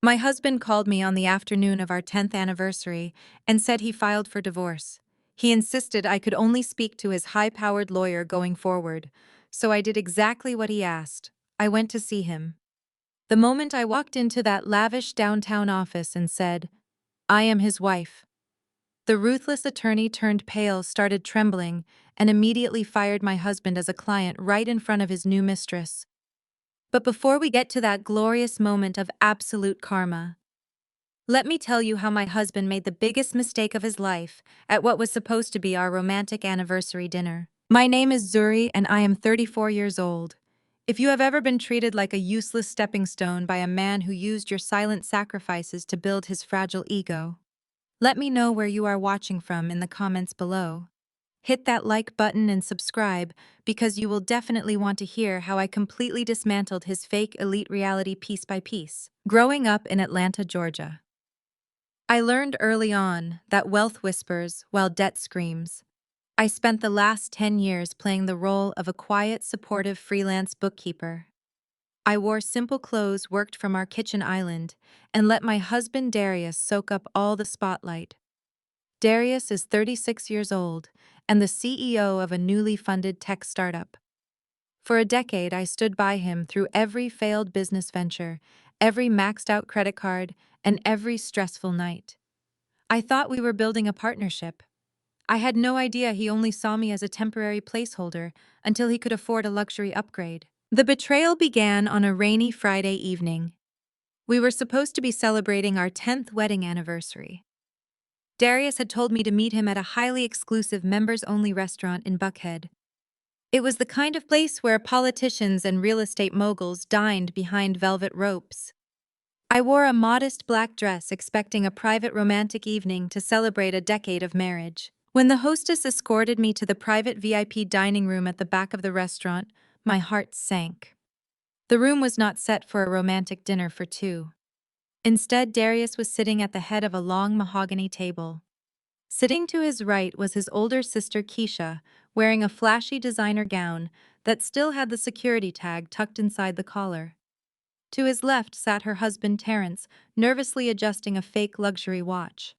My husband called me on the afternoon of our 10th anniversary and said he filed for divorce. He insisted I could only speak to his high-powered lawyer going forward, so I did exactly what he asked. I went to see him. The moment I walked into that lavish downtown office and said, "I am his wife," the ruthless attorney turned pale, started trembling, and immediately fired my husband as a client right in front of his new mistress. But before we get to that glorious moment of absolute karma, let me tell you how my husband made the biggest mistake of his life at what was supposed to be our romantic anniversary dinner. My name is Zuri and I am 34 years old. If you have ever been treated like a useless stepping stone by a man who used your silent sacrifices to build his fragile ego, let me know where you are watching from in the comments below. Hit that like button and subscribe because you will definitely want to hear how I completely dismantled his fake elite reality piece by piece. Growing up in Atlanta, Georgia, I learned early on that wealth whispers while debt screams. I spent the last 10 years playing the role of a quiet, supportive freelance bookkeeper. I wore simple clothes, worked from our kitchen island, and let my husband Darius soak up all the spotlight. Darius is 36 years old and the CEO of a newly funded tech startup. For a decade, I stood by him through every failed business venture, every maxed out credit card, and every stressful night. I thought we were building a partnership. I had no idea he only saw me as a temporary placeholder until he could afford a luxury upgrade. The betrayal began on a rainy Friday evening. We were supposed to be celebrating our 10th wedding anniversary. Darius had told me to meet him at a highly exclusive members-only restaurant in Buckhead. It was the kind of place where politicians and real estate moguls dined behind velvet ropes. I wore a modest black dress expecting a private romantic evening to celebrate a decade of marriage. When the hostess escorted me to the private VIP dining room at the back of the restaurant, my heart sank. The room was not set for a romantic dinner for two. Instead, Darius was sitting at the head of a long mahogany table. Sitting to his right was his older sister Keisha, wearing a flashy designer gown that still had the security tag tucked inside the collar. To his left sat her husband Terrence, nervously adjusting a fake luxury watch.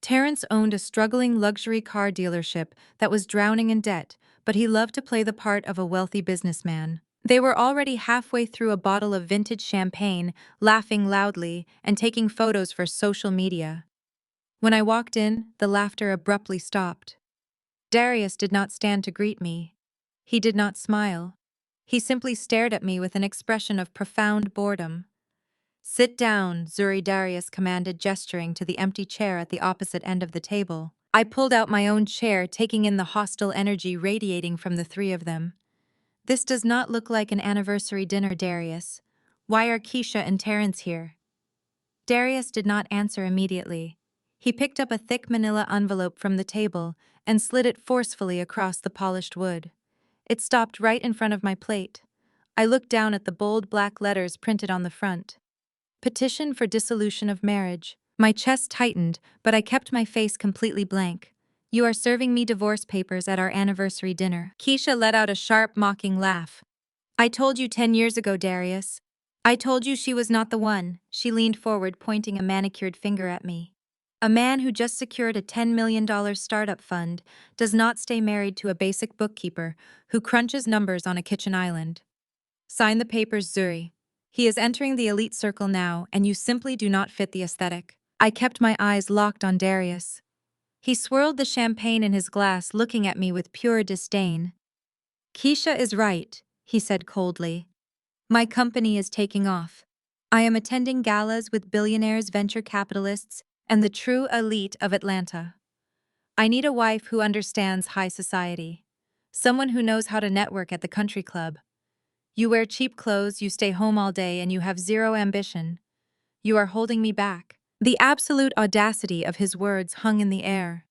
Terrence owned a struggling luxury car dealership that was drowning in debt, but he loved to play the part of a wealthy businessman. They were already halfway through a bottle of vintage champagne, laughing loudly and taking photos for social media. When I walked in, the laughter abruptly stopped. Darius did not stand to greet me. He did not smile. He simply stared at me with an expression of profound boredom. "Sit down," Zuri Darius commanded, gesturing to the empty chair at the opposite end of the table. I pulled out my own chair, taking in the hostile energy radiating from the three of them. "This does not look like an anniversary dinner, Darius. Why are Keisha and Terrence here?" Darius did not answer immediately. He picked up a thick manila envelope from the table and slid it forcefully across the polished wood. It stopped right in front of my plate. I looked down at the bold black letters printed on the front. "Petition for dissolution of marriage." My chest tightened, but I kept my face completely blank. "You are serving me divorce papers at our anniversary dinner." Keisha let out a sharp, mocking laugh. "I told you 10 years ago, Darius. I told you she was not the one." She leaned forward, pointing a manicured finger at me. "A man who just secured a $10 million startup fund does not stay married to a basic bookkeeper who crunches numbers on a kitchen island. Sign the papers, Zuri. He is entering the elite circle now, and you simply do not fit the aesthetic." I kept my eyes locked on Darius. He swirled the champagne in his glass, looking at me with pure disdain. "Keisha is right," he said coldly. "My company is taking off. I am attending galas with billionaires, venture capitalists, and the true elite of Atlanta. I need a wife who understands high society. Someone who knows how to network at the country club. You wear cheap clothes, you stay home all day, and you have zero ambition. You are holding me back." The absolute audacity of his words hung in the air.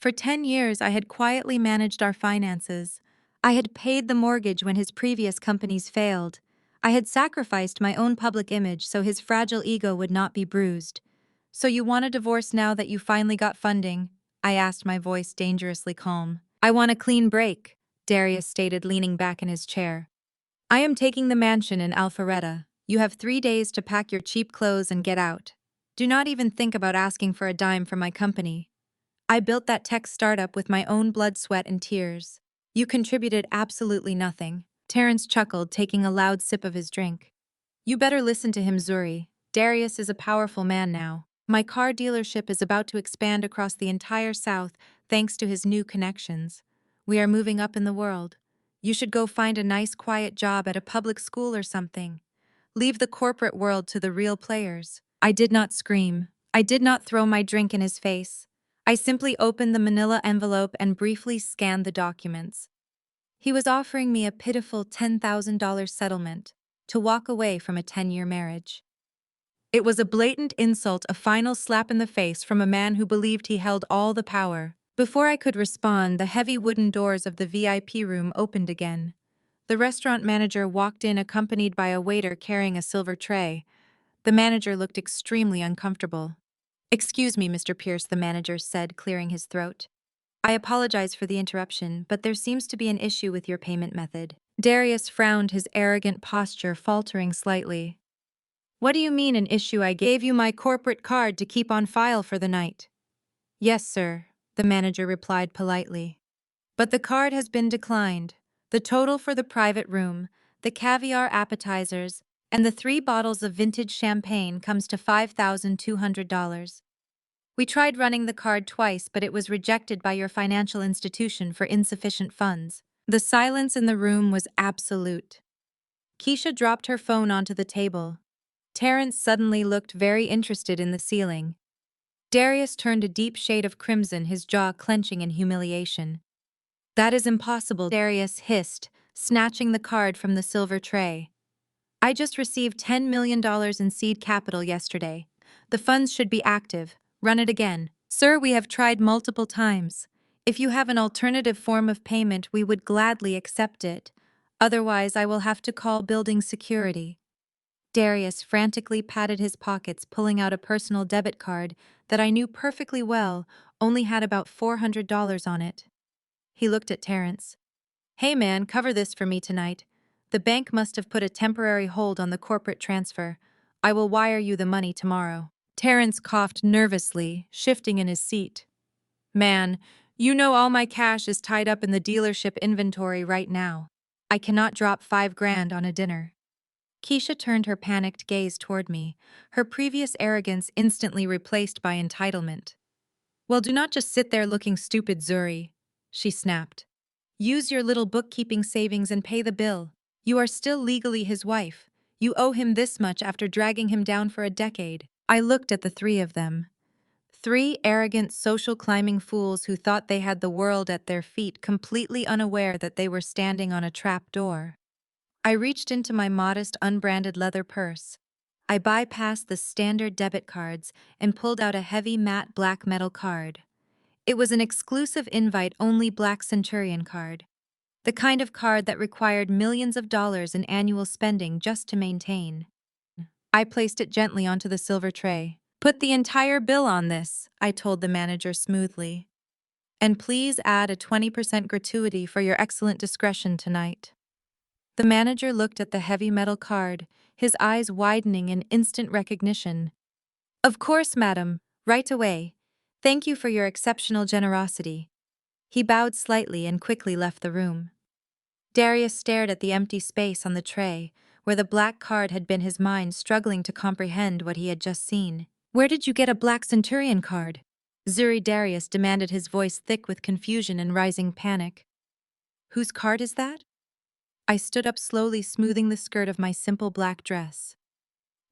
For 10 years, I had quietly managed our finances. I had paid the mortgage when his previous companies failed. I had sacrificed my own public image so his fragile ego would not be bruised. "So you want a divorce now that you finally got funding?" I asked, my voice dangerously calm. "I want a clean break," Darius stated, leaning back in his chair. "I am taking the mansion in Alpharetta. You have 3 days to pack your cheap clothes and get out. Do not even think about asking for a dime from my company. I built that tech startup with my own blood, sweat, and tears. You contributed absolutely nothing. Terrence chuckled, taking a loud sip of his drink. You better listen to him, Zuri. Darius is a powerful man now. My car dealership is about to expand across the entire South thanks to his new connections. We are moving up in the world. You should go find a nice, quiet job at a public school or something. Leave the corporate world to the real players. I did not scream. I did not throw my drink in his face. I simply opened the manila envelope and briefly scanned the documents. He was offering me a pitiful $10,000 settlement to walk away from a 10-year marriage. It was a blatant insult, a final slap in the face from a man who believed he held all the power. Before I could respond, the heavy wooden doors of the VIP room opened again. The restaurant manager walked in, accompanied by a waiter carrying a silver tray. The manager looked extremely uncomfortable. "Excuse me, Mr. Pierce," the manager said, clearing his throat. "I apologize for the interruption, but there seems to be an issue with your payment method." Darius frowned, his arrogant posture faltering slightly. "What do you mean, an issue? I gave you my corporate card to keep on file for the night." "Yes, sir," the manager replied politely. "But the card has been declined. The total for the private room, the caviar appetizers, and the 3 bottles of vintage champagne comes to $5,200. We tried running the card twice, but it was rejected by your financial institution for insufficient funds." The silence in the room was absolute. Keisha dropped her phone onto the table. Terrence suddenly looked very interested in the ceiling. Darius turned a deep shade of crimson, his jaw clenching in humiliation. "That is impossible," Darius hissed, snatching the card from the silver tray. "I just received $10 million in seed capital yesterday. The funds should be active. Run it again." "Sir, we have tried multiple times. If you have an alternative form of payment, we would gladly accept it. Otherwise, I will have to call building security." Darius frantically patted his pockets, pulling out a personal debit card that I knew perfectly well only had about $400 on it. He looked at Terrence. "Hey man, cover this for me tonight. The bank must have put a temporary hold on the corporate transfer. I will wire you the money tomorrow." Terrence coughed nervously, shifting in his seat. "Man, you know all my cash is tied up in the dealership inventory right now. I cannot drop $5,000 on a dinner." Keisha turned her panicked gaze toward me, her previous arrogance instantly replaced by entitlement. "Well, do not just sit there looking stupid, Zuri," she snapped. "Use your little bookkeeping savings and pay the bill. You are still legally his wife. You owe him this much after dragging him down for a decade." I looked at the 3 of them. 3 arrogant social climbing fools who thought they had the world at their feet, completely unaware that they were standing on a trap door. I reached into my modest, unbranded leather purse. I bypassed the standard debit cards and pulled out a heavy matte black metal card. It was an exclusive invite-only Black Centurion card. The kind of card that required millions of dollars in annual spending just to maintain. I placed it gently onto the silver tray. "Put the entire bill on this," I told the manager smoothly. "And please add a 20% gratuity for your excellent discretion tonight." The manager looked at the heavy metal card, his eyes widening in instant recognition. "Of course, madam. Right away. Thank you for your exceptional generosity." He bowed slightly and quickly left the room. Darius stared at the empty space on the tray, where the black card had been, his mind struggling to comprehend what he had just seen. "Where did you get a Black Centurion card?" Zuri, Darius demanded, his voice thick with confusion and rising panic. "Whose card is that?" I stood up slowly, smoothing the skirt of my simple black dress.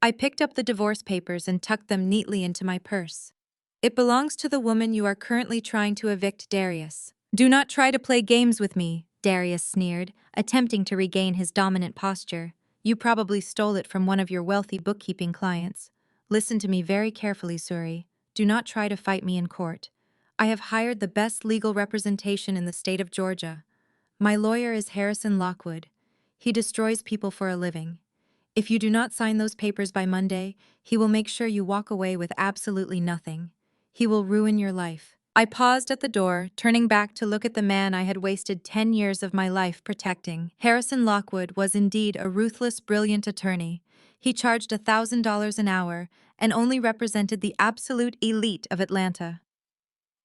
I picked up the divorce papers and tucked them neatly into my purse. "It belongs to the woman you are currently trying to evict, Darius." "Do not try to play games with me," Darius sneered, attempting to regain his dominant posture. "You probably stole it from one of your wealthy bookkeeping clients. Listen to me very carefully, Suri. Do not try to fight me in court. I have hired the best legal representation in the state of Georgia. My lawyer is Harrison Lockwood. He destroys people for a living. If you do not sign those papers by Monday, he will make sure you walk away with absolutely nothing. He will ruin your life." I paused at the door, turning back to look at the man I had wasted 10 years of my life protecting. Harrison Lockwood was indeed a ruthless, brilliant attorney. He charged $1,000 an hour and only represented the absolute elite of Atlanta.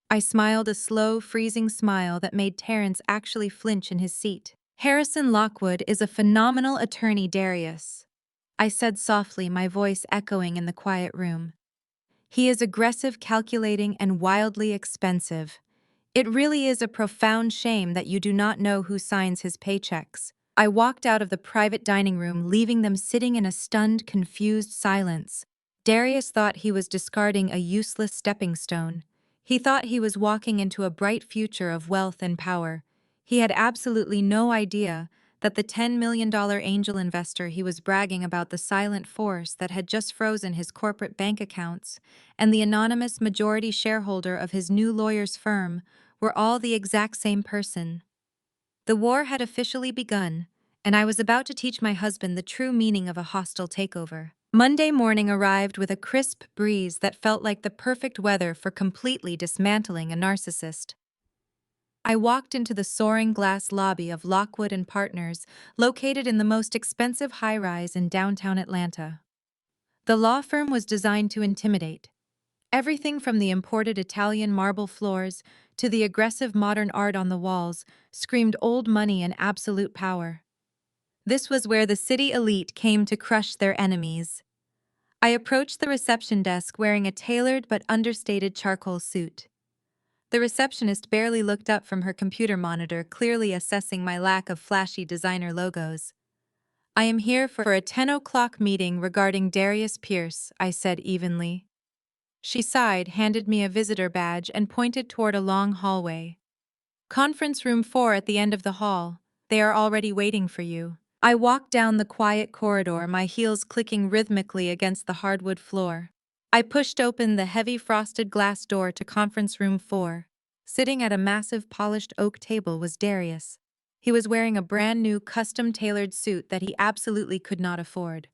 I smiled a slow, freezing smile that made Terrence actually flinch in his seat. Harrison Lockwood is a phenomenal attorney, Darius, I said softly, my voice echoing in the quiet room. He is aggressive, calculating, and wildly expensive. It really is a profound shame that you do not know who signs his paychecks. I walked out of the private dining room, leaving them sitting in a stunned, confused silence. Darius thought he was discarding a useless stepping stone. He thought he was walking into a bright future of wealth and power. He had absolutely no idea that the $10 million angel investor he was bragging about, the silent force that had just frozen his corporate bank accounts, and the anonymous majority shareholder of his new lawyer's firm were all the exact same person. The war had officially begun, and I was about to teach my husband the true meaning of a hostile takeover. Monday morning arrived with a crisp breeze that felt like the perfect weather for completely dismantling a narcissist. I walked into the soaring glass lobby of Lockwood and Partners, located in the most expensive high-rise in downtown Atlanta. The law firm was designed to intimidate. Everything from the imported Italian marble floors to the aggressive modern art on the walls screamed old money and absolute power. This was where the city elite came to crush their enemies. I approached the reception desk wearing a tailored but understated charcoal suit. The receptionist barely looked up from her computer monitor, clearly assessing my lack of flashy designer logos. "I am here for a 10 o'clock meeting regarding Darius Pierce," I said evenly. She sighed, handed me a visitor badge, and pointed toward a long hallway. "Conference room 4 at the end of the hall. They are already waiting for you." I walked down the quiet corridor, my heels clicking rhythmically against the hardwood floor. I pushed open the heavy frosted glass door to conference room 4. Sitting at a massive polished oak table was Darius. He was wearing a brand new custom-tailored suit that he absolutely could not afford.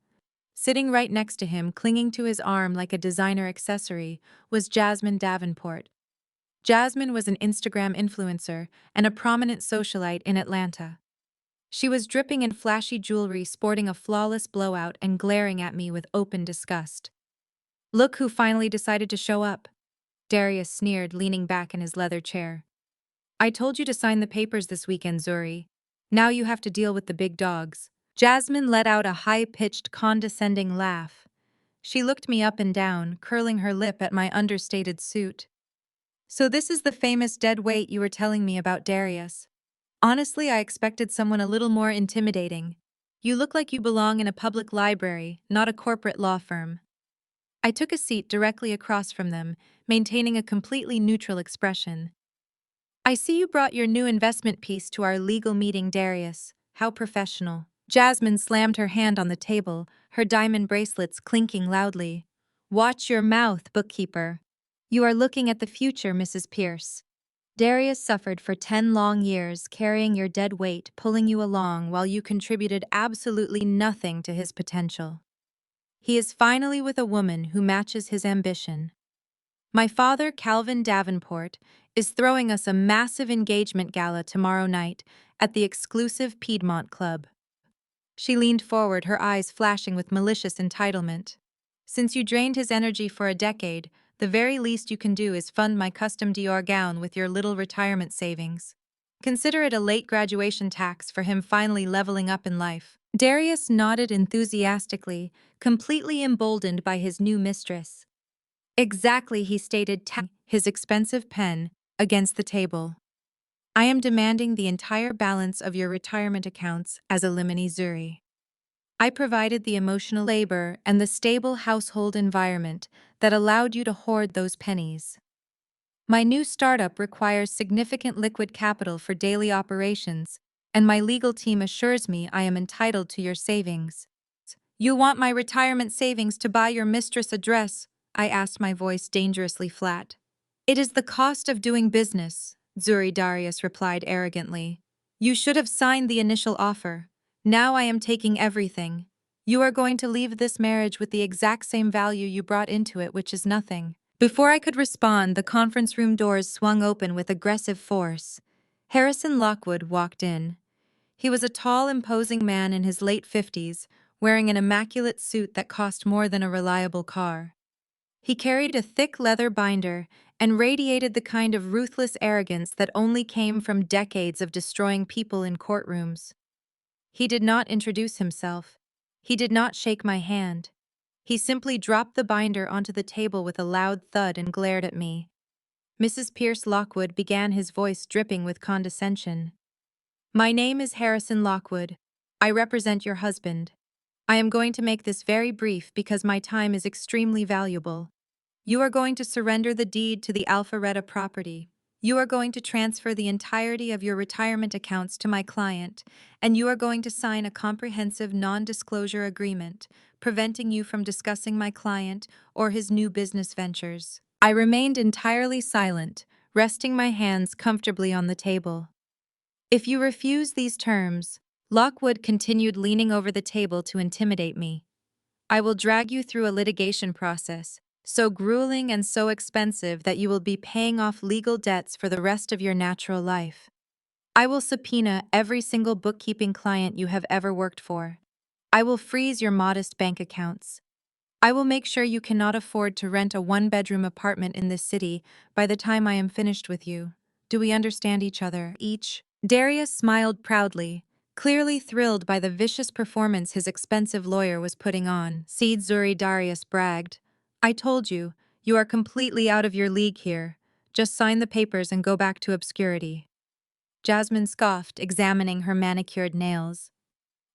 Sitting right next to him, clinging to his arm like a designer accessory, was Jasmine Davenport. Jasmine was an Instagram influencer and a prominent socialite in Atlanta. She was dripping in flashy jewelry, sporting a flawless blowout, and glaring at me with open disgust. "Look who finally decided to show up," Darius sneered, leaning back in his leather chair. "I told you to sign the papers this weekend, Zuri. Now you have to deal with the big dogs." Jasmine let out a high-pitched, condescending laugh. She looked me up and down, curling her lip at my understated suit. "So this is the famous dead weight you were telling me about, Darius. Honestly, I expected someone a little more intimidating. You look like you belong in a public library, not a corporate law firm." I took a seat directly across from them, maintaining a completely neutral expression. "I see you brought your new investment piece to our legal meeting, Darius. How professional." Jasmine slammed her hand on the table, her diamond bracelets clinking loudly. "Watch your mouth, bookkeeper. You are looking at the future, Mrs. Pierce. Darius suffered for 10 long years, carrying your dead weight, pulling you along while you contributed absolutely nothing to his potential. He is finally with a woman who matches his ambition. My father, Calvin Davenport, is throwing us a massive engagement gala tomorrow night at the exclusive Piedmont Club." She leaned forward, her eyes flashing with malicious entitlement. "Since you drained his energy for a decade, the very least you can do is fund my custom Dior gown with your little retirement savings. Consider it a late graduation tax for him finally leveling up in life." Darius nodded enthusiastically, completely emboldened by his new mistress. "Exactly," he stated, tapping his expensive pen against the table. "I am demanding the entire balance of your retirement accounts as a limine, Zuri. I provided the emotional labor and the stable household environment that allowed you to hoard those pennies. My new startup requires significant liquid capital for daily operations, and my legal team assures me I am entitled to your savings." "You want my retirement savings to buy your mistress a dress?" I asked, my voice dangerously flat. "It is the cost of doing business," Zuri Darius replied arrogantly. "You should have signed the initial offer. Now I am taking everything. You are going to leave this marriage with the exact same value you brought into it, which is nothing." Before I could respond, the conference room doors swung open with aggressive force. Harrison Lockwood walked in. He was a tall, imposing man in his late 50s, wearing an immaculate suit that cost more than a reliable car. He carried a thick leather binder and radiated the kind of ruthless arrogance that only came from decades of destroying people in courtrooms. He did not introduce himself. He did not shake my hand. He simply dropped the binder onto the table with a loud thud and glared at me. Mrs. Pierce Lockwood began, his voice dripping with condescension. My name is Harrison Lockwood. I represent your husband. I am going to make this very brief because my time is extremely valuable. You are going to surrender the deed to the Alpharetta property. You are going to transfer the entirety of your retirement accounts to my client, and you are going to sign a comprehensive non-disclosure agreement, preventing you from discussing my client or his new business ventures. I remained entirely silent, resting my hands comfortably on the table. If you refuse these terms, Lockwood continued, leaning over the table to intimidate me, I will drag you through a litigation process, so grueling and so expensive that you will be paying off legal debts for the rest of your natural life. I will subpoena every single bookkeeping client you have ever worked for. I will freeze your modest bank accounts. I will make sure you cannot afford to rent a one-bedroom apartment in this city by the time I am finished with you. Do we understand each other? Each. Darius smiled proudly, clearly thrilled by the vicious performance his expensive lawyer was putting on. See, Zuri, Darius bragged. I told you, you are completely out of your league here. Just sign the papers and go back to obscurity. Jasmine scoffed, examining her manicured nails.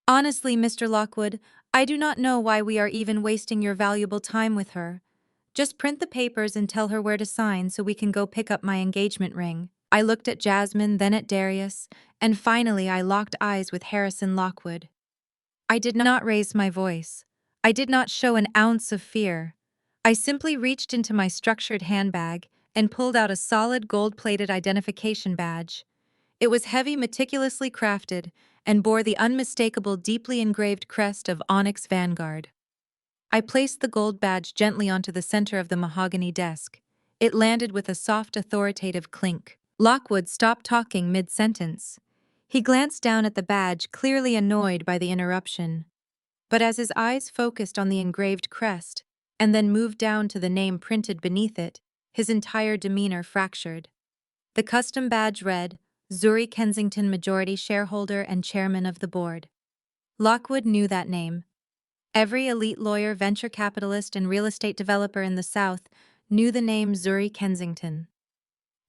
Honestly, Mr. Lockwood, I do not know why we are even wasting your valuable time with her. Just print the papers and tell her where to sign so we can go pick up my engagement ring. I looked at Jasmine, then at Darius, and finally I locked eyes with Harrison Lockwood. I did not raise my voice. I did not show an ounce of fear. I simply reached into my structured handbag and pulled out a solid gold-plated identification badge. It was heavy, meticulously crafted, and bore the unmistakable, deeply engraved crest of Onyx Vanguard. I placed the gold badge gently onto the center of the mahogany desk. It landed with a soft, authoritative clink. Lockwood stopped talking mid-sentence. He glanced down at the badge, clearly annoyed by the interruption. But as his eyes focused on the engraved crest, and then moved down to the name printed beneath it, his entire demeanor fractured. The custom badge read, Zuri Kensington, majority shareholder and chairman of the board. Lockwood knew that name. Every elite lawyer, venture capitalist, and real estate developer in the South knew the name Zuri Kensington.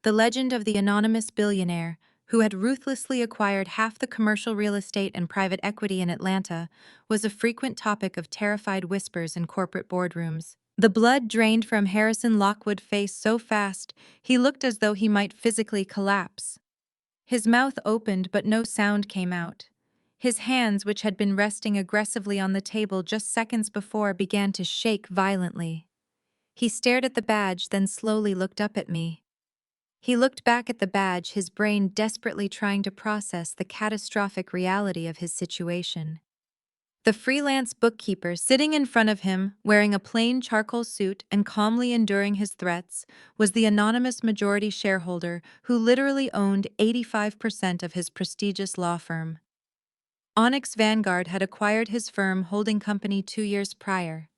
The legend of the anonymous billionaire, who had ruthlessly acquired half the commercial real estate and private equity in Atlanta, was a frequent topic of terrified whispers in corporate boardrooms. The blood drained from Harrison Lockwood's face so fast, he looked as though he might physically collapse. His mouth opened, but no sound came out. His hands, which had been resting aggressively on the table just seconds before, began to shake violently. He stared at the badge, then slowly looked up at me. He looked back at the badge, his brain desperately trying to process the catastrophic reality of his situation. The freelance bookkeeper sitting in front of him, wearing a plain charcoal suit and calmly enduring his threats, was the anonymous majority shareholder who literally owned 85% of his prestigious law firm. Onyx Vanguard had acquired his firm holding company 2 years prior.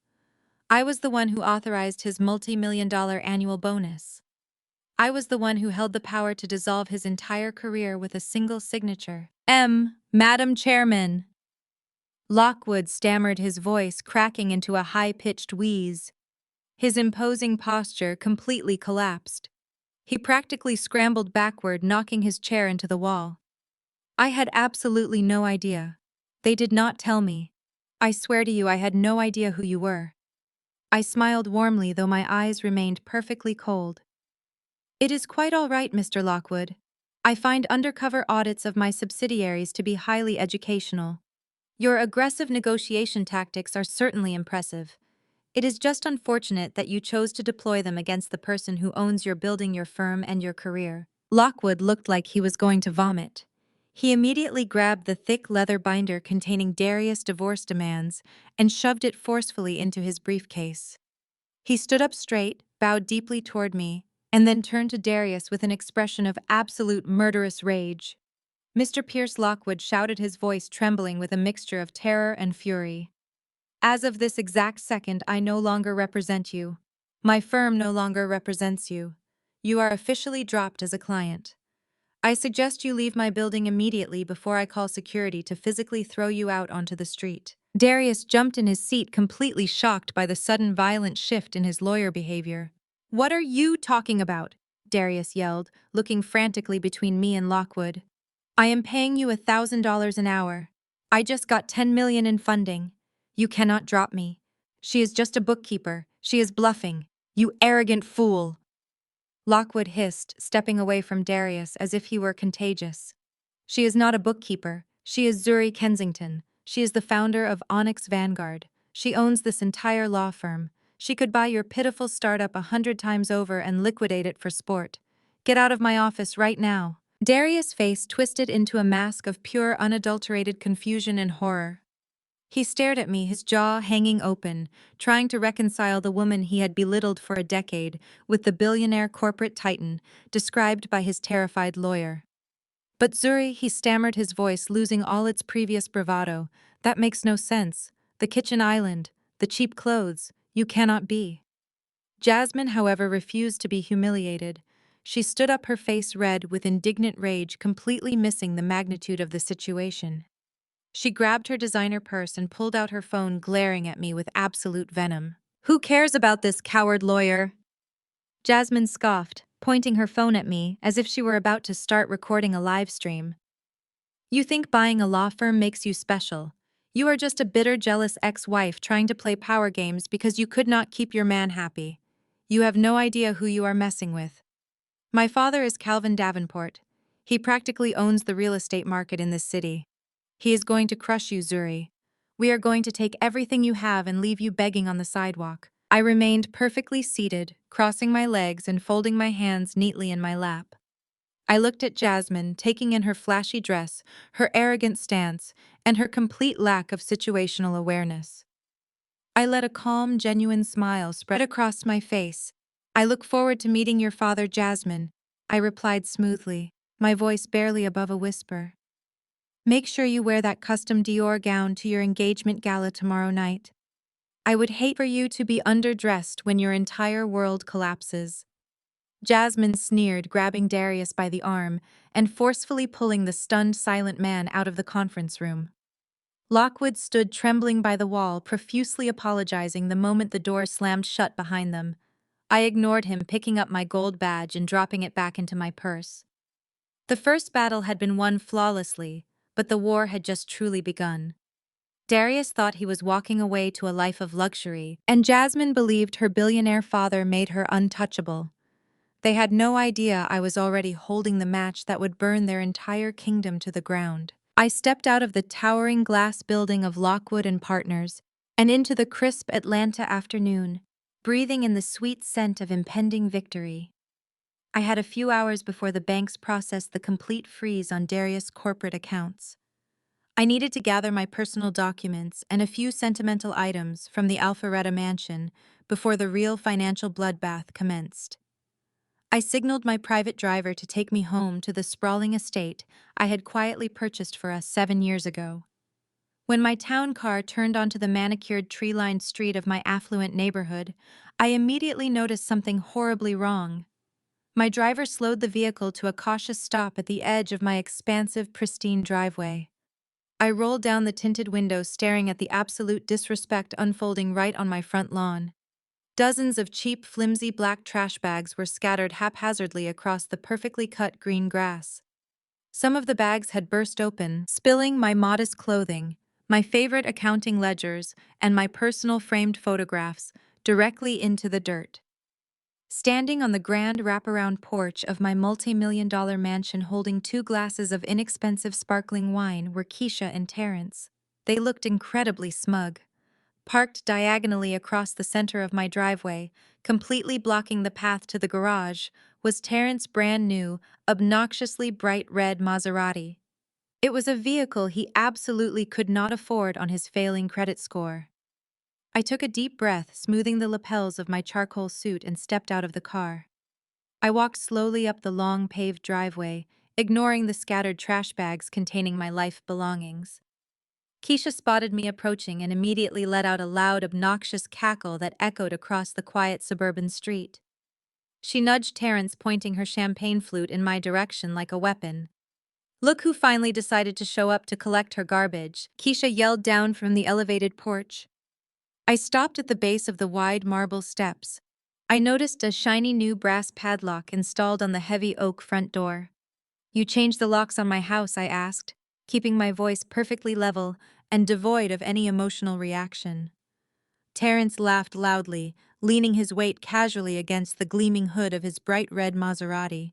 I was the one who authorized his multi-million-dollar annual bonus. I was the one who held the power to dissolve his entire career with a single signature. Madam Chairman. Lockwood stammered, his voice cracking into a high-pitched wheeze. His imposing posture completely collapsed. He practically scrambled backward, knocking his chair into the wall. I had absolutely no idea. They did not tell me. I swear to you, I had no idea who you were. I smiled warmly, though my eyes remained perfectly cold. It is quite all right, Mr. Lockwood. I find undercover audits of my subsidiaries to be highly educational. Your aggressive negotiation tactics are certainly impressive. It is just unfortunate that you chose to deploy them against the person who owns your building, your firm, and your career. Lockwood looked like he was going to vomit. He immediately grabbed the thick leather binder containing Darius' divorce demands and shoved it forcefully into his briefcase. He stood up straight, bowed deeply toward me, and then turned to Darius with an expression of absolute murderous rage. Mr. Pierce Lockwood shouted, his voice trembling with a mixture of terror and fury. As of this exact second, I no longer represent you. My firm no longer represents you. You are officially dropped as a client. I suggest you leave my building immediately before I call security to physically throw you out onto the street. Darius jumped in his seat, completely shocked by the sudden violent shift in his lawyer behavior. What are you talking about? Darius yelled, looking frantically between me and Lockwood. I am paying you $1,000 an hour. I just got 10 million in funding. You cannot drop me. She is just a bookkeeper. She is bluffing. You arrogant fool. Lockwood hissed, stepping away from Darius as if he were contagious. She is not a bookkeeper. She is Zuri Kensington. She is the founder of Onyx Vanguard. She owns this entire law firm. She could buy your pitiful startup 100 times over and liquidate it for sport. Get out of my office right now. Darius' face twisted into a mask of pure, unadulterated confusion and horror. He stared at me, his jaw hanging open, trying to reconcile the woman he had belittled for a decade with the billionaire corporate titan described by his terrified lawyer. But Zuri, he stammered, his voice losing all its previous bravado, that makes no sense. The kitchen island, the cheap clothes, you cannot be. Jasmine, however, refused to be humiliated. She stood up, her face red with indignant rage, completely missing the magnitude of the situation. She grabbed her designer purse and pulled out her phone, glaring at me with absolute venom. Who cares about this coward lawyer? Jasmine scoffed, pointing her phone at me as if she were about to start recording a live stream. You think buying a law firm makes you special. You are just a bitter, jealous ex-wife trying to play power games because you could not keep your man happy. You have no idea who you are messing with. My father is Calvin Davenport. He practically owns the real estate market in this city. He is going to crush you, Zuri. We are going to take everything you have and leave you begging on the sidewalk. I remained perfectly seated, crossing my legs and folding my hands neatly in my lap. I looked at Jasmine, taking in her flashy dress, her arrogant stance, and her complete lack of situational awareness. I let a calm, genuine smile spread across my face. I look forward to meeting your father, Jasmine, I replied smoothly, my voice barely above a whisper. Make sure you wear that custom Dior gown to your engagement gala tomorrow night. I would hate for you to be underdressed when your entire world collapses. Jasmine sneered, grabbing Darius by the arm and forcefully pulling the stunned, silent man out of the conference room. Lockwood stood trembling by the wall, profusely apologizing the moment the door slammed shut behind them. I ignored him, picking up my gold badge and dropping it back into my purse. The first battle had been won flawlessly, but the war had just truly begun. Darius thought he was walking away to a life of luxury, and Jasmine believed her billionaire father made her untouchable. They had no idea I was already holding the match that would burn their entire kingdom to the ground. I stepped out of the towering glass building of Lockwood and Partners and into the crisp Atlanta afternoon, breathing in the sweet scent of impending victory. I had a few hours before the banks processed the complete freeze on Darius' corporate accounts. I needed to gather my personal documents and a few sentimental items from the Alpharetta mansion before the real financial bloodbath commenced. I signaled my private driver to take me home to the sprawling estate I had quietly purchased for us 7 years ago. When my town car turned onto the manicured, tree-lined street of my affluent neighborhood, I immediately noticed something horribly wrong. My driver slowed the vehicle to a cautious stop at the edge of my expansive, pristine driveway. I rolled down the tinted window, staring at the absolute disrespect unfolding right on my front lawn. Dozens of cheap, flimsy black trash bags were scattered haphazardly across the perfectly cut green grass. Some of the bags had burst open, spilling my modest clothing, my favorite accounting ledgers, and my personal framed photographs directly into the dirt. Standing on the grand wraparound porch of my multi-million-dollar mansion holding 2 glasses of inexpensive sparkling wine were Keisha and Terrence. They looked incredibly smug. Parked diagonally across the center of my driveway, completely blocking the path to the garage, was Terrence's brand new, obnoxiously bright red Maserati. It was a vehicle he absolutely could not afford on his failing credit score. I took a deep breath, smoothing the lapels of my charcoal suit, and stepped out of the car. I walked slowly up the long paved driveway, ignoring the scattered trash bags containing my life belongings. Keisha spotted me approaching and immediately let out a loud, obnoxious cackle that echoed across the quiet suburban street. She nudged Terrence, pointing her champagne flute in my direction like a weapon. "Look who finally decided to show up to collect her garbage," Keisha yelled down from the elevated porch. I stopped at the base of the wide marble steps. I noticed a shiny new brass padlock installed on the heavy oak front door. "You changed the locks on my house?" I asked, keeping my voice perfectly level and devoid of any emotional reaction. Terrence laughed loudly, leaning his weight casually against the gleaming hood of his bright red Maserati.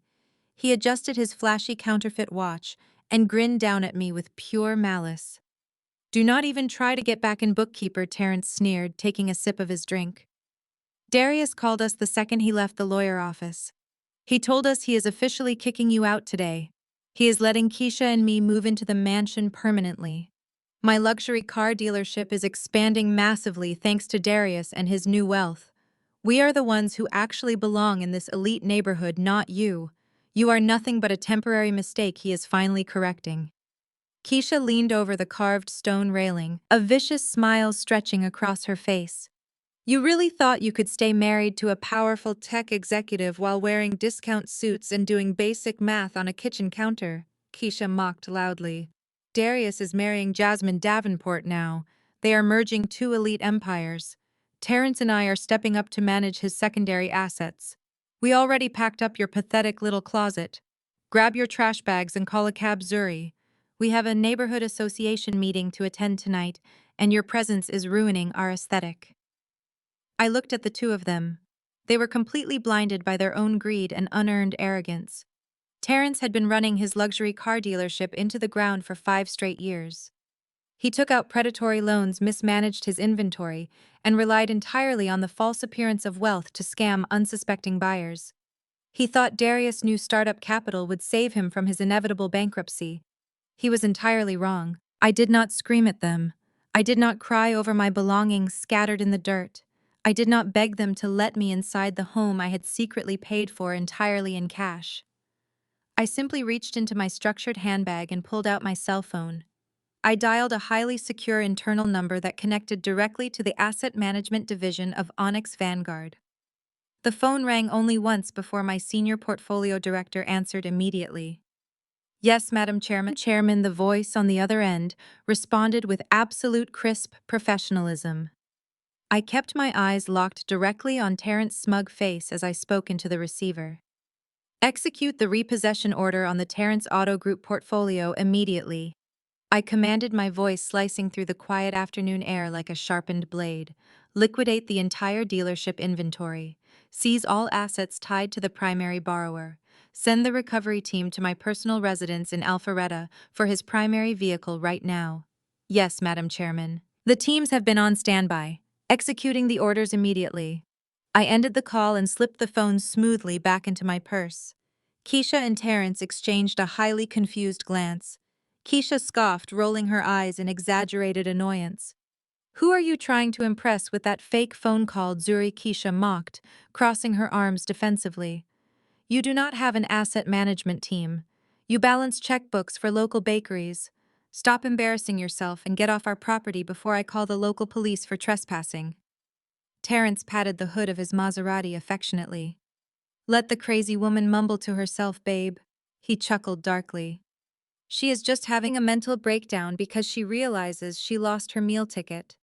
He adjusted his flashy counterfeit watch and grinned down at me with pure malice. "Do not even try to get back in, bookkeeper," Terrence sneered, taking a sip of his drink. "Darius called us the second he left the lawyer office. He told us he is officially kicking you out today. He is letting Keisha and me move into the mansion permanently. My luxury car dealership is expanding massively thanks to Darius and his new wealth. We are the ones who actually belong in this elite neighborhood, not you. You are nothing but a temporary mistake he is finally correcting." Keisha leaned over the carved stone railing, a vicious smile stretching across her face. "You really thought you could stay married to a powerful tech executive while wearing discount suits and doing basic math on a kitchen counter?" Keisha mocked loudly. "Darius is marrying Jasmine Davenport now. They are merging two elite empires. Terrence and I are stepping up to manage his secondary assets. We already packed up your pathetic little closet. Grab your trash bags and call a cab, Zuri. We have a neighborhood association meeting to attend tonight, and your presence is ruining our aesthetic." I looked at the two of them. They were completely blinded by their own greed and unearned arrogance. Terrence had been running his luxury car dealership into the ground for 5 straight years. He took out predatory loans, mismanaged his inventory, and relied entirely on the false appearance of wealth to scam unsuspecting buyers. He thought Darius' new startup capital would save him from his inevitable bankruptcy. He was entirely wrong. I did not scream at them. I did not cry over my belongings scattered in the dirt. I did not beg them to let me inside the home I had secretly paid for entirely in cash. I simply reached into my structured handbag and pulled out my cell phone. I dialed a highly secure internal number that connected directly to the asset management division of Onyx Vanguard. The phone rang only once before my senior portfolio director answered immediately. "Yes, Madam Chairman." Chairman, the voice on the other end, responded with absolute crisp professionalism. I kept my eyes locked directly on Terrence's smug face as I spoke into the receiver. "Execute the repossession order on the Terrence Auto Group portfolio immediately." I commanded, my voice slicing through the quiet afternoon air like a sharpened blade. "Liquidate the entire dealership inventory. Seize all assets tied to the primary borrower. Send the recovery team to my personal residence in Alpharetta for his primary vehicle right now." "Yes, Madam Chairman." "The teams have been on standby, executing the orders immediately." I ended the call and slipped the phone smoothly back into my purse. Keisha and Terrence exchanged a highly confused glance. Keisha scoffed, rolling her eyes in exaggerated annoyance. "Who are you trying to impress with that fake phone call?" Zuri, Keisha mocked, crossing her arms defensively. "You do not have an asset management team. You balance checkbooks for local bakeries. Stop embarrassing yourself and get off our property before I call the local police for trespassing." Terrence patted the hood of his Maserati affectionately. "Let the crazy woman mumble to herself, babe." He chuckled darkly. "She is just having a mental breakdown because she realizes she lost her meal ticket.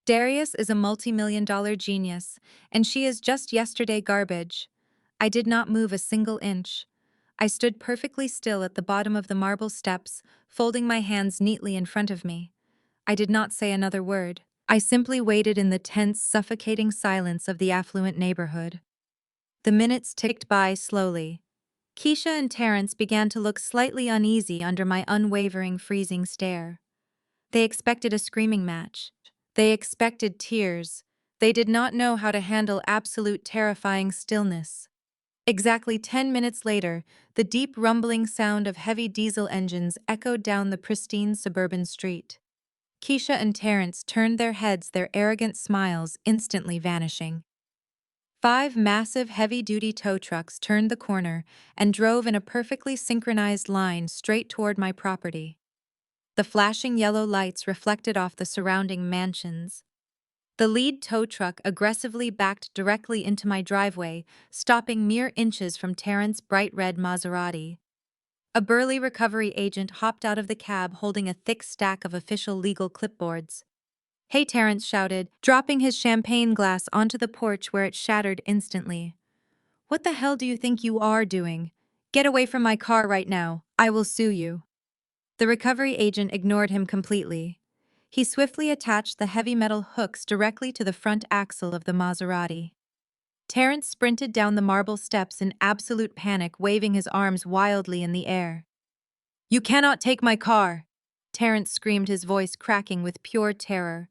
Darius is a multi-million-dollar genius, and she is just yesterday garbage." I did not move a single inch. I stood perfectly still at the bottom of the marble steps, folding my hands neatly in front of me. I did not say another word. I simply waited in the tense, suffocating silence of the affluent neighborhood. The minutes ticked by slowly. Keisha and Terrence began to look slightly uneasy under my unwavering, freezing stare. They expected a screaming match. They expected tears. They did not know how to handle absolute terrifying stillness. Exactly 10 minutes later, the deep rumbling sound of heavy diesel engines echoed down the pristine suburban street. Keisha and Terrence turned their heads, their arrogant smiles instantly vanishing. 5 massive heavy-duty tow trucks turned the corner and drove in a perfectly synchronized line straight toward my property. The flashing yellow lights reflected off the surrounding mansions. The lead tow truck aggressively backed directly into my driveway, stopping mere inches from Terrence's bright red Maserati. A burly recovery agent hopped out of the cab holding a thick stack of official legal clipboards. "Hey," Terrence shouted, dropping his champagne glass onto the porch where it shattered instantly. "What the hell do you think you are doing? Get away from my car right now. I will sue you." The recovery agent ignored him completely. He swiftly attached the heavy metal hooks directly to the front axle of the Maserati. Terrence sprinted down the marble steps in absolute panic, waving his arms wildly in the air. "You cannot take my car!" Terrence screamed, his voice cracking with pure terror.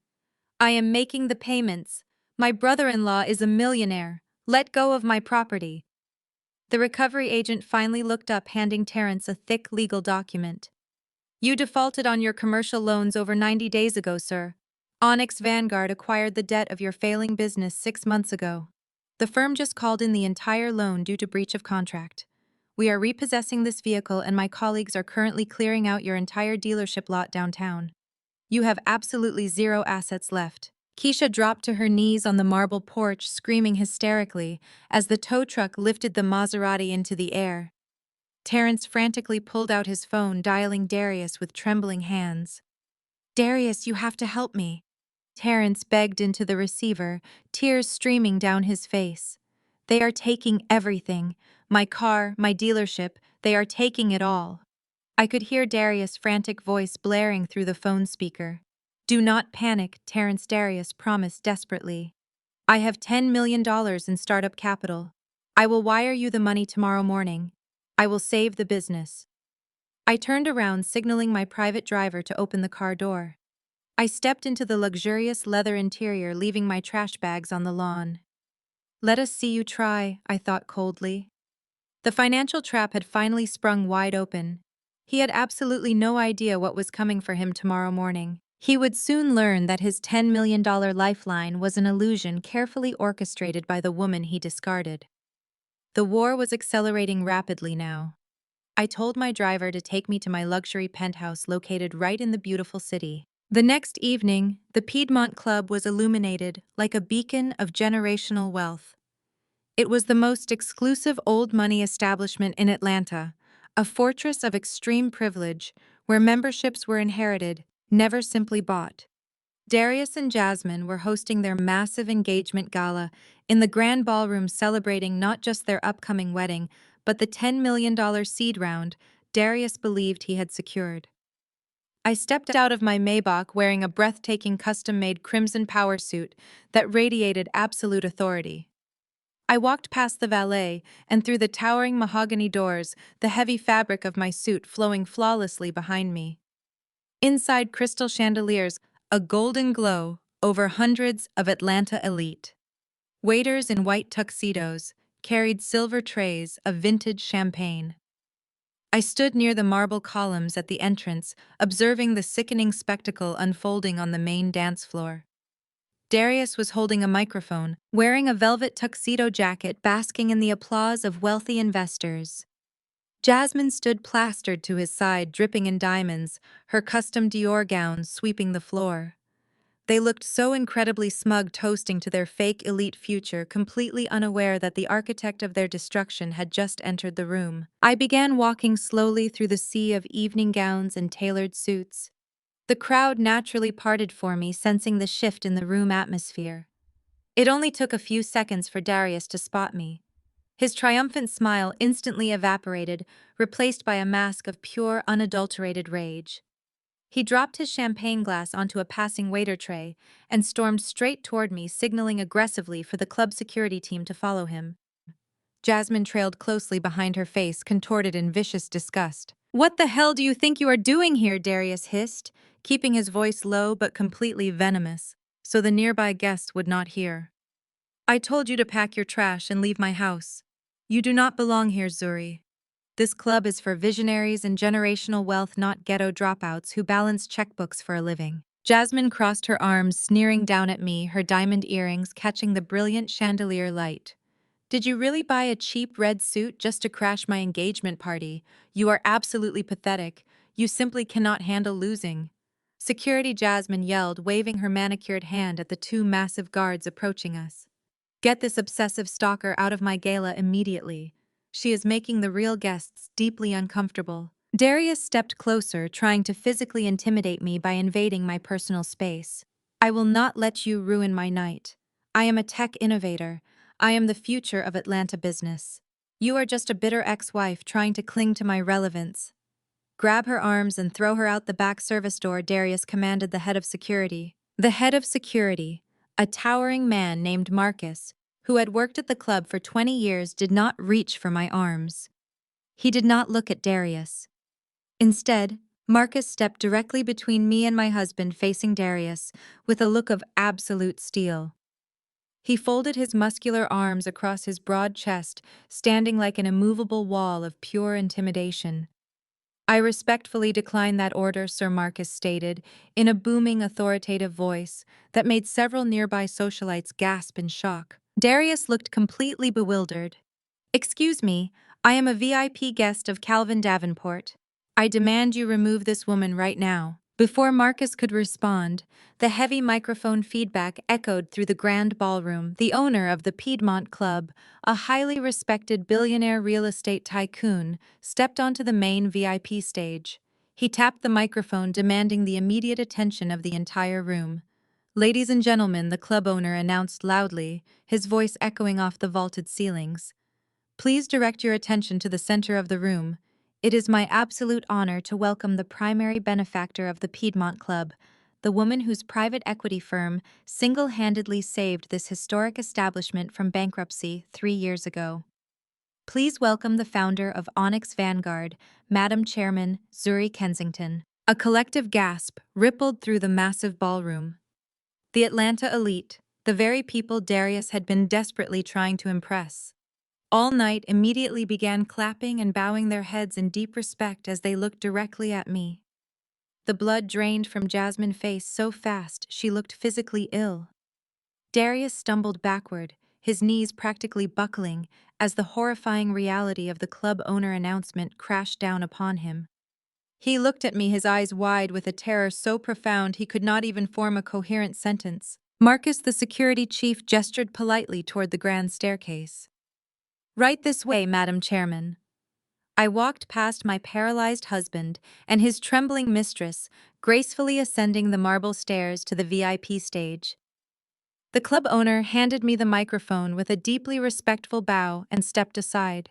"I am making the payments. My brother-in-law is a millionaire. Let go of my property." The recovery agent finally looked up, handing Terrence a thick legal document. "You defaulted on your commercial loans over 90 days ago, sir. Onyx Vanguard acquired the debt of your failing business 6 months ago. The firm just called in the entire loan due to breach of contract. We are repossessing this vehicle and my colleagues are currently clearing out your entire dealership lot downtown. You have absolutely zero assets left." Keisha dropped to her knees on the marble porch, screaming hysterically as the tow truck lifted the Maserati into the air. Terrence frantically pulled out his phone, dialing Darius with trembling hands. "Darius, you have to help me." Terrence begged into the receiver, tears streaming down his face. "They are taking everything. My car, my dealership, they are taking it all." I could hear Darius' frantic voice blaring through the phone speaker. "Do not panic," Darius promised desperately. "I have $10 million in startup capital. I will wire you the money tomorrow morning. I will save the business." I turned around, signaling my private driver to open the car door. I stepped into the luxurious leather interior, leaving my trash bags on the lawn. "Let us see you try," I thought coldly. The financial trap had finally sprung wide open. He had absolutely no idea what was coming for him tomorrow morning. He would soon learn that his $10 million lifeline was an illusion carefully orchestrated by the woman he discarded. The war was accelerating rapidly now. I told my driver to take me to my luxury penthouse located right in the beautiful city. The next evening, the Piedmont Club was illuminated like a beacon of generational wealth. It was the most exclusive old money establishment in Atlanta, a fortress of extreme privilege where memberships were inherited, never simply bought. Darius and Jasmine were hosting their massive engagement gala in the grand ballroom, celebrating not just their upcoming wedding, but the $10 million seed round Darius believed he had secured. I stepped out of my Maybach wearing a breathtaking custom-made crimson power suit that radiated absolute authority. I walked past the valet and through the towering mahogany doors, the heavy fabric of my suit flowing flawlessly behind me. Inside, crystal chandeliers, a golden glow over hundreds of Atlanta elite. Waiters in white tuxedos carried silver trays of vintage champagne. I stood near the marble columns at the entrance, observing the sickening spectacle unfolding on the main dance floor. Darius was holding a microphone, wearing a velvet tuxedo jacket, basking in the applause of wealthy investors. Jasmine stood plastered to his side, dripping in diamonds, her custom Dior gown sweeping the floor. They looked so incredibly smug, toasting to their fake elite future, completely unaware that the architect of their destruction had just entered the room. I began walking slowly through the sea of evening gowns and tailored suits. The crowd naturally parted for me, sensing the shift in the room atmosphere. It only took a few seconds for Darius to spot me. His triumphant smile instantly evaporated, replaced by a mask of pure, unadulterated rage. He dropped his champagne glass onto a passing waiter tray and stormed straight toward me, signaling aggressively for the club security team to follow him. Jasmine trailed closely behind, her face contorted in vicious disgust. "What the hell do you think you are doing here?" Darius hissed, keeping his voice low but completely venomous, so the nearby guests would not hear. "I told you to pack your trash and leave my house. You do not belong here, Zuri. This club is for visionaries and generational wealth, not ghetto dropouts who balance checkbooks for a living." Jasmine crossed her arms, sneering down at me, her diamond earrings catching the brilliant chandelier light. "Did you really buy a cheap red suit just to crash my engagement party? You are absolutely pathetic. You simply cannot handle losing. Security Jasmine yelled, waving her manicured hand at the two massive guards approaching us. Get this obsessive stalker out of my gala immediately. She is making the real guests deeply uncomfortable. Darius stepped closer, trying to physically intimidate me by invading my personal space. I will not let you ruin my night. I am a tech innovator. I am the future of Atlanta business. You are just a bitter ex-wife trying to cling to my relevance. Grab her arms and throw her out the back service door, Darius commanded the head of security. The head of security, a towering man named Marcus, who had worked at the club for 20 years, did not reach for my arms. He did not look at Darius. Instead, Marcus stepped directly between me and my husband, facing Darius, with a look of absolute steel. He folded his muscular arms across his broad chest, standing like an immovable wall of pure intimidation. I respectfully decline that order, Sir Marcus stated, in a booming, authoritative voice that made several nearby socialites gasp in shock. Darius looked completely bewildered. Excuse me, I am a VIP guest of Calvin Davenport. I demand you remove this woman right now. Before Marcus could respond, the heavy microphone feedback echoed through the grand ballroom. The owner of the Piedmont Club, a highly respected billionaire real estate tycoon, stepped onto the main VIP stage. He tapped the microphone, demanding the immediate attention of the entire room. Ladies and gentlemen, the club owner announced loudly, his voice echoing off the vaulted ceilings. Please direct your attention to the center of the room. It is my absolute honor to welcome the primary benefactor of the Piedmont Club, the woman whose private equity firm single-handedly saved this historic establishment from bankruptcy 3 years ago. Please welcome the founder of Onyx Vanguard, Madam Chairman Zuri Kensington. A collective gasp rippled through the massive ballroom. The Atlanta elite, the very people Darius had been desperately trying to impress, all night immediately began clapping and bowing their heads in deep respect as they looked directly at me. The blood drained from Jasmine's face so fast she looked physically ill. Darius stumbled backward, his knees practically buckling, as the horrifying reality of the club owner announcement crashed down upon him. He looked at me, his eyes wide with a terror so profound he could not even form a coherent sentence. Marcus, the security chief, gestured politely toward the grand staircase. Right this way, Madam Chairman. I walked past my paralyzed husband and his trembling mistress, gracefully ascending the marble stairs to the VIP stage. The club owner handed me the microphone with a deeply respectful bow and stepped aside.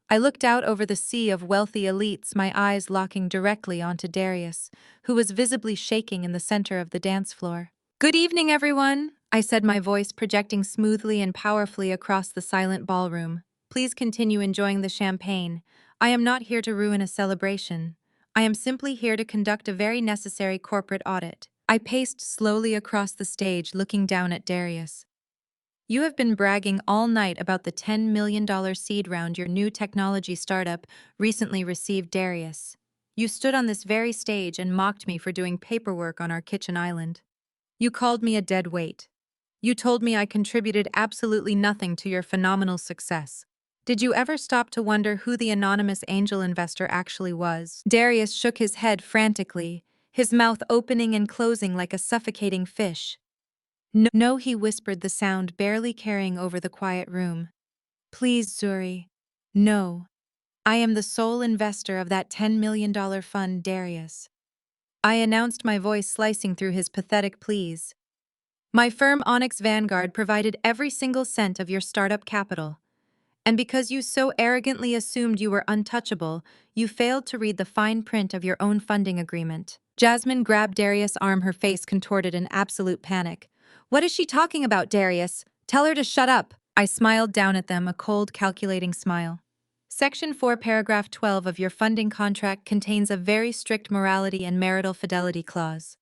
I looked out over the sea of wealthy elites, my eyes locking directly onto Darius, who was visibly shaking in the center of the dance floor. Good evening, everyone, I said, my voice projecting smoothly and powerfully across the silent ballroom. Please continue enjoying the champagne. I am not here to ruin a celebration. I am simply here to conduct a very necessary corporate audit. I paced slowly across the stage, looking down at Darius. You have been bragging all night about the $10 million seed round your new technology startup recently received, Darius. You stood on this very stage and mocked me for doing paperwork on our kitchen island. You called me a dead weight. You told me I contributed absolutely nothing to your phenomenal success. Did you ever stop to wonder who the anonymous angel investor actually was? Darius shook his head frantically, his mouth opening and closing like a suffocating fish. No, he whispered, the sound barely carrying over the quiet room. Please, Zuri. No. I am the sole investor of that $10 million fund, Darius. I announced, my voice slicing through his pathetic pleas. My firm Onyx Vanguard provided every single cent of your startup capital. And because you so arrogantly assumed you were untouchable, you failed to read the fine print of your own funding agreement. Jasmine grabbed Darius' arm, her face contorted in absolute panic. What is she talking about, Darius? Tell her to shut up. I smiled down at them, a cold, calculating smile. Section 4, Paragraph 12 of your funding contract contains a very strict morality and marital fidelity clause.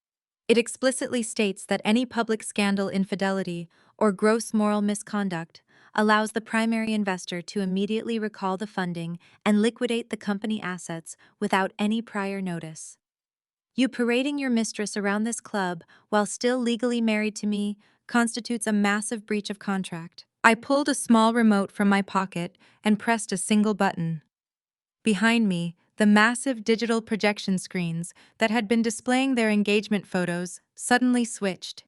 It explicitly states that any public scandal, infidelity, or gross moral misconduct allows the primary investor to immediately recall the funding and liquidate the company assets without any prior notice. You parading your mistress around this club while still legally married to me constitutes a massive breach of contract. I pulled a small remote from my pocket and pressed a single button. Behind me, The massive digital projection screens that had been displaying their engagement photos suddenly switched.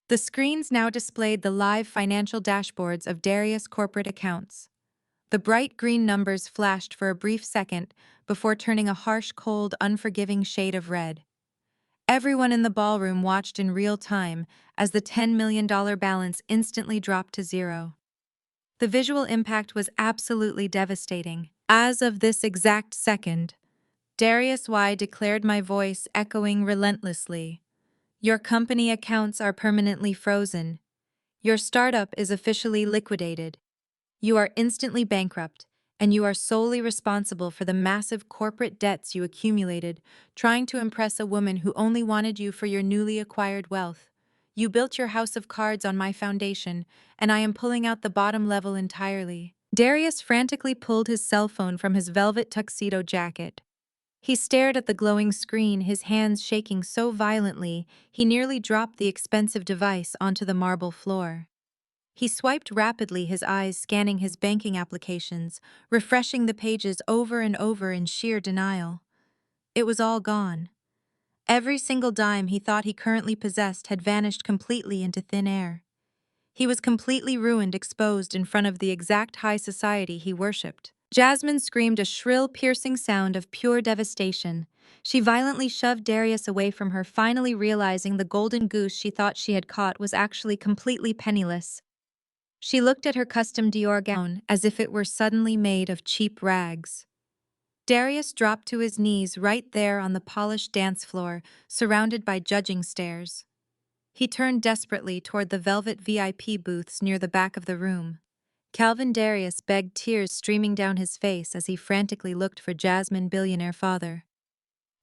The screens now displayed the live financial dashboards of Darius' corporate accounts. The bright green numbers flashed for a brief second before turning a harsh, cold, unforgiving shade of red. Everyone in the ballroom watched in real time as the $10 million balance instantly dropped to zero. The visual impact was absolutely devastating. As of this exact second, Darius Y declared, my voice echoing relentlessly. Your company accounts are permanently frozen. Your startup is officially liquidated. You are instantly bankrupt, and you are solely responsible for the massive corporate debts you accumulated trying to impress a woman who only wanted you for your newly acquired wealth. You built your house of cards on my foundation, and I am pulling out the bottom level entirely. Darius frantically pulled his cell phone from his velvet tuxedo jacket. He stared at the glowing screen, his hands shaking so violently he nearly dropped the expensive device onto the marble floor. He swiped rapidly, his eyes scanning his banking applications, refreshing the pages over and over in sheer denial. It was all gone. Every single dime he thought he currently possessed had vanished completely into thin air. He was completely ruined, exposed in front of the exact high society he worshipped. Jasmine screamed a shrill, piercing sound of pure devastation. She violently shoved Darius away from her, finally realizing the golden goose she thought she had caught was actually completely penniless. She looked at her custom Dior gown as if it were suddenly made of cheap rags. Darius dropped to his knees right there on the polished dance floor, surrounded by judging stares. He turned desperately toward the velvet VIP booths near the back of the room. Calvin Darius begged, tears streaming down his face as he frantically looked for Jasmine billionaire father.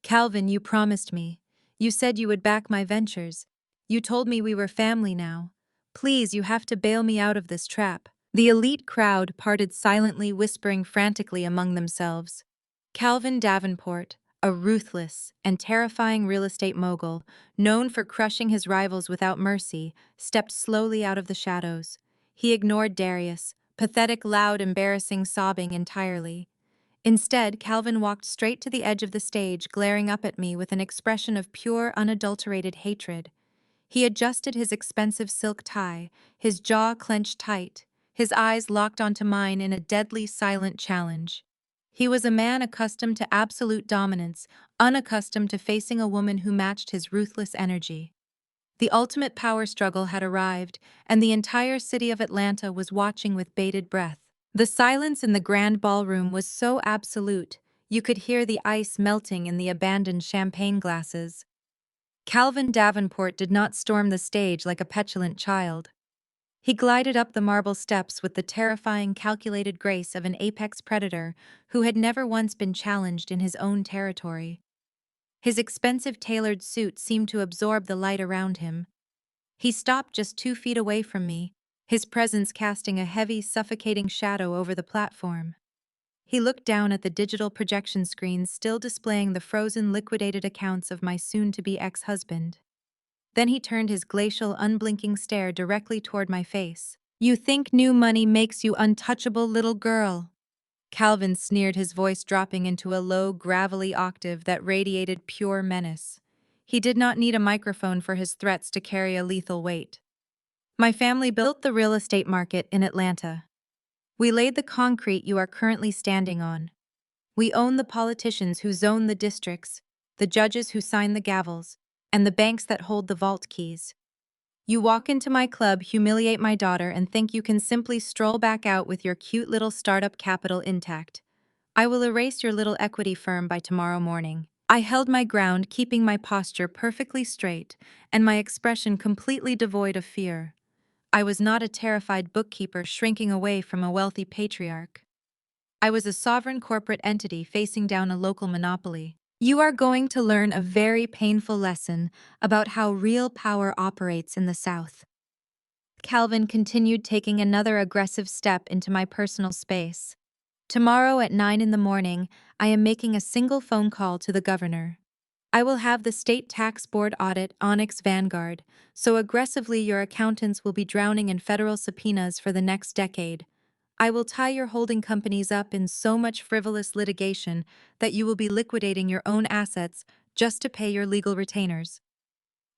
Calvin, you promised me. You said you would back my ventures. You told me we were family now. Please, you have to bail me out of this trap. The elite crowd parted silently, whispering frantically among themselves. Calvin Davenport, a ruthless and terrifying real estate mogul, known for crushing his rivals without mercy, stepped slowly out of the shadows. He ignored Darius, pathetic, loud, embarrassing sobbing entirely. Instead, Calvin walked straight to the edge of the stage, glaring up at me with an expression of pure, unadulterated hatred. He adjusted his expensive silk tie, his jaw clenched tight, his eyes locked onto mine in a deadly, silent challenge. He was a man accustomed to absolute dominance, unaccustomed to facing a woman who matched his ruthless energy. The ultimate power struggle had arrived, and the entire city of Atlanta was watching with bated breath. The silence in the grand ballroom was so absolute, you could hear the ice melting in the abandoned champagne glasses. Calvin Davenport did not storm the stage like a petulant child. He glided up the marble steps with the terrifying, calculated grace of an apex predator who had never once been challenged in his own territory. His expensive tailored suit seemed to absorb the light around him. He stopped just 2 feet away from me, his presence casting a heavy, suffocating shadow over the platform. He looked down at the digital projection screens still displaying the frozen, liquidated accounts of my soon-to-be ex-husband. Then he turned his glacial, unblinking stare directly toward my face. You think new money makes you untouchable, little girl? Calvin sneered, his voice dropping into a low, gravelly octave that radiated pure menace. He did not need a microphone for his threats to carry a lethal weight. My family built the real estate market in Atlanta. We laid the concrete you are currently standing on. We own the politicians who zone the districts, the judges who sign the gavels, and the banks that hold the vault keys. You walk into my club, humiliate my daughter, and think you can simply stroll back out with your cute little startup capital intact. I will erase your little equity firm by tomorrow morning. I held my ground, keeping my posture perfectly straight and my expression completely devoid of fear. I was not a terrified bookkeeper shrinking away from a wealthy patriarch. I was a sovereign corporate entity facing down a local monopoly. You are going to learn a very painful lesson about how real power operates in the South. Calvin continued, taking another aggressive step into my personal space. Tomorrow at 9 in the morning, I am making a single phone call to the governor. I will have the state tax board audit Onyx Vanguard, so aggressively your accountants will be drowning in federal subpoenas for the next decade. I will tie your holding companies up in so much frivolous litigation that you will be liquidating your own assets just to pay your legal retainers.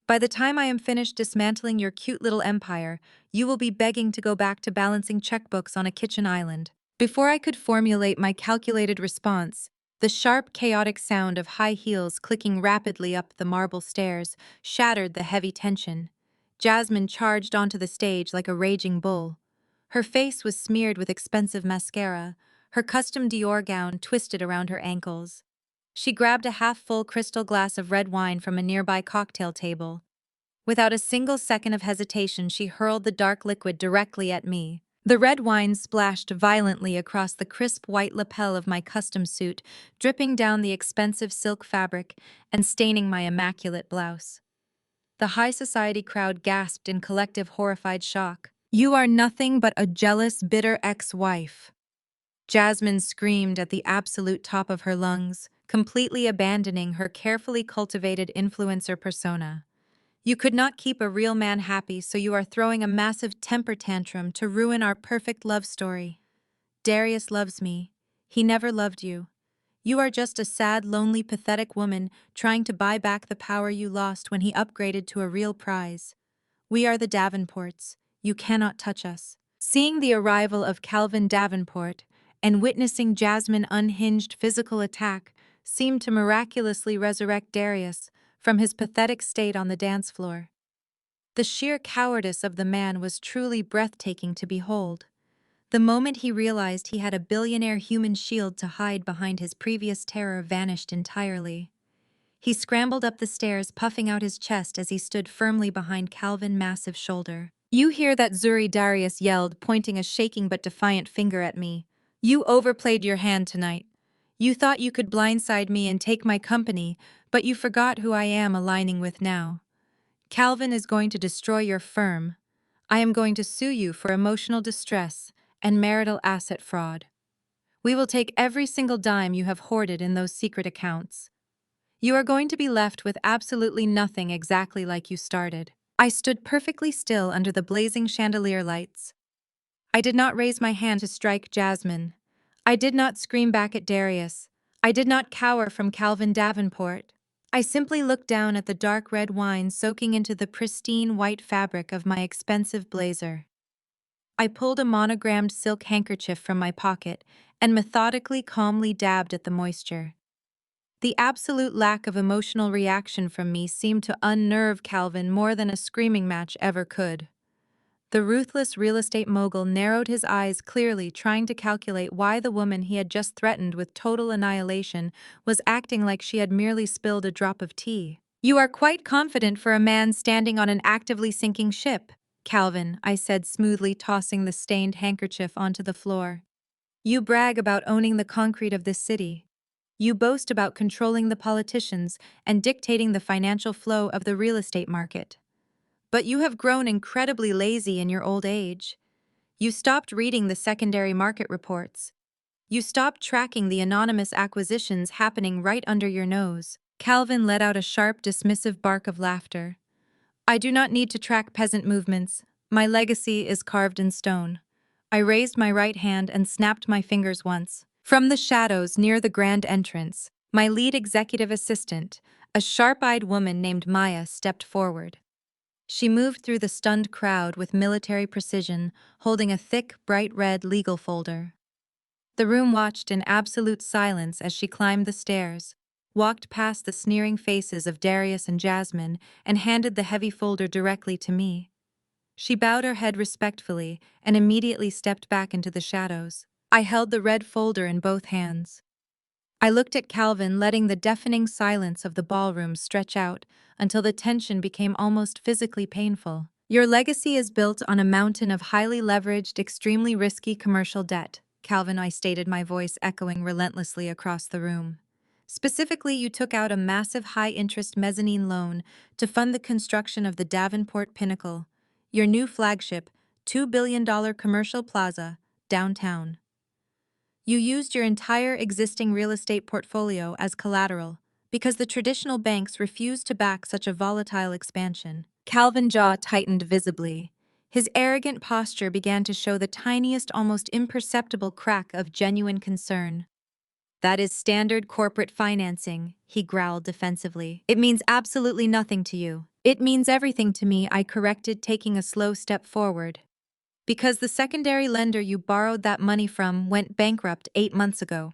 By the time I am finished dismantling your cute little empire, you will be begging to go back to balancing checkbooks on a kitchen island. Before I could formulate my calculated response, the sharp, chaotic sound of high heels clicking rapidly up the marble stairs shattered the heavy tension. Jasmine charged onto the stage like a raging bull. Her face was smeared with expensive mascara, her custom Dior gown twisted around her ankles. She grabbed a half-full crystal glass of red wine from a nearby cocktail table. Without a single second of hesitation, she hurled the dark liquid directly at me. The red wine splashed violently across the crisp white lapel of my custom suit, dripping down the expensive silk fabric and staining my immaculate blouse. The high society crowd gasped in collective horrified shock. "You are nothing but a jealous, bitter ex-wife." Jasmine screamed at the absolute top of her lungs, completely abandoning her carefully cultivated influencer persona. "You could not keep a real man happy, so you are throwing a massive temper tantrum to ruin our perfect love story. Darius loves me. He never loved you. You are just a sad, lonely, pathetic woman trying to buy back the power you lost when he upgraded to a real prize. We are the Davenports. You cannot touch us." Seeing the arrival of Calvin Davenport and witnessing Jasmine's unhinged physical attack seemed to miraculously resurrect Darius from his pathetic state on the dance floor. The sheer cowardice of the man was truly breathtaking to behold. The moment he realized he had a billionaire human shield to hide behind, his previous terror vanished entirely. He scrambled up the stairs, puffing out his chest as he stood firmly behind Calvin's massive shoulder. "You hear that, Zuri?" Darius yelled, pointing a shaking but defiant finger at me. "You overplayed your hand tonight. You thought you could blindside me and take my company, but you forgot who I am aligning with now. Calvin is going to destroy your firm. I am going to sue you for emotional distress and marital asset fraud. We will take every single dime you have hoarded in those secret accounts. You are going to be left with absolutely nothing, exactly like you started." I stood perfectly still under the blazing chandelier lights. I did not raise my hand to strike Jasmine. I did not scream back at Darius. I did not cower from Calvin Davenport. I simply looked down at the dark red wine soaking into the pristine white fabric of my expensive blazer. I pulled a monogrammed silk handkerchief from my pocket and methodically, calmly dabbed at the moisture. The absolute lack of emotional reaction from me seemed to unnerve Calvin more than a screaming match ever could. The ruthless real estate mogul narrowed his eyes clearly, trying to calculate why the woman he had just threatened with total annihilation was acting like she had merely spilled a drop of tea. "You are quite confident for a man standing on an actively sinking ship, Calvin," I said smoothly, tossing the stained handkerchief onto the floor. "You brag about owning the concrete of this city. You boast about controlling the politicians and dictating the financial flow of the real estate market. But you have grown incredibly lazy in your old age. You stopped reading the secondary market reports. You stopped tracking the anonymous acquisitions happening right under your nose." Calvin let out a sharp, dismissive bark of laughter. "I do not need to track peasant movements. My legacy is carved in stone." I raised my right hand and snapped my fingers once. From the shadows near the grand entrance, my lead executive assistant, a sharp-eyed woman named Maya, stepped forward. She moved through the stunned crowd with military precision, holding a thick, bright red legal folder. The room watched in absolute silence as she climbed the stairs, walked past the sneering faces of Darius and Jasmine, and handed the heavy folder directly to me. She bowed her head respectfully and immediately stepped back into the shadows. I held the red folder in both hands. I looked at Calvin, letting the deafening silence of the ballroom stretch out until the tension became almost physically painful. "Your legacy is built on a mountain of highly leveraged, extremely risky commercial debt," Calvin, I stated, my voice echoing relentlessly across the room. "Specifically, you took out a massive high-interest mezzanine loan to fund the construction of the Davenport Pinnacle, your new flagship, $2 billion commercial plaza, downtown. You used your entire existing real estate portfolio as collateral because the traditional banks refused to back such a volatile expansion." Calvin's jaw tightened visibly. His arrogant posture began to show the tiniest, almost imperceptible crack of genuine concern. "That is standard corporate financing," he growled defensively. "It means absolutely nothing to you." "It means everything to me," I corrected, taking a slow step forward. "Because the secondary lender you borrowed that money from went bankrupt 8 months ago.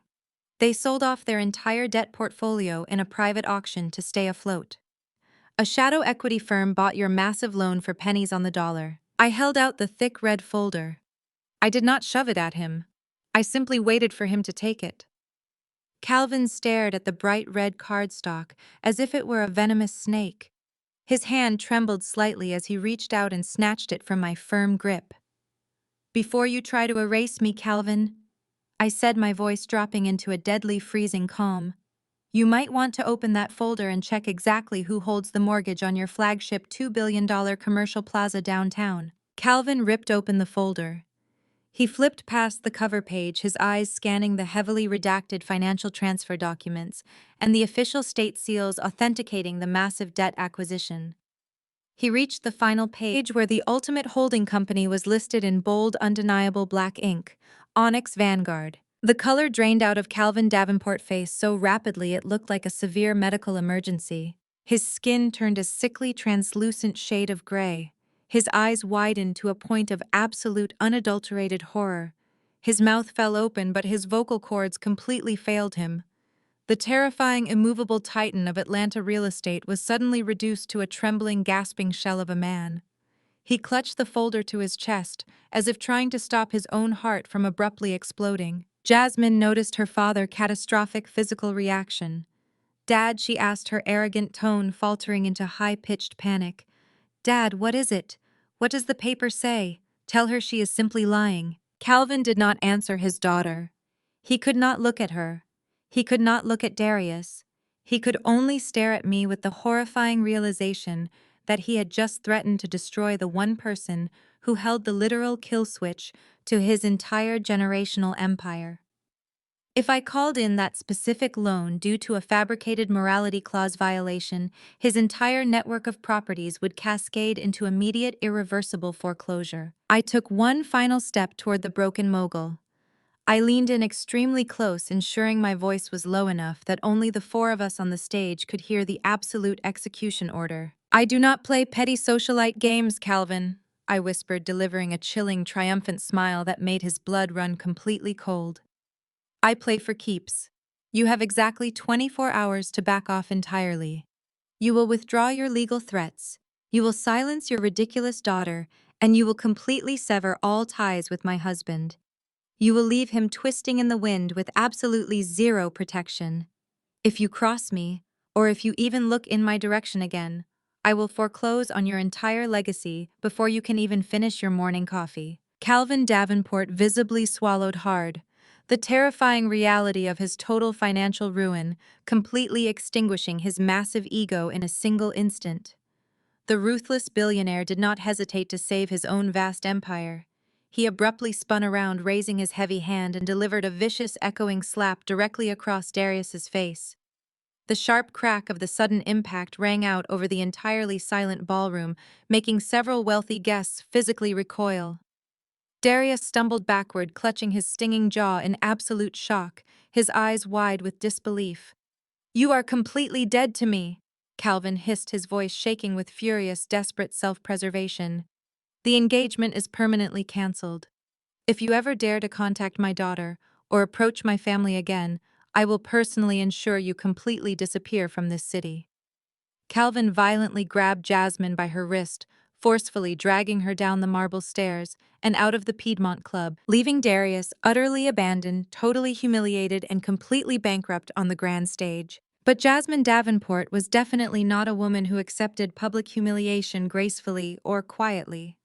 They sold off their entire debt portfolio in a private auction to stay afloat. A shadow equity firm bought your massive loan for pennies on the dollar." I held out the thick red folder. I did not shove it at him. I simply waited for him to take it. Calvin stared at the bright red cardstock as if it were a venomous snake. His hand trembled slightly as he reached out and snatched it from my firm grip. "Before you try to erase me, Calvin," I said, my voice dropping into a deadly freezing calm, "you might want to open that folder and check exactly who holds the mortgage on your flagship $2 billion commercial plaza downtown." Calvin ripped open the folder. He flipped past the cover page, his eyes scanning the heavily redacted financial transfer documents and the official state seals authenticating the massive debt acquisition. He reached the final page where the ultimate holding company was listed in bold, undeniable black ink, Onyx Vanguard. The color drained out of Calvin Davenport's face so rapidly it looked like a severe medical emergency. His skin turned a sickly, translucent shade of gray. His eyes widened to a point of absolute, unadulterated horror. His mouth fell open, but his vocal cords completely failed him. The terrifying, immovable titan of Atlanta real estate was suddenly reduced to a trembling, gasping shell of a man. He clutched the folder to his chest, as if trying to stop his own heart from abruptly exploding. Jasmine noticed her father's catastrophic physical reaction. "Dad," she asked, her arrogant tone faltering into high-pitched panic. "Dad, what is it? What does the paper say? Tell her she is simply lying." Calvin did not answer his daughter. He could not look at her. He could not look at Darius. He could only stare at me with the horrifying realization that he had just threatened to destroy the one person who held the literal kill switch to his entire generational empire. If I called in that specific loan due to a fabricated morality clause violation, his entire network of properties would cascade into immediate, irreversible foreclosure. I took one final step toward the broken mogul. I leaned in extremely close, ensuring my voice was low enough that only the four of us on the stage could hear the absolute execution order. "I do not play petty socialite games, Calvin," I whispered, delivering a chilling, triumphant smile that made his blood run completely cold. "I play for keeps. You have exactly 24 hours to back off entirely. You will withdraw your legal threats, you will silence your ridiculous daughter, and you will completely sever all ties with my husband. You will leave him twisting in the wind with absolutely zero protection. If you cross me, or if you even look in my direction again, I will foreclose on your entire legacy before you can even finish your morning coffee." Calvin Davenport visibly swallowed hard, the terrifying reality of his total financial ruin completely extinguishing his massive ego in a single instant. The ruthless billionaire did not hesitate to save his own vast empire. He abruptly spun around, raising his heavy hand, and delivered a vicious, echoing slap directly across Darius's face. The sharp crack of the sudden impact rang out over the entirely silent ballroom, making several wealthy guests physically recoil. Darius stumbled backward, clutching his stinging jaw in absolute shock, his eyes wide with disbelief. "You are completely dead to me," Calvin hissed, his voice shaking with furious, desperate self-preservation. "The engagement is permanently cancelled. If you ever dare to contact my daughter or approach my family again, I will personally ensure you completely disappear from this city." Calvin violently grabbed Jasmine by her wrist, forcefully dragging her down the marble stairs and out of the Piedmont Club, leaving Darius utterly abandoned, totally humiliated, and completely bankrupt on the grand stage. But Jasmine Davenport was definitely not a woman who accepted public humiliation gracefully or quietly.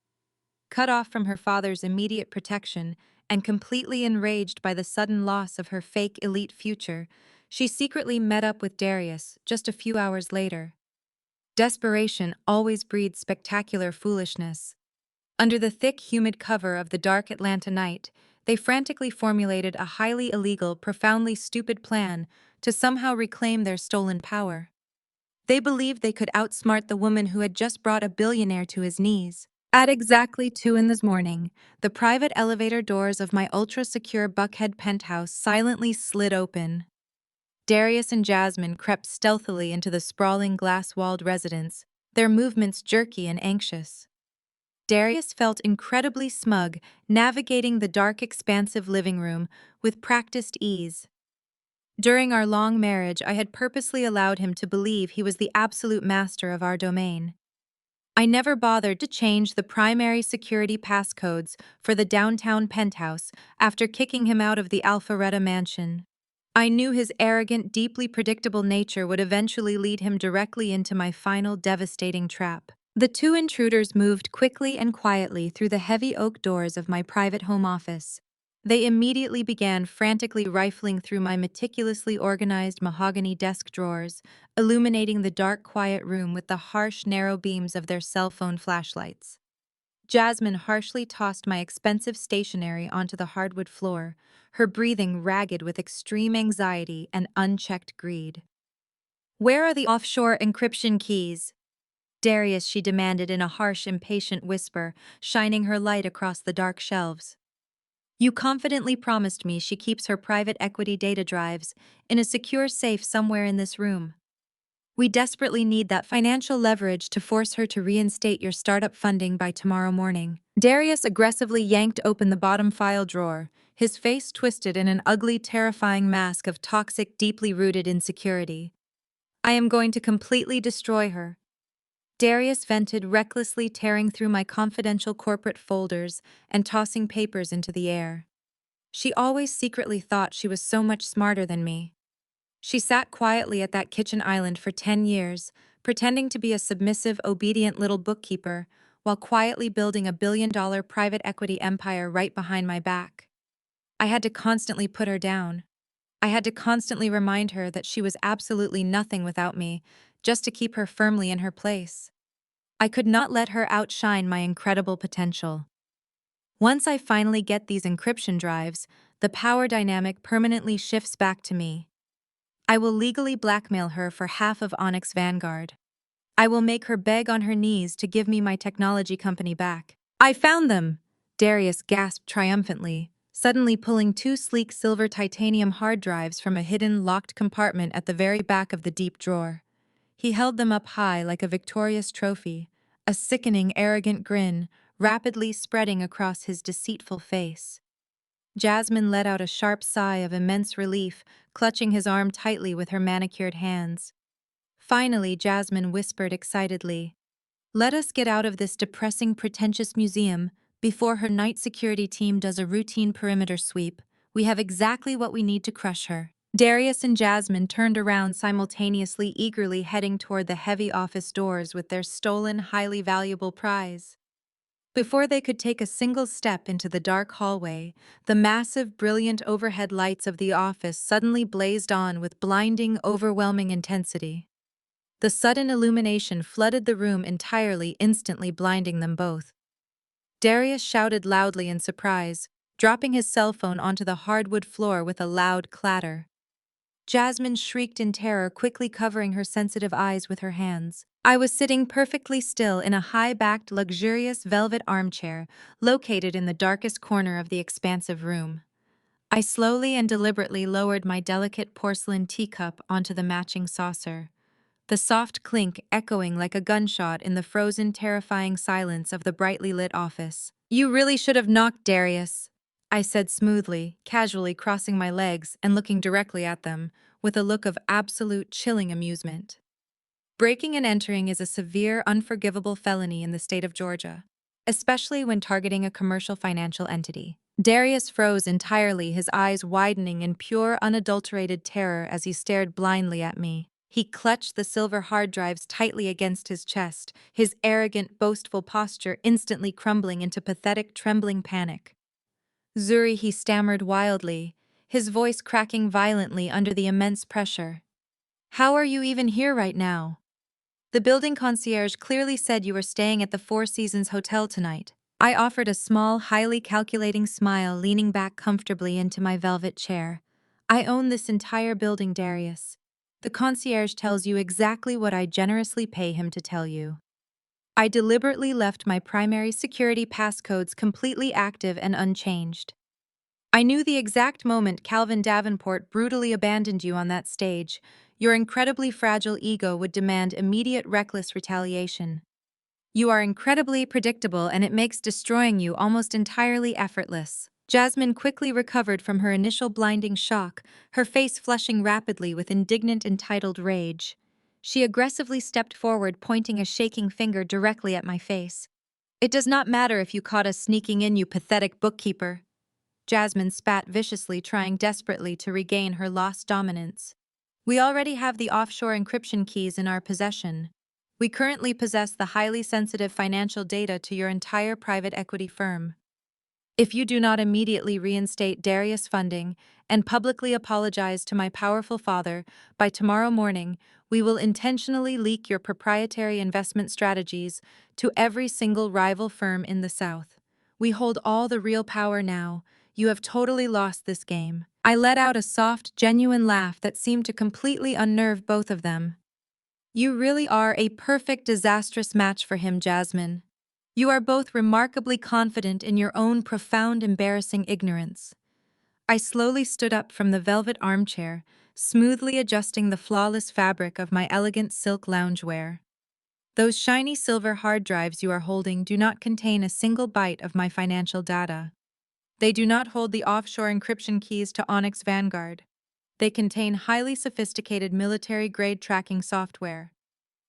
Cut off from her father's immediate protection and completely enraged by the sudden loss of her fake elite future, she secretly met up with Darius just a few hours later. Desperation always breeds spectacular foolishness. Under the thick, humid cover of the dark Atlanta night, they frantically formulated a highly illegal, profoundly stupid plan to somehow reclaim their stolen power. They believed they could outsmart the woman who had just brought a billionaire to his knees. At exactly 2 in the morning, the private elevator doors of my ultra-secure Buckhead penthouse silently slid open. Darius and Jasmine crept stealthily into the sprawling glass-walled residence, their movements jerky and anxious. Darius felt incredibly smug, navigating the dark, expansive living room with practiced ease. During our long marriage, I had purposely allowed him to believe he was the absolute master of our domain. I never bothered to change the primary security passcodes for the downtown penthouse after kicking him out of the Alpharetta mansion. I knew his arrogant, deeply predictable nature would eventually lead him directly into my final devastating trap. The two intruders moved quickly and quietly through the heavy oak doors of my private home office. They immediately began frantically rifling through my meticulously organized mahogany desk drawers, illuminating the dark, quiet room with the harsh, narrow beams of their cell phone flashlights. Jasmine harshly tossed my expensive stationery onto the hardwood floor, her breathing ragged with extreme anxiety and unchecked greed. "Where are the offshore encryption keys?" Darius, she demanded in a harsh, impatient whisper, shining her light across the dark shelves. "You confidently promised me she keeps her private equity data drives in a secure safe somewhere in this room. We desperately need that financial leverage to force her to reinstate your startup funding by tomorrow morning." Darius aggressively yanked open the bottom file drawer, his face twisted in an ugly, terrifying mask of toxic, deeply rooted insecurity. "I am going to completely destroy her." Darius vented, recklessly tearing through my confidential corporate folders and tossing papers into the air. She always secretly thought she was so much smarter than me. She sat quietly at that kitchen island for 10 years, pretending to be a submissive, obedient little bookkeeper, while quietly building a billion-dollar private equity empire right behind my back. I had to constantly put her down. I had to constantly remind her that she was absolutely nothing without me, just to keep her firmly in her place. I could not let her outshine my incredible potential. Once I finally get these encryption drives, the power dynamic permanently shifts back to me. I will legally blackmail her for half of Onyx Vanguard. I will make her beg on her knees to give me my technology company back. "I found them!" Darius gasped triumphantly, suddenly pulling two sleek silver titanium hard drives from a hidden, locked compartment at the very back of the deep drawer. He held them up high like a victorious trophy, a sickening, arrogant grin rapidly spreading across his deceitful face. Jasmine let out a sharp sigh of immense relief, clutching his arm tightly with her manicured hands. Finally, Jasmine whispered excitedly, "Let us get out of this depressing, pretentious museum before her night security team does a routine perimeter sweep. We have exactly what we need to crush her." Darius and Jasmine turned around simultaneously, eagerly heading toward the heavy office doors with their stolen, highly valuable prize. Before they could take a single step into the dark hallway, the massive, brilliant overhead lights of the office suddenly blazed on with blinding, overwhelming intensity. The sudden illumination flooded the room entirely, instantly blinding them both. Darius shouted loudly in surprise, dropping his cell phone onto the hardwood floor with a loud clatter. Jasmine shrieked in terror, quickly covering her sensitive eyes with her hands. I was sitting perfectly still in a high-backed, luxurious velvet armchair located in the darkest corner of the expansive room. I slowly and deliberately lowered my delicate porcelain teacup onto the matching saucer, the soft clink echoing like a gunshot in the frozen, terrifying silence of the brightly lit office. "You really should have knocked, Darius," I said smoothly, casually crossing my legs and looking directly at them, with a look of absolute chilling amusement. Breaking and entering is a severe, unforgivable felony in the state of Georgia, especially when targeting a commercial financial entity. Darius froze entirely, his eyes widening in pure, unadulterated terror as he stared blindly at me. He clutched the silver hard drives tightly against his chest, his arrogant, boastful posture instantly crumbling into pathetic, trembling panic. "Zuri," he stammered wildly, his voice cracking violently under the immense pressure. "How are you even here right now? The building concierge clearly said you were staying at the Four Seasons Hotel tonight." I offered a small, highly calculating smile, leaning back comfortably into my velvet chair. "I own this entire building, Darius. The concierge tells you exactly what I generously pay him to tell you." I deliberately left my primary security passcodes completely active and unchanged. I knew the exact moment Calvin Davenport brutally abandoned you on that stage. Your incredibly fragile ego would demand immediate reckless retaliation. You are incredibly predictable, and it makes destroying you almost entirely effortless. Jasmine quickly recovered from her initial blinding shock, her face flushing rapidly with indignant, entitled rage. She aggressively stepped forward, pointing a shaking finger directly at my face. "It does not matter if you caught us sneaking in, you pathetic bookkeeper." Jasmine spat viciously, trying desperately to regain her lost dominance. "We already have the offshore encryption keys in our possession. We currently possess the highly sensitive financial data to your entire private equity firm. If you do not immediately reinstate Darius funding and publicly apologize to my powerful father by tomorrow morning, we will intentionally leak your proprietary investment strategies to every single rival firm in the South. We hold all the real power now. You have totally lost this game." I let out a soft, genuine laugh that seemed to completely unnerve both of them. "You really are a perfect disastrous match for him, Jasmine. You are both remarkably confident in your own profound, embarrassing ignorance." I slowly stood up from the velvet armchair, smoothly adjusting the flawless fabric of my elegant silk loungewear. "Those shiny silver hard drives you are holding do not contain a single byte of my financial data. They do not hold the offshore encryption keys to Onyx Vanguard. They contain highly sophisticated military-grade tracking software.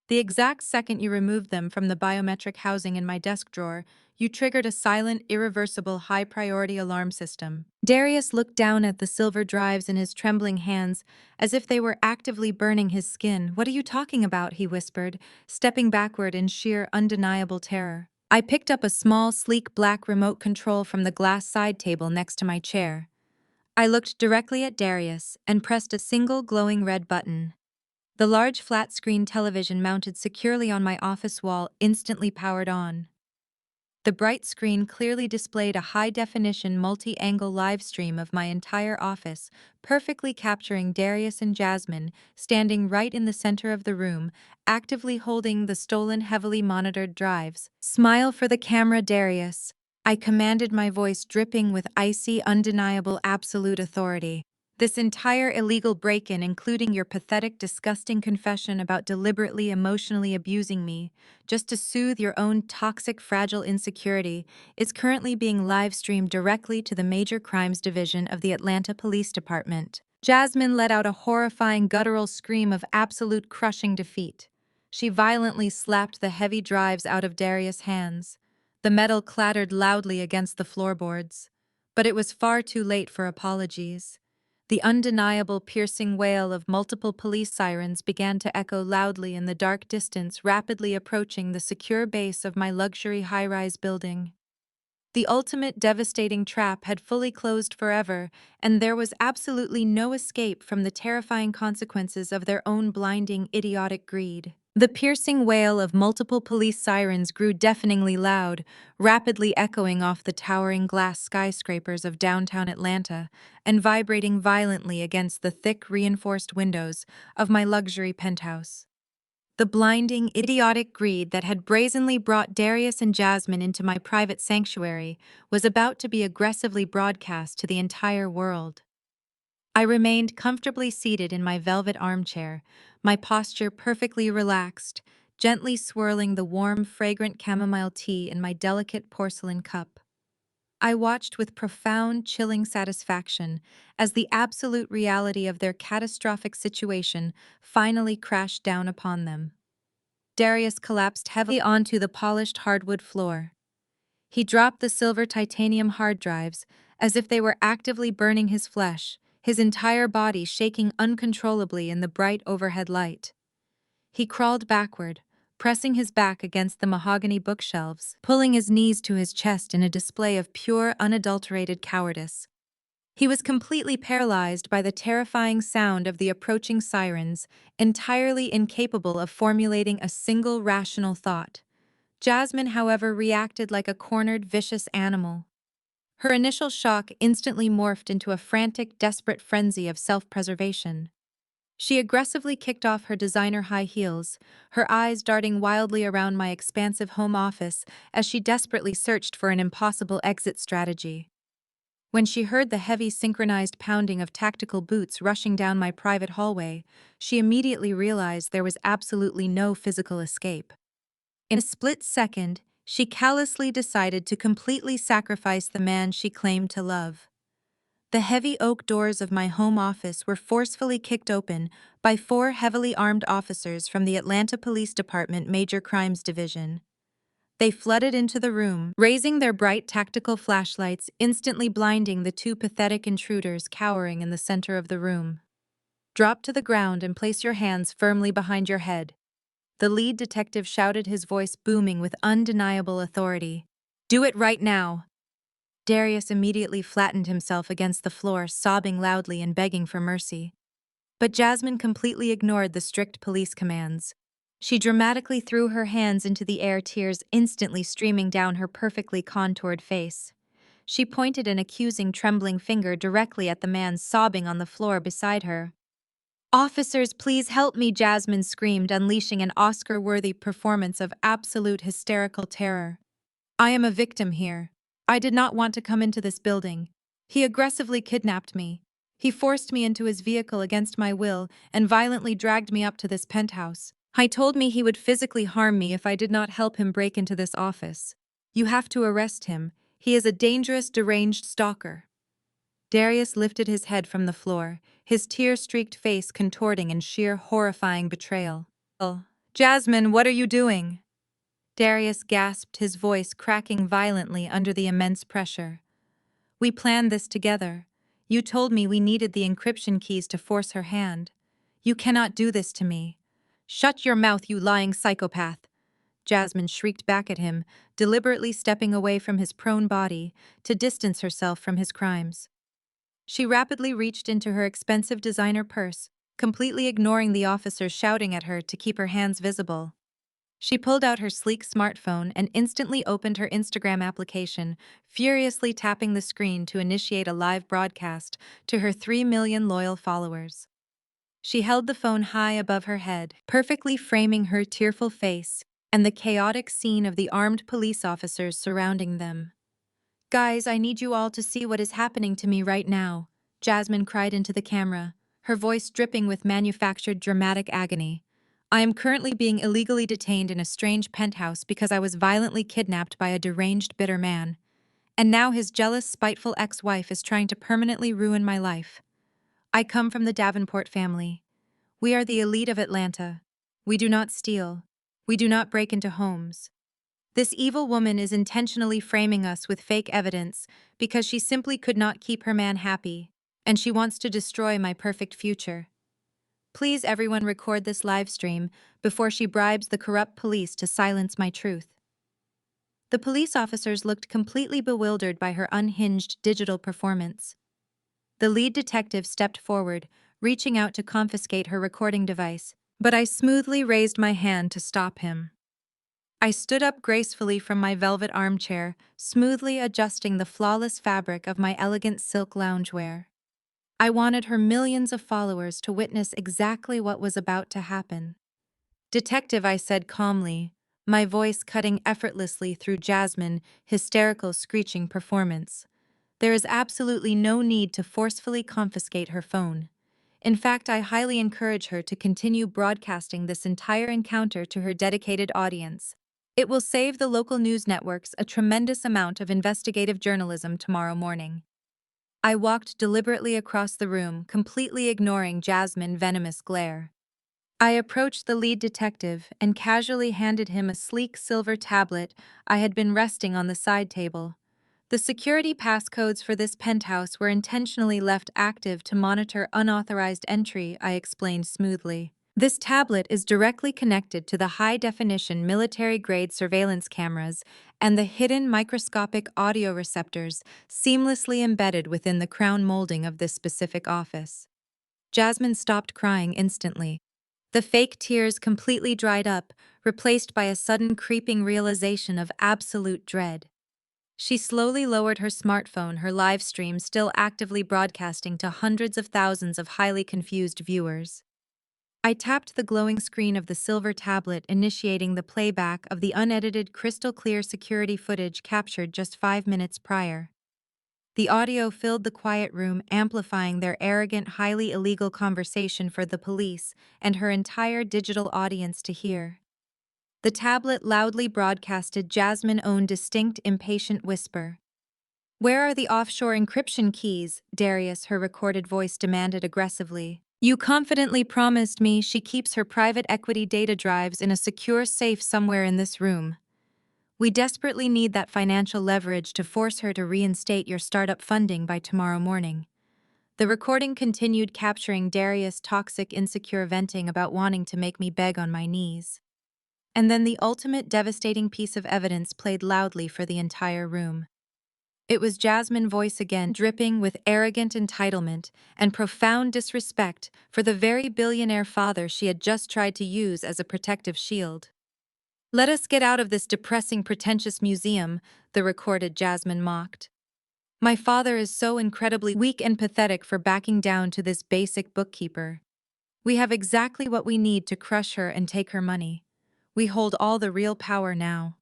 The exact second you removed them from the biometric housing in my desk drawer, you triggered a silent, irreversible, high-priority alarm system." Darius looked down at the silver drives in his trembling hands, as if they were actively burning his skin. "What are you talking about?" he whispered, stepping backward in sheer, undeniable terror. I picked up a small, sleek black remote control from the glass side table next to my chair. I looked directly at Darius and pressed a single glowing red button. The large flat-screen television mounted securely on my office wall instantly powered on. The bright screen clearly displayed a high-definition multi-angle live stream of my entire office, perfectly capturing Darius and Jasmine, standing right in the center of the room, actively holding the stolen, heavily monitored drives. "Smile for the camera, Darius," I commanded, my voice dripping with icy, undeniable, absolute authority. "This entire illegal break-in, including your pathetic, disgusting confession about deliberately emotionally abusing me, just to soothe your own toxic, fragile insecurity, is currently being live-streamed directly to the Major Crimes Division of the Atlanta Police Department." Jasmine let out a horrifying, guttural scream of absolute, crushing defeat. She violently slapped the heavy drives out of Darius' hands. The metal clattered loudly against the floorboards. But it was far too late for apologies. The undeniable, piercing wail of multiple police sirens began to echo loudly in the dark distance, rapidly approaching the secure base of my luxury high-rise building. The ultimate devastating trap had fully closed forever, and there was absolutely no escape from the terrifying consequences of their own blinding, idiotic greed. The piercing wail of multiple police sirens grew deafeningly loud, rapidly echoing off the towering glass skyscrapers of downtown Atlanta and vibrating violently against the thick, reinforced windows of my luxury penthouse. The blinding, idiotic greed that had brazenly brought Darius and Jasmine into my private sanctuary was about to be aggressively broadcast to the entire world. I remained comfortably seated in my velvet armchair, my posture perfectly relaxed, gently swirling the warm, fragrant chamomile tea in my delicate porcelain cup. I watched with profound, chilling satisfaction as the absolute reality of their catastrophic situation finally crashed down upon them. Darius collapsed heavily onto the polished hardwood floor. He dropped the silver titanium hard drives as if they were actively burning his flesh, his entire body shaking uncontrollably in the bright overhead light. He crawled backward, pressing his back against the mahogany bookshelves, pulling his knees to his chest in a display of pure, unadulterated cowardice. He was completely paralyzed by the terrifying sound of the approaching sirens, entirely incapable of formulating a single rational thought. Jasmine, however, reacted like a cornered, vicious animal. Her initial shock instantly morphed into a frantic, desperate frenzy of self-preservation. She aggressively kicked off her designer high heels, her eyes darting wildly around my expansive home office as she desperately searched for an impossible exit strategy. When she heard the heavy synchronized pounding of tactical boots rushing down my private hallway, she immediately realized there was absolutely no physical escape. In a split second, she callously decided to completely sacrifice the man she claimed to love. The heavy oak doors of my home office were forcefully kicked open by four heavily armed officers from the Atlanta Police Department Major Crimes Division. They flooded into the room, raising their bright tactical flashlights, instantly blinding the two pathetic intruders cowering in the center of the room. "Drop to the ground and place your hands firmly behind your head," the lead detective shouted, his voice booming with undeniable authority. "Do it right now." Darius immediately flattened himself against the floor, sobbing loudly and begging for mercy. But Jasmine completely ignored the strict police commands. She dramatically threw her hands into the air, tears instantly streaming down her perfectly contoured face. She pointed an accusing, trembling finger directly at the man sobbing on the floor beside her. "Officers, please help me," Jasmine screamed, unleashing an Oscar-worthy performance of absolute hysterical terror. "I am a victim here. I did not want to come into this building. He aggressively kidnapped me. He forced me into his vehicle against my will and violently dragged me up to this penthouse. He told me he would physically harm me if I did not help him break into this office. You have to arrest him. He is a dangerous, deranged stalker." Darius lifted his head from the floor, his tear-streaked face contorting in sheer horrifying betrayal. "Oh, Jasmine, what are you doing?" Darius gasped, his voice cracking violently under the immense pressure. "We planned this together. You told me we needed the encryption keys to force her hand. You cannot do this to me." "Shut your mouth, you lying psychopath!" Jasmine shrieked back at him, deliberately stepping away from his prone body to distance herself from his crimes. She rapidly reached into her expensive designer purse, completely ignoring the officers shouting at her to keep her hands visible. She pulled out her sleek smartphone and instantly opened her Instagram application, furiously tapping the screen to initiate a live broadcast to her 3 million loyal followers. She held the phone high above her head, perfectly framing her tearful face and the chaotic scene of the armed police officers surrounding them. "Guys, I need you all to see what is happening to me right now," Jasmine cried into the camera, her voice dripping with manufactured dramatic agony. "I am currently being illegally detained in a strange penthouse because I was violently kidnapped by a deranged, bitter man. And now his jealous, spiteful ex-wife is trying to permanently ruin my life. I come from the Davenport family. We are the elite of Atlanta. We do not steal. We do not break into homes. This evil woman is intentionally framing us with fake evidence because she simply could not keep her man happy, and she wants to destroy my perfect future. Please everyone record this live stream before she bribes the corrupt police to silence my truth." The police officers looked completely bewildered by her unhinged digital performance. The lead detective stepped forward, reaching out to confiscate her recording device, but I smoothly raised my hand to stop him. I stood up gracefully from my velvet armchair, smoothly adjusting the flawless fabric of my elegant silk loungewear. I wanted her millions of followers to witness exactly what was about to happen. "Detective," I said calmly, my voice cutting effortlessly through Jasmine's hysterical screeching performance. "There is absolutely no need to forcefully confiscate her phone. In fact, I highly encourage her to continue broadcasting this entire encounter to her dedicated audience. It will save the local news networks a tremendous amount of investigative journalism tomorrow morning." I walked deliberately across the room, completely ignoring Jasmine's venomous glare. I approached the lead detective and casually handed him a sleek silver tablet I had been resting on the side table. "The security passcodes for this penthouse were intentionally left active to monitor unauthorized entry," I explained smoothly. "This tablet is directly connected to the high-definition military-grade surveillance cameras and the hidden microscopic audio receptors seamlessly embedded within the crown molding of this specific office." Jasmine stopped crying instantly. The fake tears completely dried up, replaced by a sudden creeping realization of absolute dread. She slowly lowered her smartphone, her live stream still actively broadcasting to hundreds of thousands of highly confused viewers. I tapped the glowing screen of the silver tablet, initiating the playback of the unedited, crystal-clear security footage captured just 5 minutes prior. The audio filled the quiet room, amplifying their arrogant, highly illegal conversation for the police and her entire digital audience to hear. The tablet loudly broadcasted Jasmine's own distinct, impatient whisper. "Where are the offshore encryption keys?" Darius, her recorded voice, demanded aggressively. "You confidently promised me she keeps her private equity data drives in a secure safe somewhere in this room. We desperately need that financial leverage to force her to reinstate your startup funding by tomorrow morning." The recording continued, capturing Darius' toxic, insecure venting about wanting to make me beg on my knees. And then the ultimate devastating piece of evidence played loudly for the entire room. It was Jasmine's voice again, dripping with arrogant entitlement and profound disrespect for the very billionaire father she had just tried to use as a protective shield. "Let us get out of this depressing, pretentious museum," the recorded Jasmine mocked. "My father is so incredibly weak and pathetic for backing down to this basic bookkeeper. We have exactly what we need to crush her and take her money. We hold all the real power now."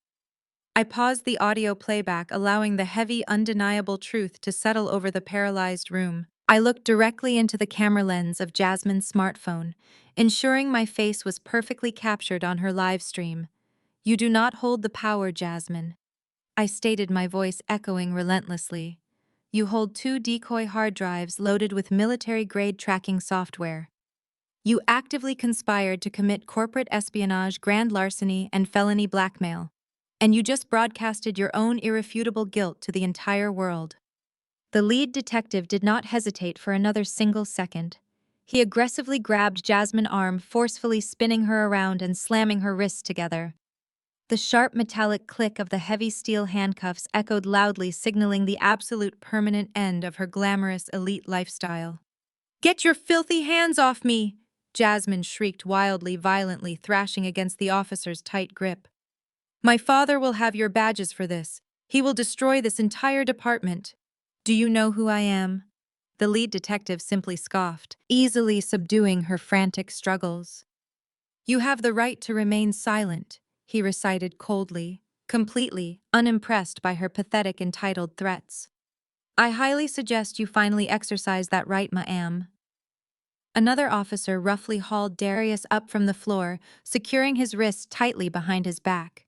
I paused the audio playback, allowing the heavy, undeniable truth to settle over the paralyzed room. I looked directly into the camera lens of Jasmine's smartphone, ensuring my face was perfectly captured on her live stream. "You do not hold the power, Jasmine," I stated, my voice echoing relentlessly. "You hold two decoy hard drives loaded with military-grade tracking software. You actively conspired to commit corporate espionage, grand larceny, and felony blackmail. And you just broadcasted your own irrefutable guilt to the entire world." The lead detective did not hesitate for another single second. He aggressively grabbed Jasmine's arm, forcefully spinning her around and slamming her wrists together. The sharp metallic click of the heavy steel handcuffs echoed loudly, signaling the absolute permanent end of her glamorous elite lifestyle. "Get your filthy hands off me!" Jasmine shrieked wildly, violently thrashing against the officer's tight grip. "My father will have your badges for this. He will destroy this entire department." "Do you know who I am?" The lead detective simply scoffed, easily subduing her frantic struggles. "You have the right to remain silent," he recited coldly, completely unimpressed by her pathetic, entitled threats. "I highly suggest you finally exercise that right, ma'am." Another officer roughly hauled Darius up from the floor, securing his wrists tightly behind his back.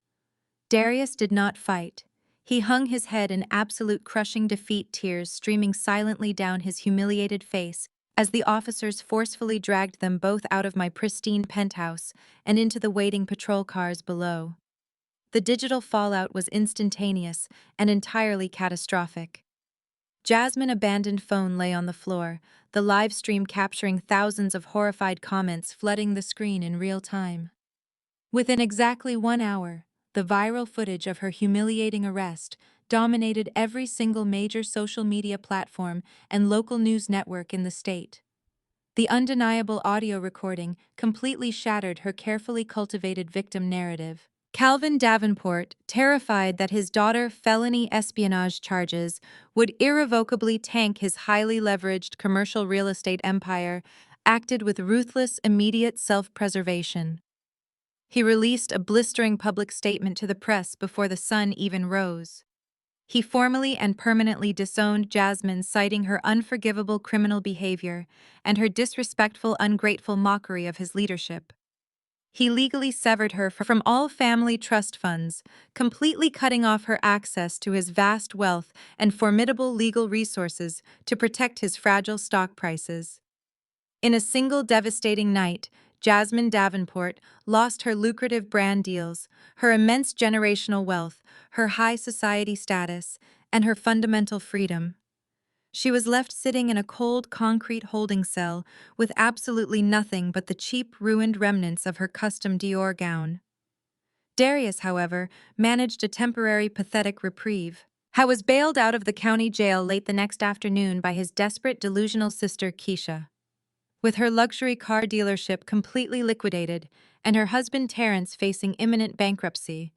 Darius did not fight. He hung his head in absolute crushing defeat, tears streaming silently down his humiliated face as the officers forcefully dragged them both out of my pristine penthouse and into the waiting patrol cars below. The digital fallout was instantaneous and entirely catastrophic. Jasmine's abandoned phone lay on the floor, the live stream capturing thousands of horrified comments flooding the screen in real time. Within exactly 1 hour, the viral footage of her humiliating arrest dominated every single major social media platform and local news network in the state. The undeniable audio recording completely shattered her carefully cultivated victim narrative. Calvin Davenport, terrified that his daughter's felony espionage charges would irrevocably tank his highly leveraged commercial real estate empire, acted with ruthless, immediate self-preservation. He released a blistering public statement to the press before the sun even rose. He formally and permanently disowned Jasmine, citing her unforgivable criminal behavior and her disrespectful, ungrateful mockery of his leadership. He legally severed her from all family trust funds, completely cutting off her access to his vast wealth and formidable legal resources to protect his fragile stock prices. In a single devastating night, Jasmine Davenport lost her lucrative brand deals, her immense generational wealth, her high society status, and her fundamental freedom. She was left sitting in a cold concrete holding cell with absolutely nothing but the cheap, ruined remnants of her custom Dior gown. Darius, however, managed a temporary, pathetic reprieve. He was bailed out of the county jail late the next afternoon by his desperate, delusional sister, Keisha. With her luxury car dealership completely liquidated and her husband Terrence facing imminent bankruptcy,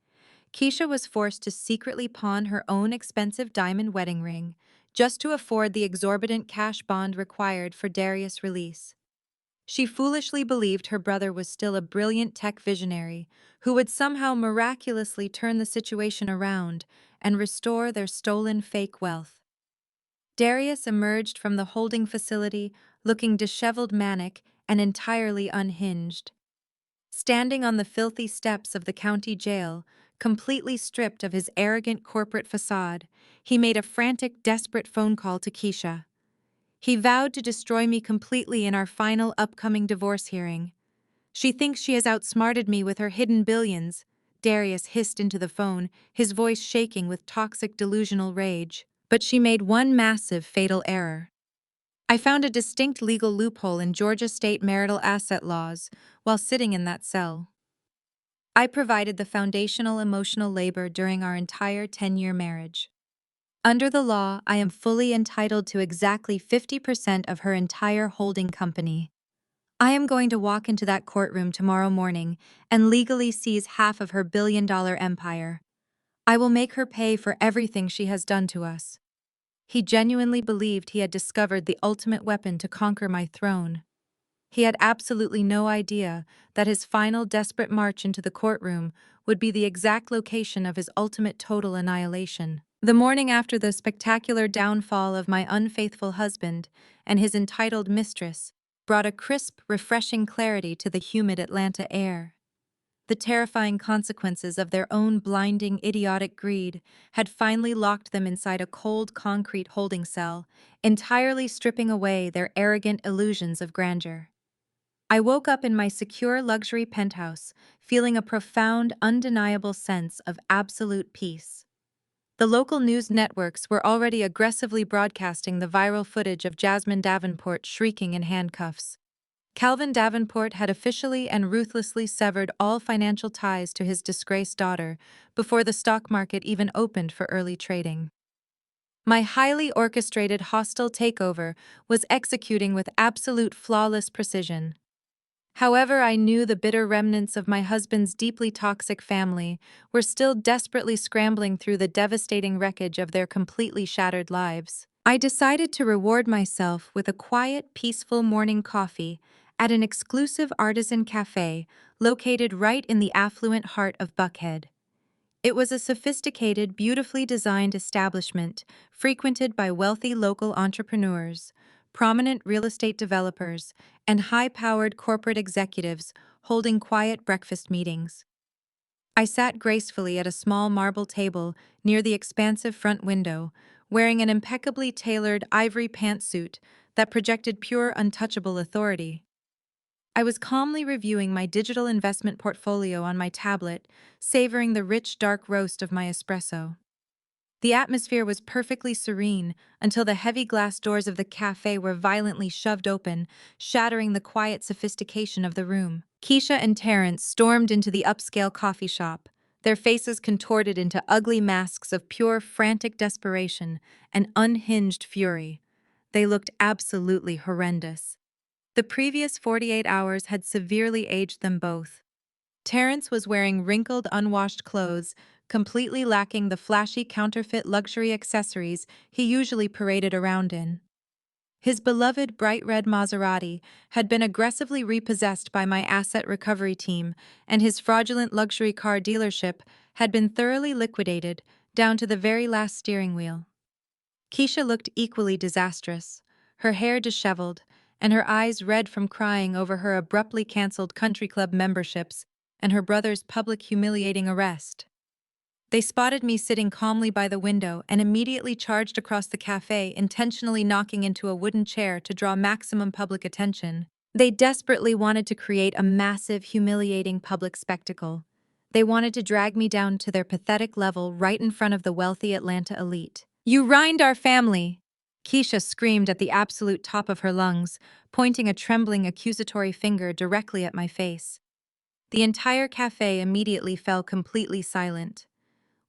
Keisha was forced to secretly pawn her own expensive diamond wedding ring just to afford the exorbitant cash bond required for Darius' release. She foolishly believed her brother was still a brilliant tech visionary who would somehow miraculously turn the situation around and restore their stolen fake wealth. Darius emerged from the holding facility looking disheveled, manic, and entirely unhinged. Standing on the filthy steps of the county jail, completely stripped of his arrogant corporate facade, he made a frantic, desperate phone call to Keisha. He vowed to destroy me completely in our final upcoming divorce hearing. She thinks she has outsmarted me with her hidden billions, Darius hissed into the phone, his voice shaking with toxic delusional rage. But she made one massive, fatal error. I found a distinct legal loophole in Georgia state marital asset laws while sitting in that cell. I provided the foundational emotional labor during our entire 10-year marriage. Under the law, I am fully entitled to exactly 50% of her entire holding company. I am going to walk into that courtroom tomorrow morning and legally seize half of her billion-dollar empire. I will make her pay for everything she has done to us. He genuinely believed he had discovered the ultimate weapon to conquer my throne. He had absolutely no idea that his final desperate march into the courtroom would be the exact location of his ultimate total annihilation. The morning after the spectacular downfall of my unfaithful husband and his entitled mistress brought a crisp, refreshing clarity to the humid Atlanta air. The terrifying consequences of their own blinding, idiotic greed had finally locked them inside a cold concrete holding cell, entirely stripping away their arrogant illusions of grandeur. I woke up in my secure luxury penthouse, feeling a profound, undeniable sense of absolute peace. The local news networks were already aggressively broadcasting the viral footage of Jasmine Davenport shrieking in handcuffs. Calvin Davenport had officially and ruthlessly severed all financial ties to his disgraced daughter before the stock market even opened for early trading. My highly orchestrated hostile takeover was executing with absolute flawless precision. However, I knew the bitter remnants of my husband's deeply toxic family were still desperately scrambling through the devastating wreckage of their completely shattered lives. I decided to reward myself with a quiet, peaceful morning coffee at an exclusive artisan cafe located right in the affluent heart of Buckhead. It was a sophisticated, beautifully designed establishment frequented by wealthy local entrepreneurs, prominent real estate developers, and high-powered corporate executives holding quiet breakfast meetings. I sat gracefully at a small marble table near the expansive front window, wearing an impeccably tailored ivory pantsuit that projected pure, untouchable authority. I was calmly reviewing my digital investment portfolio on my tablet, savoring the rich, dark roast of my espresso. The atmosphere was perfectly serene until the heavy glass doors of the cafe were violently shoved open, shattering the quiet sophistication of the room. Keisha and Terrence stormed into the upscale coffee shop, their faces contorted into ugly masks of pure, frantic desperation and unhinged fury. They looked absolutely horrendous. The previous 48 hours had severely aged them both. Terrence was wearing wrinkled, unwashed clothes, completely lacking the flashy counterfeit luxury accessories he usually paraded around in. His beloved bright red Maserati had been aggressively repossessed by my asset recovery team, and his fraudulent luxury car dealership had been thoroughly liquidated, down to the very last steering wheel. Keisha looked equally disastrous, her hair disheveled, and her eyes red from crying over her abruptly canceled country club memberships and her brother's public humiliating arrest. They spotted me sitting calmly by the window and immediately charged across the cafe, intentionally knocking into a wooden chair to draw maximum public attention. They desperately wanted to create a massive, humiliating public spectacle. They wanted to drag me down to their pathetic level right in front of the wealthy Atlanta elite. "You ruined our family!" Keisha screamed at the absolute top of her lungs, pointing a trembling accusatory finger directly at my face. The entire cafe immediately fell completely silent.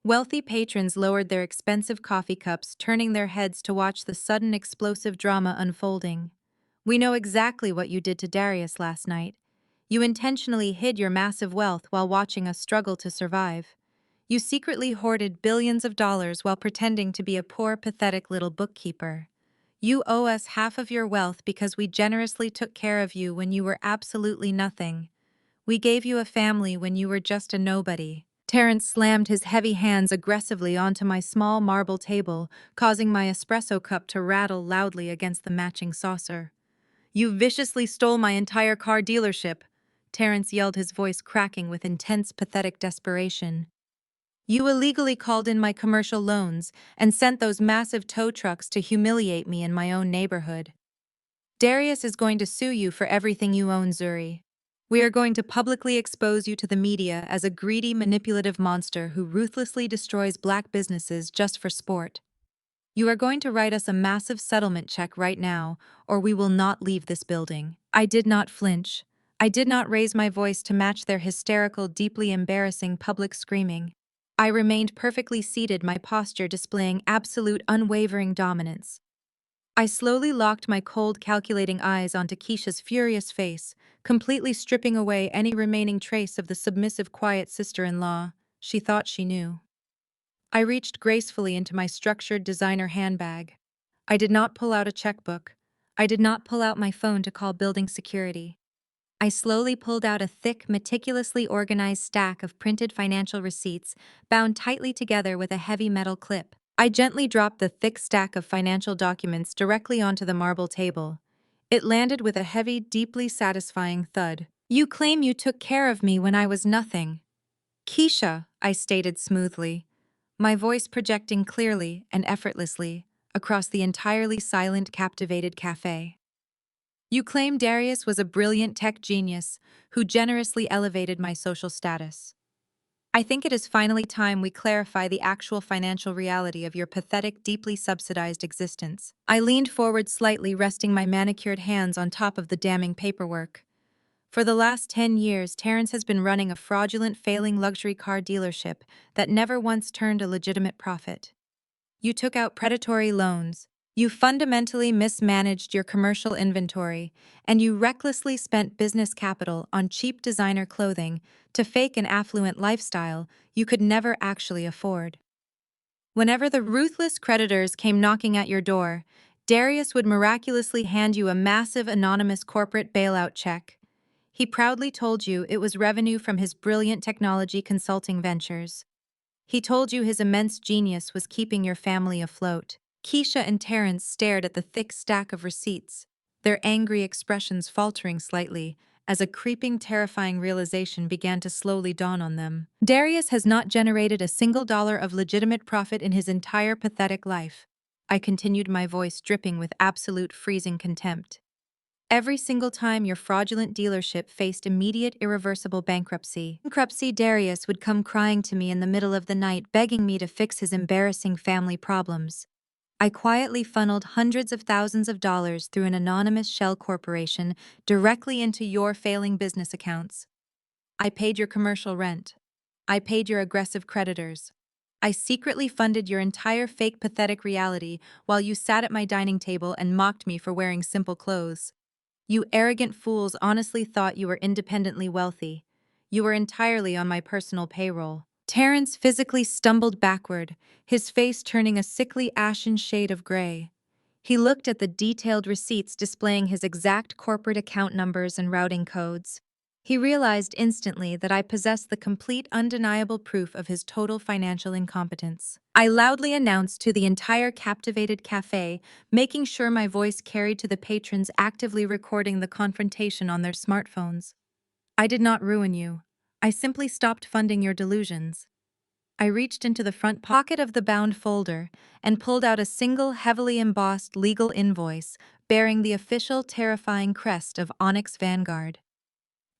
Wealthy patrons lowered their expensive coffee cups, turning their heads to watch the sudden explosive drama unfolding. "We know exactly what you did to Darius last night. You intentionally hid your massive wealth while watching us struggle to survive. You secretly hoarded billions of dollars while pretending to be a poor, pathetic little bookkeeper. You owe us half of your wealth because we generously took care of you when you were absolutely nothing. We gave you a family when you were just a nobody. Terence slammed his heavy hands aggressively onto my small marble table, causing my espresso cup to rattle loudly against the matching saucer. You viciously stole my entire car dealership, Terence yelled, his voice cracking with intense, pathetic desperation. You illegally called in my commercial loans and sent those massive tow trucks to humiliate me in my own neighborhood. Darius is going to sue you for everything you own, Zuri. We are going to publicly expose you to the media as a greedy, manipulative monster who ruthlessly destroys black businesses just for sport. You are going to write us a massive settlement check right now, or we will not leave this building. I did not flinch. I did not raise my voice to match their hysterical, deeply embarrassing public screaming. I remained perfectly seated, my posture displaying absolute, unwavering dominance. I slowly locked my cold, calculating eyes onto Keisha's furious face, completely stripping away any remaining trace of the submissive, quiet sister-in-law she thought she knew. I reached gracefully into my structured designer handbag. I did not pull out a checkbook. I did not pull out my phone to call building security. I slowly pulled out a thick, meticulously organized stack of printed financial receipts, bound tightly together with a heavy metal clip. I gently dropped the thick stack of financial documents directly onto the marble table. It landed with a heavy, deeply satisfying thud. You claim you took care of me when I was nothing. Keisha, I stated smoothly, my voice projecting clearly and effortlessly across the entirely silent, captivated cafe. You claim Darius was a brilliant tech genius who generously elevated my social status. I think it is finally time we clarify the actual financial reality of your pathetic, deeply subsidized existence. I leaned forward slightly, resting my manicured hands on top of the damning paperwork. For the last 10 years, Terrence has been running a fraudulent, failing luxury car dealership that never once turned a legitimate profit. You took out predatory loans. You fundamentally mismanaged your commercial inventory, and you recklessly spent business capital on cheap designer clothing to fake an affluent lifestyle you could never actually afford. Whenever the ruthless creditors came knocking at your door, Darius would miraculously hand you a massive anonymous corporate bailout check. He proudly told you it was revenue from his brilliant technology consulting ventures. He told you his immense genius was keeping your family afloat. Keisha and Terrence stared at the thick stack of receipts, their angry expressions faltering slightly as a creeping, terrifying realization began to slowly dawn on them. Darius has not generated a single dollar of legitimate profit in his entire pathetic life. I continued, my voice dripping with absolute freezing contempt. Every single time your fraudulent dealership faced immediate, irreversible bankruptcy, Darius would come crying to me in the middle of the night, begging me to fix his embarrassing family problems. I quietly funneled hundreds of thousands of dollars through an anonymous shell corporation directly into your failing business accounts. I paid your commercial rent. I paid your aggressive creditors. I secretly funded your entire fake, pathetic reality while you sat at my dining table and mocked me for wearing simple clothes. You arrogant fools honestly thought you were independently wealthy. You were entirely on my personal payroll. Terrence physically stumbled backward, his face turning a sickly ashen shade of gray. He looked at the detailed receipts displaying his exact corporate account numbers and routing codes. He realized instantly that I possessed the complete, undeniable proof of his total financial incompetence. I loudly announced to the entire captivated cafe, making sure my voice carried to the patrons actively recording the confrontation on their smartphones. I did not ruin you. I simply stopped funding your delusions. I reached into the front pocket of the bound folder and pulled out a single heavily embossed legal invoice bearing the official terrifying crest of Onyx Vanguard.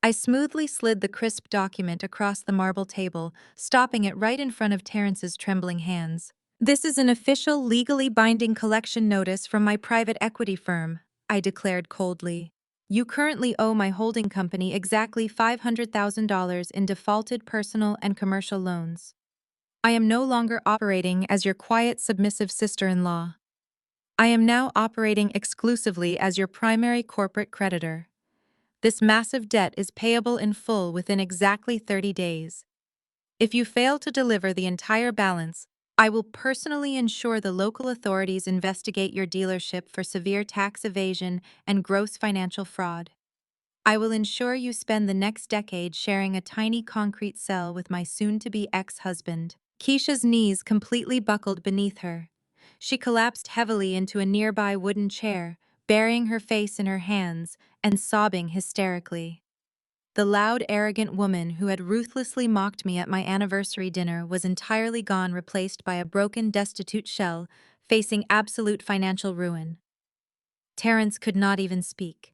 I smoothly slid the crisp document across the marble table, stopping it right in front of Terrence's trembling hands. This is an official, legally binding collection notice from my private equity firm, I declared coldly. You currently owe my holding company exactly $500,000 in defaulted personal and commercial loans. I am no longer operating as your quiet, submissive sister-in-law. I am now operating exclusively as your primary corporate creditor. This massive debt is payable in full within exactly 30 days. If you fail to deliver the entire balance, I will personally ensure the local authorities investigate your dealership for severe tax evasion and gross financial fraud. I will ensure you spend the next decade sharing a tiny concrete cell with my soon-to-be ex-husband." Keisha's knees completely buckled beneath her. She collapsed heavily into a nearby wooden chair, burying her face in her hands and sobbing hysterically. The loud, arrogant woman who had ruthlessly mocked me at my anniversary dinner was entirely gone, replaced by a broken, destitute shell, facing absolute financial ruin. Terrence could not even speak.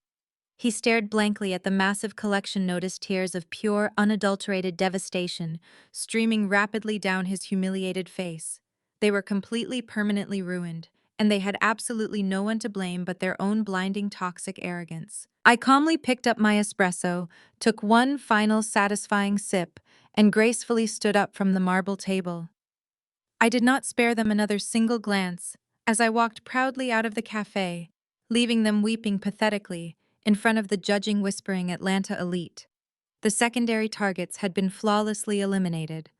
He stared blankly at the massive collection, noticed tears of pure, unadulterated devastation streaming rapidly down his humiliated face. They were completely, permanently ruined, and they had absolutely no one to blame but their own blinding, toxic arrogance. I calmly picked up my espresso, took one final satisfying sip, and gracefully stood up from the marble table. I did not spare them another single glance as I walked proudly out of the cafe, leaving them weeping pathetically in front of the judging, whispering Atlanta elite. The secondary targets had been flawlessly eliminated.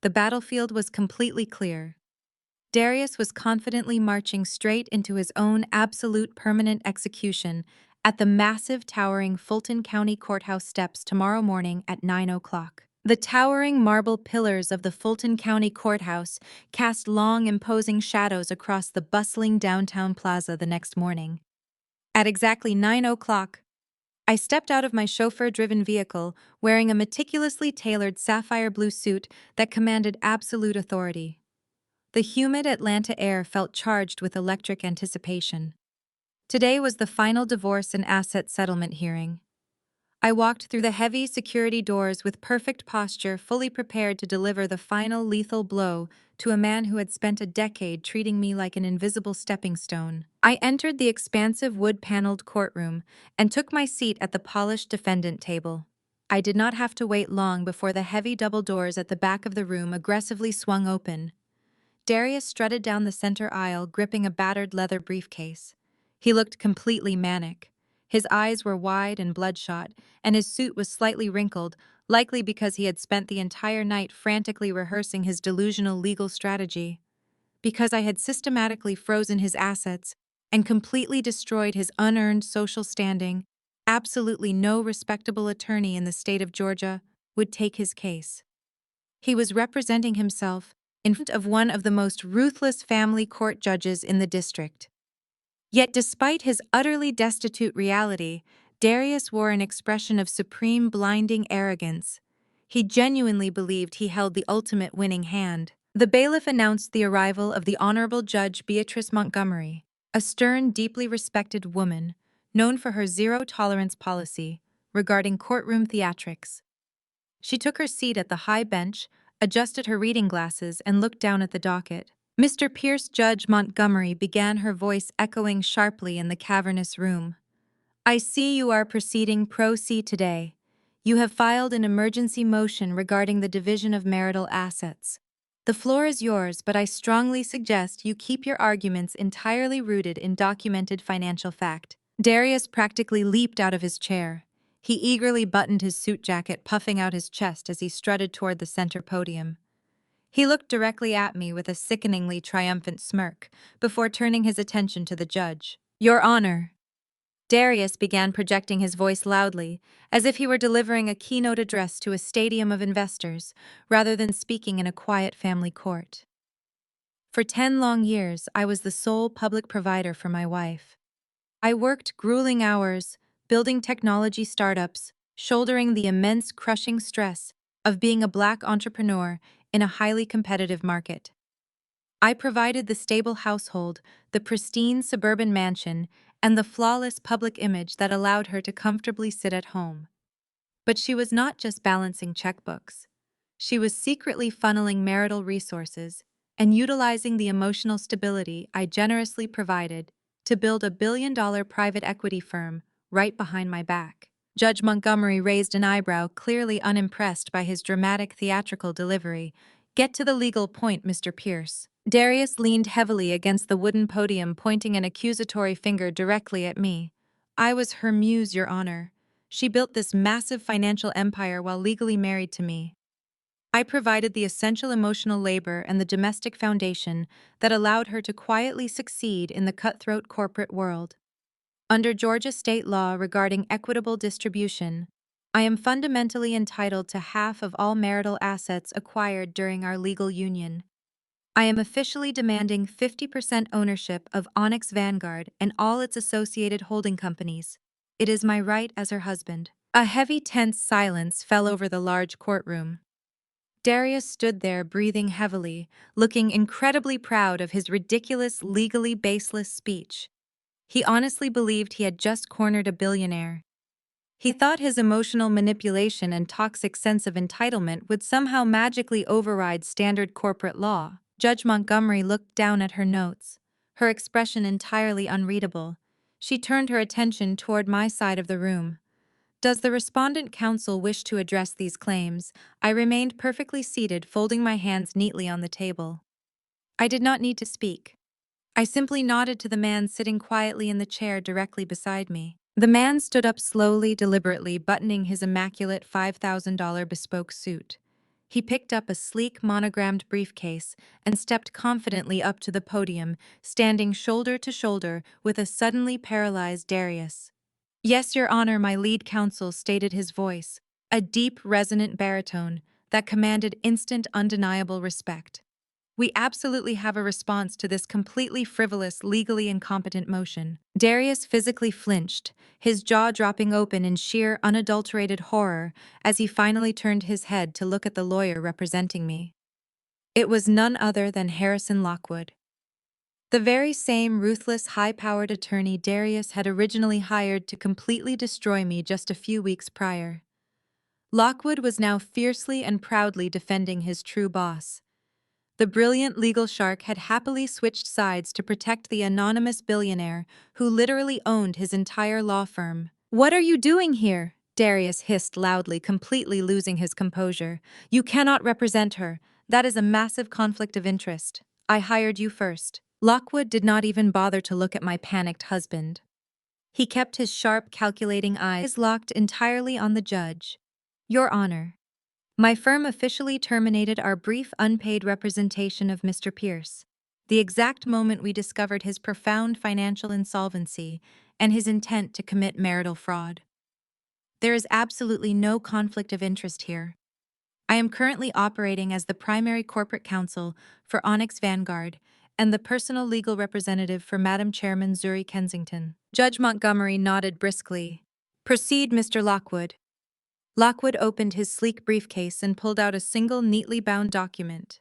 The battlefield was completely clear. Darius was confidently marching straight into his own absolute permanent execution at the massive, towering Fulton County Courthouse steps tomorrow morning at 9 o'clock. The towering marble pillars of the Fulton County Courthouse cast long, imposing shadows across the bustling downtown plaza the next morning. At exactly 9 o'clock, I stepped out of my chauffeur-driven vehicle wearing a meticulously tailored sapphire blue suit that commanded absolute authority. The humid Atlanta air felt charged with electric anticipation. Today was the final divorce and asset settlement hearing. I walked through the heavy security doors with perfect posture, fully prepared to deliver the final lethal blow to a man who had spent a decade treating me like an invisible stepping stone. I entered the expansive wood-paneled courtroom and took my seat at the polished defendant table. I did not have to wait long before the heavy double doors at the back of the room aggressively swung open. Darius strutted down the center aisle, gripping a battered leather briefcase. He looked completely manic. His eyes were wide and bloodshot, and his suit was slightly wrinkled, likely because he had spent the entire night frantically rehearsing his delusional legal strategy. Because I had systematically frozen his assets and completely destroyed his unearned social standing, absolutely no respectable attorney in the state of Georgia would take his case. He was representing himself in front of one of the most ruthless family court judges in the district. Yet despite his utterly destitute reality, Darius wore an expression of supreme, blinding arrogance. He genuinely believed he held the ultimate winning hand. The bailiff announced the arrival of the Honorable Judge Beatrice Montgomery, a stern, deeply respected woman, known for her zero-tolerance policy regarding courtroom theatrics. She took her seat at the high bench, adjusted her reading glasses, and looked down at the docket. "Mr. Pierce, Judge Montgomery," began, her voice echoing sharply in the cavernous room. "I see you are proceeding pro se today. You have filed an emergency motion regarding the division of marital assets. The floor is yours, but I strongly suggest you keep your arguments entirely rooted in documented financial fact." Darius practically leaped out of his chair. He eagerly buttoned his suit jacket, puffing out his chest as he strutted toward the center podium. He looked directly at me with a sickeningly triumphant smirk, before turning his attention to the judge. "Your Honor." Darius began, projecting his voice loudly, as if he were delivering a keynote address to a stadium of investors, rather than speaking in a quiet family court. "For 10 long years, I was the sole public provider for my wife. I worked grueling hours, building technology startups, shouldering the immense, crushing stress of being a Black entrepreneur in a highly competitive market. I provided the stable household, the pristine suburban mansion, and the flawless public image that allowed her to comfortably sit at home. But she was not just balancing checkbooks. She was secretly funneling marital resources and utilizing the emotional stability I generously provided to build a billion-dollar private equity firm right behind my back." Judge Montgomery raised an eyebrow, clearly unimpressed by his dramatic theatrical delivery. "Get to the legal point, Mr. Pierce." Darius leaned heavily against the wooden podium, pointing an accusatory finger directly at me. "I was her muse, Your Honor. She built this massive financial empire while legally married to me." I provided the essential emotional labor and the domestic foundation that allowed her to quietly succeed in the cutthroat corporate world. Under Georgia state law regarding equitable distribution, I am fundamentally entitled to half of all marital assets acquired during our legal union. I am officially demanding 50% ownership of Onyx Vanguard and all its associated holding companies. It is my right as her husband. A heavy, tense silence fell over the large courtroom. Darius stood there breathing heavily, looking incredibly proud of his ridiculous, legally baseless speech. He honestly believed he had just cornered a billionaire. He thought his emotional manipulation and toxic sense of entitlement would somehow magically override standard corporate law. Judge Montgomery looked down at her notes, her expression entirely unreadable. She turned her attention toward my side of the room. Does the respondent counsel wish to address these claims? I remained perfectly seated, folding my hands neatly on the table. I did not need to speak. I simply nodded to the man sitting quietly in the chair directly beside me. The man stood up slowly, deliberately, buttoning his immaculate $5,000 bespoke suit. He picked up a sleek, monogrammed briefcase and stepped confidently up to the podium, standing shoulder to shoulder with a suddenly paralyzed Darius. "Yes, Your Honor," my lead counsel stated, his voice, a deep, resonant baritone that commanded instant, undeniable respect. "We absolutely have a response to this completely frivolous, legally incompetent motion." Darius physically flinched, his jaw dropping open in sheer, unadulterated horror as he finally turned his head to look at the lawyer representing me. It was none other than Harrison Lockwood. The very same ruthless, high-powered attorney Darius had originally hired to completely destroy me just a few weeks prior. Lockwood was now fiercely and proudly defending his true boss. The brilliant legal shark had happily switched sides to protect the anonymous billionaire who literally owned his entire law firm. "What are you doing here?" Darius hissed loudly, completely losing his composure. "You cannot represent her. That is a massive conflict of interest. I hired you first." Lockwood did not even bother to look at my panicked husband. He kept his sharp, calculating eyes locked entirely on the judge. "Your Honor, my firm officially terminated our brief unpaid representation of Mr. Pierce, the exact moment we discovered his profound financial insolvency and his intent to commit marital fraud. There is absolutely no conflict of interest here. I am currently operating as the primary corporate counsel for Onyx Vanguard and the personal legal representative for Madam Chairman Zuri Kensington." Judge Montgomery nodded briskly. "Proceed, Mr. Lockwood." Lockwood opened his sleek briefcase and pulled out a single neatly bound document.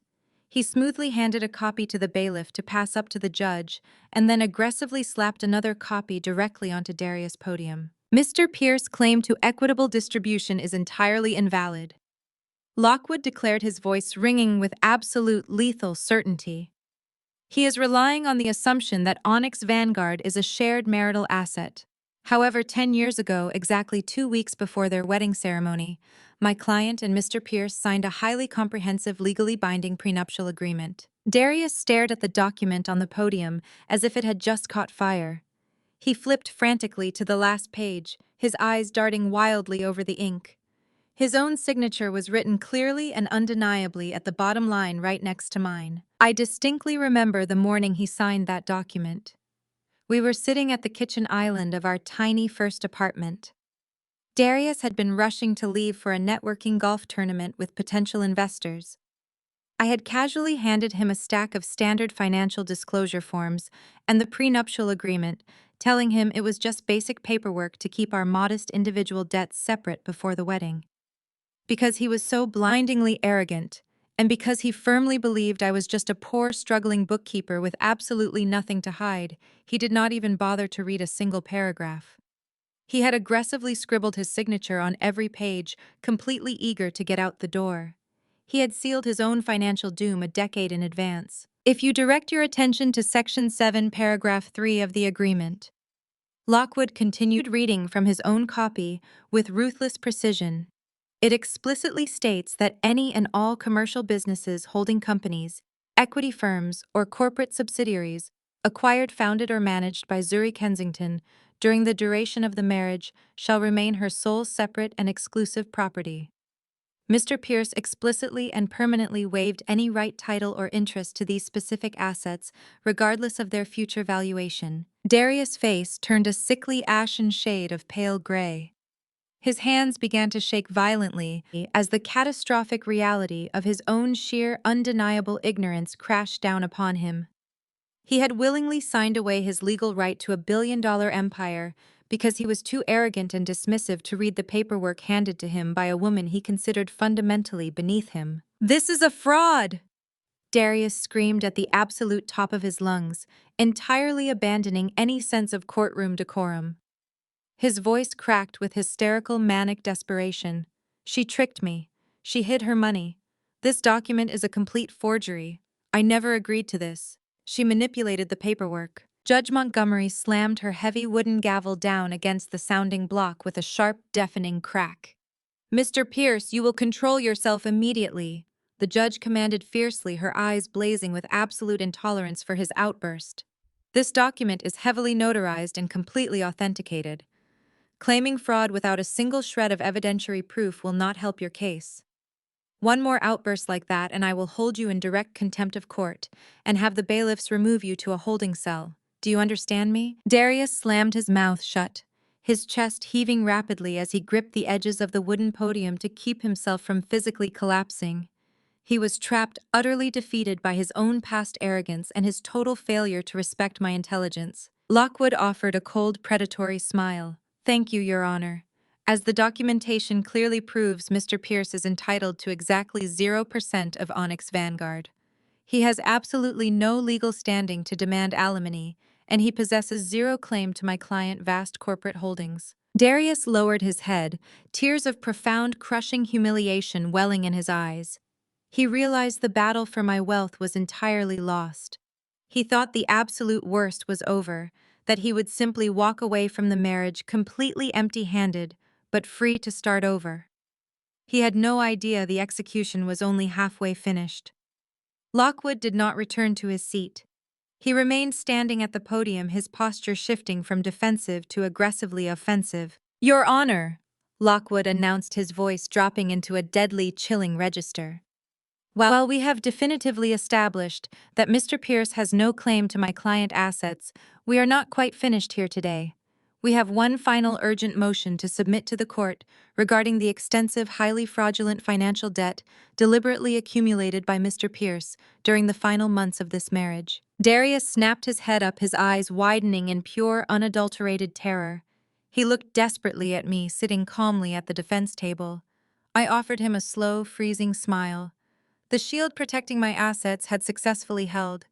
He smoothly handed a copy to the bailiff to pass up to the judge, and then aggressively slapped another copy directly onto Darius' podium. "Mr. Pierce's claim to equitable distribution is entirely invalid." Lockwood declared, his voice ringing with absolute lethal certainty. "He is relying on the assumption that Onyx Vanguard is a shared marital asset. However, 10 years ago, exactly 2 weeks before their wedding ceremony, my client and Mr. Pierce signed a highly comprehensive, legally binding prenuptial agreement." Darius stared at the document on the podium as if it had just caught fire. He flipped frantically to the last page, his eyes darting wildly over the ink. His own signature was written clearly and undeniably at the bottom line right next to mine. I distinctly remember the morning he signed that document. We were sitting at the kitchen island of our tiny first apartment. Darius had been rushing to leave for a networking golf tournament with potential investors. I had casually handed him a stack of standard financial disclosure forms and the prenuptial agreement, telling him it was just basic paperwork to keep our modest individual debts separate before the wedding. Because he was so blindingly arrogant, and because he firmly believed I was just a poor, struggling bookkeeper with absolutely nothing to hide, he did not even bother to read a single paragraph. He had aggressively scribbled his signature on every page, completely eager to get out the door. He had sealed his own financial doom a decade in advance. "If you direct your attention to Section 7, Paragraph 3 of the agreement." Lockwood continued reading from his own copy with ruthless precision. "It explicitly states that any and all commercial businesses, holding companies, equity firms, or corporate subsidiaries, acquired, founded, or managed by Zuri Kensington during the duration of the marriage shall remain her sole separate and exclusive property." Mr. Pierce explicitly and permanently waived any right, title, or interest to these specific assets, regardless of their future valuation. Darius' face turned a sickly ashen shade of pale gray. His hands began to shake violently as the catastrophic reality of his own sheer, undeniable ignorance crashed down upon him. He had willingly signed away his legal right to a billion-dollar empire because he was too arrogant and dismissive to read the paperwork handed to him by a woman he considered fundamentally beneath him. "This is a fraud!" Darius screamed at the absolute top of his lungs, entirely abandoning any sense of courtroom decorum. His voice cracked with hysterical, manic desperation. "She tricked me. She hid her money. This document is a complete forgery. I never agreed to this. She manipulated the paperwork." Judge Montgomery slammed her heavy wooden gavel down against the sounding block with a sharp, deafening crack. "Mr. Pierce, you will control yourself immediately," the judge commanded fiercely, her eyes blazing with absolute intolerance for his outburst. "This document is heavily notarized and completely authenticated. Claiming fraud without a single shred of evidentiary proof will not help your case. One more outburst like that and I will hold you in direct contempt of court and have the bailiffs remove you to a holding cell. Do you understand me?" Darius slammed his mouth shut, his chest heaving rapidly as he gripped the edges of the wooden podium to keep himself from physically collapsing. He was trapped, utterly defeated by his own past arrogance and his total failure to respect my intelligence. Lockwood offered a cold, predatory smile. "Thank you, Your Honor. As the documentation clearly proves, Mr. Pierce is entitled to exactly 0% of Onyx Vanguard. He has absolutely no legal standing to demand alimony, and he possesses zero claim to my client's vast corporate holdings." Darius lowered his head, tears of profound, crushing humiliation welling in his eyes. He realized the battle for my wealth was entirely lost. He thought the absolute worst was over, that he would simply walk away from the marriage completely empty-handed, but free to start over. He had no idea the execution was only halfway finished. Lockwood did not return to his seat. He remained standing at the podium, his posture shifting from defensive to aggressively offensive. "Your Honor," Lockwood announced, his voice dropping into a deadly, chilling register. "While we have definitively established that Mr. Pierce has no claim to my client assets, we are not quite finished here today. We have one final urgent motion to submit to the court regarding the extensive, highly fraudulent financial debt deliberately accumulated by Mr. Pierce during the final months of this marriage." Darius snapped his head up, his eyes widening in pure, unadulterated terror. He looked desperately at me, sitting calmly at the defense table. I offered him a slow, freezing smile. The shield protecting my assets had successfully held.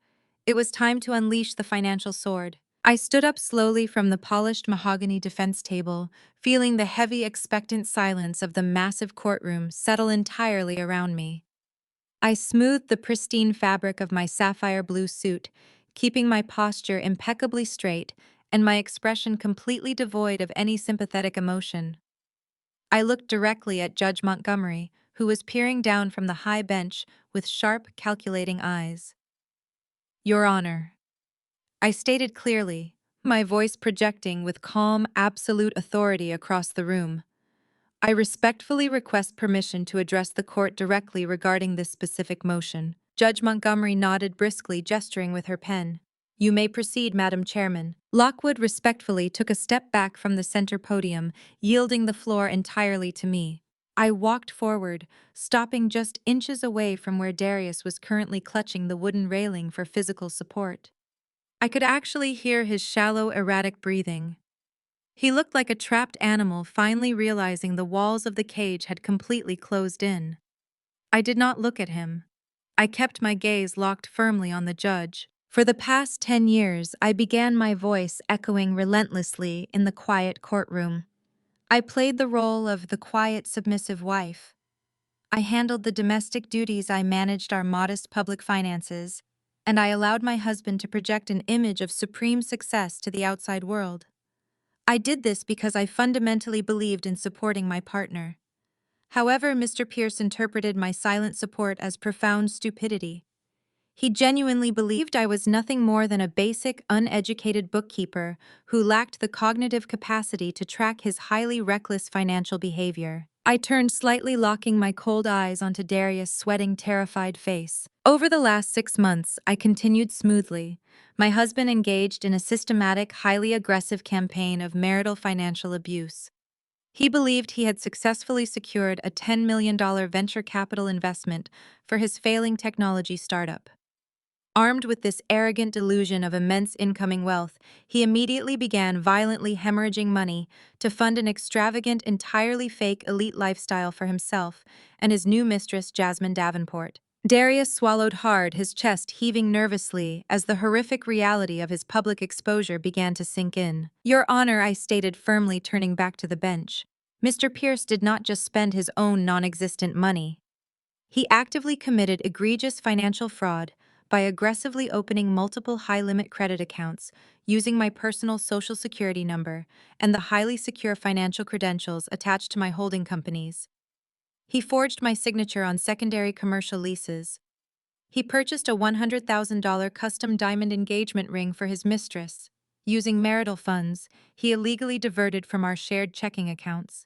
It was time to unleash the financial sword. I stood up slowly from the polished mahogany defense table, feeling the heavy, expectant silence of the massive courtroom settle entirely around me. I smoothed the pristine fabric of my sapphire blue suit, keeping my posture impeccably straight and my expression completely devoid of any sympathetic emotion. I looked directly at Judge Montgomery, who was peering down from the high bench with sharp, calculating eyes. "Your Honor," I stated clearly, my voice projecting with calm, absolute authority across the room. "I respectfully request permission to address the court directly regarding this specific motion." Judge Montgomery nodded briskly, gesturing with her pen. "You may proceed, Madam Chairman." Lockwood respectfully took a step back from the center podium, yielding the floor entirely to me. I walked forward, stopping just inches away from where Darius was currently clutching the wooden railing for physical support. I could actually hear his shallow, erratic breathing. He looked like a trapped animal finally realizing the walls of the cage had completely closed in. I did not look at him. I kept my gaze locked firmly on the judge. For the past 10 years, I began my voice echoing relentlessly in the quiet courtroom. I played the role of the quiet, submissive wife. I handled the domestic duties, I managed our modest public finances, and I allowed my husband to project an image of supreme success to the outside world. I did this because I fundamentally believed in supporting my partner. However, Mr. Pierce interpreted my silent support as profound stupidity. He genuinely believed I was nothing more than a basic, uneducated bookkeeper who lacked the cognitive capacity to track his highly reckless financial behavior. I turned slightly, locking my cold eyes onto Darius' sweating, terrified face. Over the last 6 months, I continued smoothly. My husband engaged in a systematic, highly aggressive campaign of marital financial abuse. He believed he had successfully secured a $10 million venture capital investment for his failing technology startup. Armed with this arrogant delusion of immense incoming wealth, he immediately began violently hemorrhaging money to fund an extravagant, entirely fake elite lifestyle for himself and his new mistress, Jasmine Davenport. Darius swallowed hard, his chest heaving nervously as the horrific reality of his public exposure began to sink in. "Your Honor," I stated firmly, turning back to the bench. "Mr. Pierce did not just spend his own non-existent money. He actively committed egregious financial fraud by aggressively opening multiple high-limit credit accounts using my personal social security number and the highly secure financial credentials attached to my holding companies. He forged my signature on secondary commercial leases. He purchased a $100,000 custom diamond engagement ring for his mistress. Using marital funds, he illegally diverted from our shared checking accounts.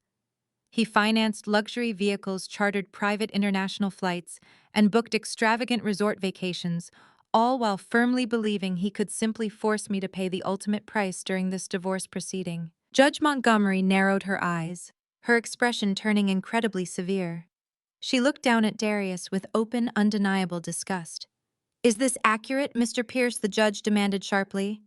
He financed luxury vehicles, chartered private international flights, and booked extravagant resort vacations, all while firmly believing he could simply force me to pay the ultimate price during this divorce proceeding." Judge Montgomery narrowed her eyes, her expression turning incredibly severe. She looked down at Darius with open, undeniable disgust. "Is this accurate, Mr. Pierce?" the judge demanded sharply.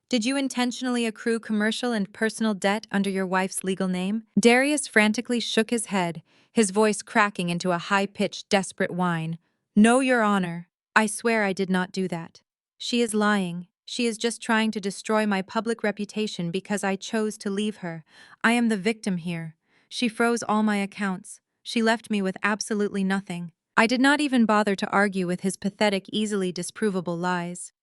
"Did you intentionally accrue commercial and personal debt under your wife's legal name?" Darius frantically shook his head, his voice cracking into a high-pitched, desperate whine. "No, Your Honor. I swear I did not do that. She is lying. She is just trying to destroy my public reputation because I chose to leave her. I am the victim here. She froze all my accounts. She left me with absolutely nothing." I did not even bother to argue with his pathetic, easily disprovable lies.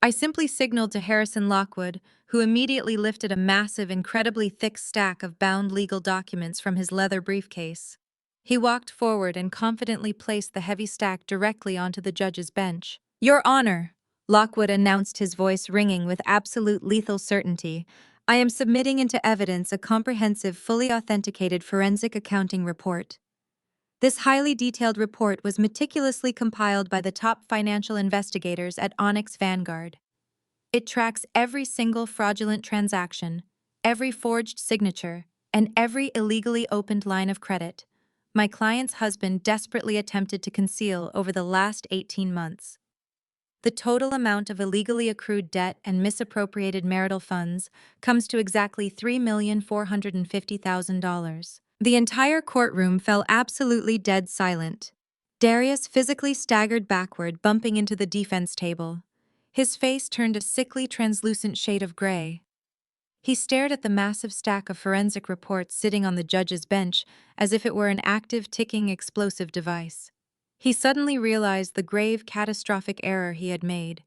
I simply signaled to Harrison Lockwood, who immediately lifted a massive, incredibly thick stack of bound legal documents from his leather briefcase. He walked forward and confidently placed the heavy stack directly onto the judge's bench. "Your Honor," Lockwood announced, his voice ringing with absolute lethal certainty, "I am submitting into evidence a comprehensive, fully authenticated forensic accounting report. This highly detailed report was meticulously compiled by the top financial investigators at Onyx Vanguard. It tracks every single fraudulent transaction, every forged signature, and every illegally opened line of credit my client's husband desperately attempted to conceal over the last 18 months. The total amount of illegally accrued debt and misappropriated marital funds comes to exactly $3,450,000. The entire courtroom fell absolutely dead silent. Darius physically staggered backward, bumping into the defense table. His face turned a sickly, translucent shade of gray. He stared at the massive stack of forensic reports sitting on the judge's bench as if it were an active, ticking, explosive device. He suddenly realized the grave, catastrophic error he had made.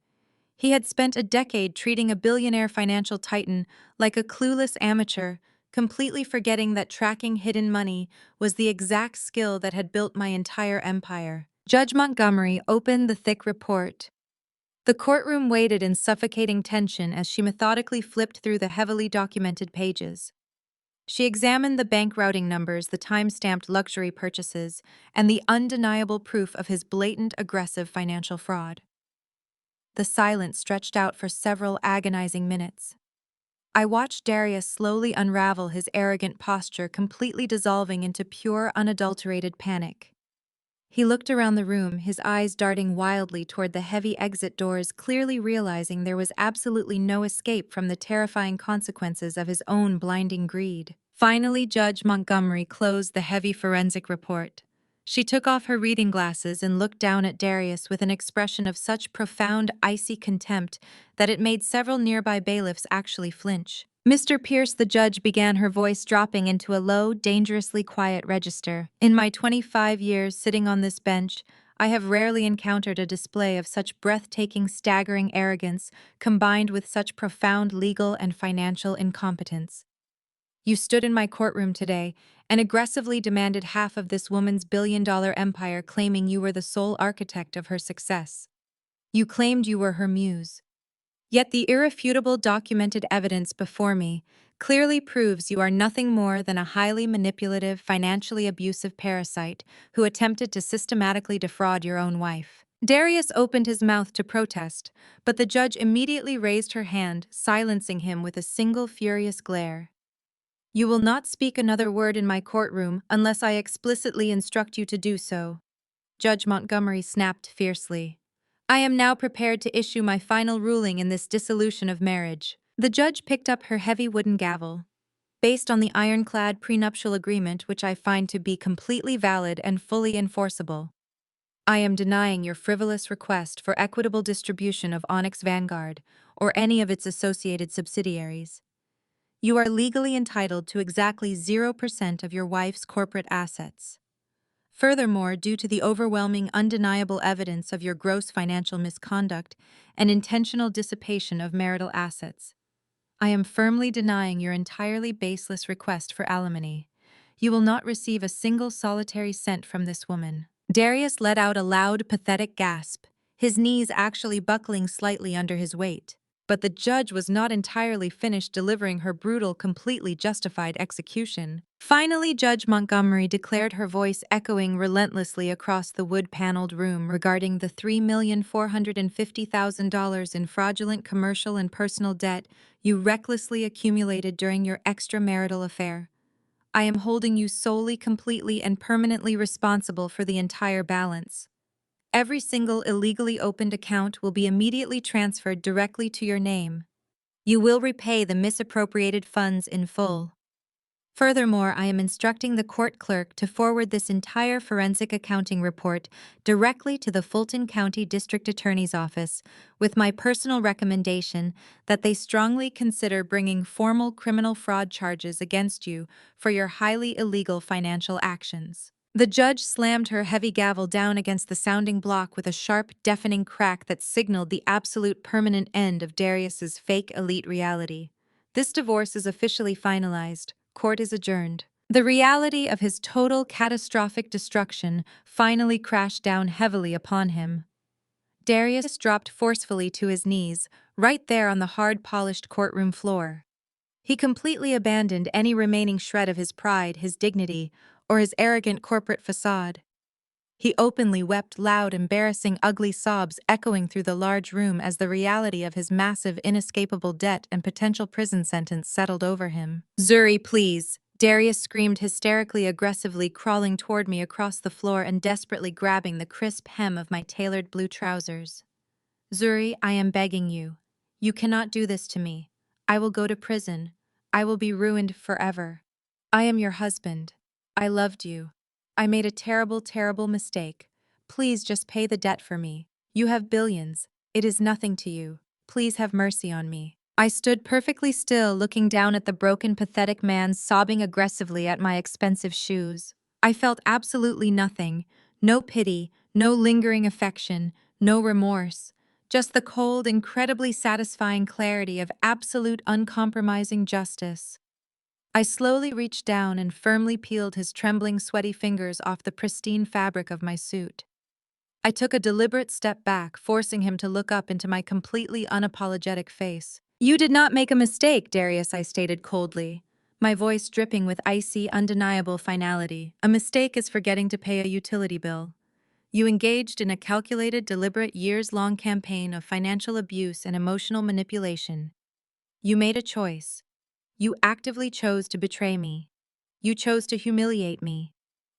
He had spent a decade treating a billionaire financial titan like a clueless amateur, completely forgetting that tracking hidden money was the exact skill that had built my entire empire. Judge Montgomery opened the thick report. The courtroom waited in suffocating tension as she methodically flipped through the heavily documented pages. She examined the bank routing numbers, the time-stamped luxury purchases, and the undeniable proof of his blatant, aggressive financial fraud. The silence stretched out for several agonizing minutes. I watched Darius slowly unravel, his arrogant posture completely dissolving into pure, unadulterated panic. He looked around the room, his eyes darting wildly toward the heavy exit doors, clearly realizing there was absolutely no escape from the terrifying consequences of his own blinding greed. Finally, Judge Montgomery closed the heavy forensic report. She took off her reading glasses and looked down at Darius with an expression of such profound, icy contempt that it made several nearby bailiffs actually flinch. "Mr. Pierce," the judge began, her voice dropping into a low, dangerously quiet register. "In my 25 years sitting on this bench, I have rarely encountered a display of such breathtaking, staggering arrogance combined with such profound legal and financial incompetence. You stood in my courtroom today and aggressively demanded half of this woman's billion-dollar empire, claiming you were the sole architect of her success. You claimed you were her muse. Yet the irrefutable documented evidence before me clearly proves you are nothing more than a highly manipulative, financially abusive parasite who attempted to systematically defraud your own wife. Darius opened his mouth to protest, but the judge immediately raised her hand, silencing him with a single furious glare. You will not speak another word in my courtroom unless I explicitly instruct you to do so. Judge Montgomery snapped fiercely. I am now prepared to issue my final ruling in this dissolution of marriage. The judge picked up her heavy wooden gavel. Based on the ironclad prenuptial agreement, which I find to be completely valid and fully enforceable, I am denying your frivolous request for equitable distribution of Onyx Vanguard or any of its associated subsidiaries. You are legally entitled to exactly 0% of your wife's corporate assets. Furthermore, due to the overwhelming, undeniable evidence of your gross financial misconduct and intentional dissipation of marital assets, I am firmly denying your entirely baseless request for alimony. You will not receive a single solitary cent from this woman. Darius let out a loud, pathetic gasp, his knees actually buckling slightly under his weight. But the judge was not entirely finished delivering her brutal, completely justified execution. Finally, Judge Montgomery declared, her voice echoing relentlessly across the wood-paneled room, regarding the $3,450,000 in fraudulent commercial and personal debt you recklessly accumulated during your extramarital affair. I am holding you solely, completely, and permanently responsible for the entire balance. Every single illegally opened account will be immediately transferred directly to your name. You will repay the misappropriated funds in full. Furthermore, I am instructing the court clerk to forward this entire forensic accounting report directly to the Fulton County District Attorney's Office, with my personal recommendation that they strongly consider bringing formal criminal fraud charges against you for your highly illegal financial actions. The judge slammed her heavy gavel down against the sounding block with a sharp, deafening crack that signaled the absolute permanent end of Darius's fake elite reality. This divorce is officially finalized. Court is adjourned. The reality of his total, catastrophic destruction finally crashed down heavily upon him. Darius dropped forcefully to his knees, right there on the hard, polished courtroom floor. He completely abandoned any remaining shred of his pride, his dignity, or his arrogant corporate facade. He openly wept, loud, embarrassing, ugly sobs echoing through the large room as the reality of his massive, inescapable debt and potential prison sentence settled over him. "Zuri, please!" Darius screamed hysterically, aggressively, crawling toward me across the floor and desperately grabbing the crisp hem of my tailored blue trousers. "Zuri, I am begging you. You cannot do this to me. I will go to prison. I will be ruined forever. I am your husband. I loved you. I made a terrible, terrible mistake. Please just pay the debt for me. You have billions. It is nothing to you. Please have mercy on me." I stood perfectly still, looking down at the broken, pathetic man sobbing aggressively at my expensive shoes. I felt absolutely nothing. No pity, no lingering affection, no remorse. Just the cold, incredibly satisfying clarity of absolute, uncompromising justice. I slowly reached down and firmly peeled his trembling, sweaty fingers off the pristine fabric of my suit. I took a deliberate step back, forcing him to look up into my completely unapologetic face. "You did not make a mistake, Darius," I stated coldly, my voice dripping with icy, undeniable finality. "A mistake is forgetting to pay a utility bill. You engaged in a calculated, deliberate, years-long campaign of financial abuse and emotional manipulation. You made a choice. You actively chose to betray me. You chose to humiliate me.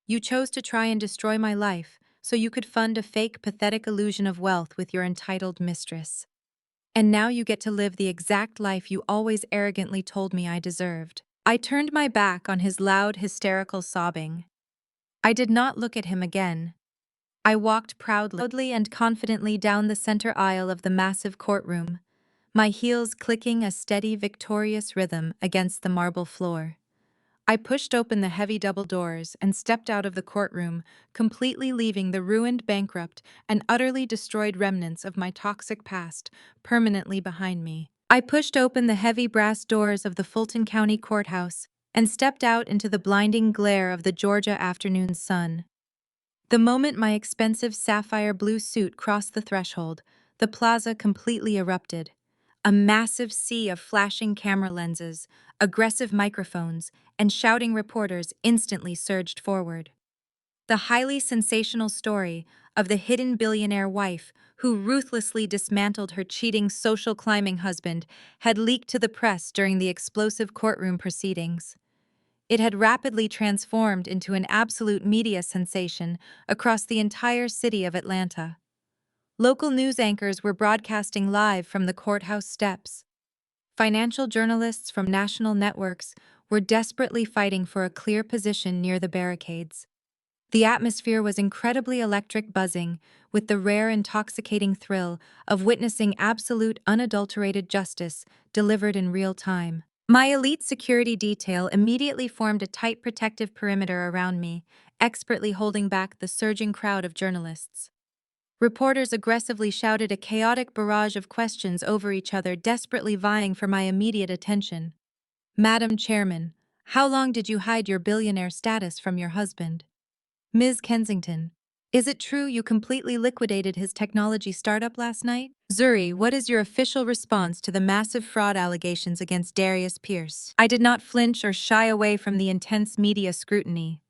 You chose to try and destroy my life so you could fund a fake, pathetic illusion of wealth with your entitled mistress. And now you get to live the exact life you always arrogantly told me I deserved." I turned my back on his loud, hysterical sobbing. I did not look at him again. I walked proudly and confidently down the center aisle of the massive courtroom, my heels clicking a steady, victorious rhythm against the marble floor. I pushed open the heavy double doors and stepped out of the courtroom, completely leaving the ruined, bankrupt, and utterly destroyed remnants of my toxic past permanently behind me. I pushed open the heavy brass doors of the Fulton County Courthouse and stepped out into the blinding glare of the Georgia afternoon sun. The moment my expensive sapphire blue suit crossed the threshold, the plaza completely erupted. A massive sea of flashing camera lenses, aggressive microphones, and shouting reporters instantly surged forward. The highly sensational story of the hidden billionaire wife who ruthlessly dismantled her cheating social climbing husband had leaked to the press during the explosive courtroom proceedings. It had rapidly transformed into an absolute media sensation across the entire city of Atlanta. Local news anchors were broadcasting live from the courthouse steps. Financial journalists from national networks were desperately fighting for a clear position near the barricades. The atmosphere was incredibly electric, buzzing with the rare intoxicating thrill of witnessing absolute unadulterated justice delivered in real time. My elite security detail immediately formed a tight protective perimeter around me, expertly holding back the surging crowd of journalists. Reporters aggressively shouted a chaotic barrage of questions over each other, desperately vying for my immediate attention. "Madam Chairman, how long did you hide your billionaire status from your husband?" "Ms. Kensington, is it true you completely liquidated his technology startup last night?" "Zuri, what is your official response to the massive fraud allegations against Darius Pierce?" I did not flinch or shy away from the intense media scrutiny.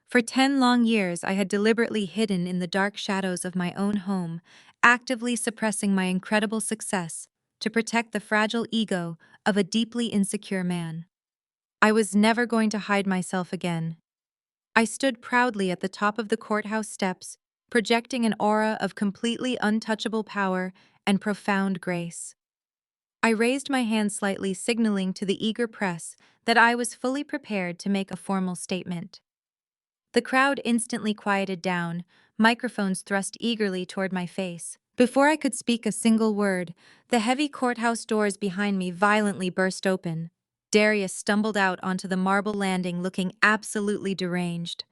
For 10 long years, I had deliberately hidden in the dark shadows of my own home, actively suppressing my incredible success to protect the fragile ego of a deeply insecure man. I was never going to hide myself again. I stood proudly at the top of the courthouse steps, projecting an aura of completely untouchable power and profound grace. I raised my hand slightly, signaling to the eager press that I was fully prepared to make a formal statement. The crowd instantly quieted down, microphones thrust eagerly toward my face. Before I could speak a single word, the heavy courthouse doors behind me violently burst open. Darius stumbled out onto the marble landing looking absolutely deranged.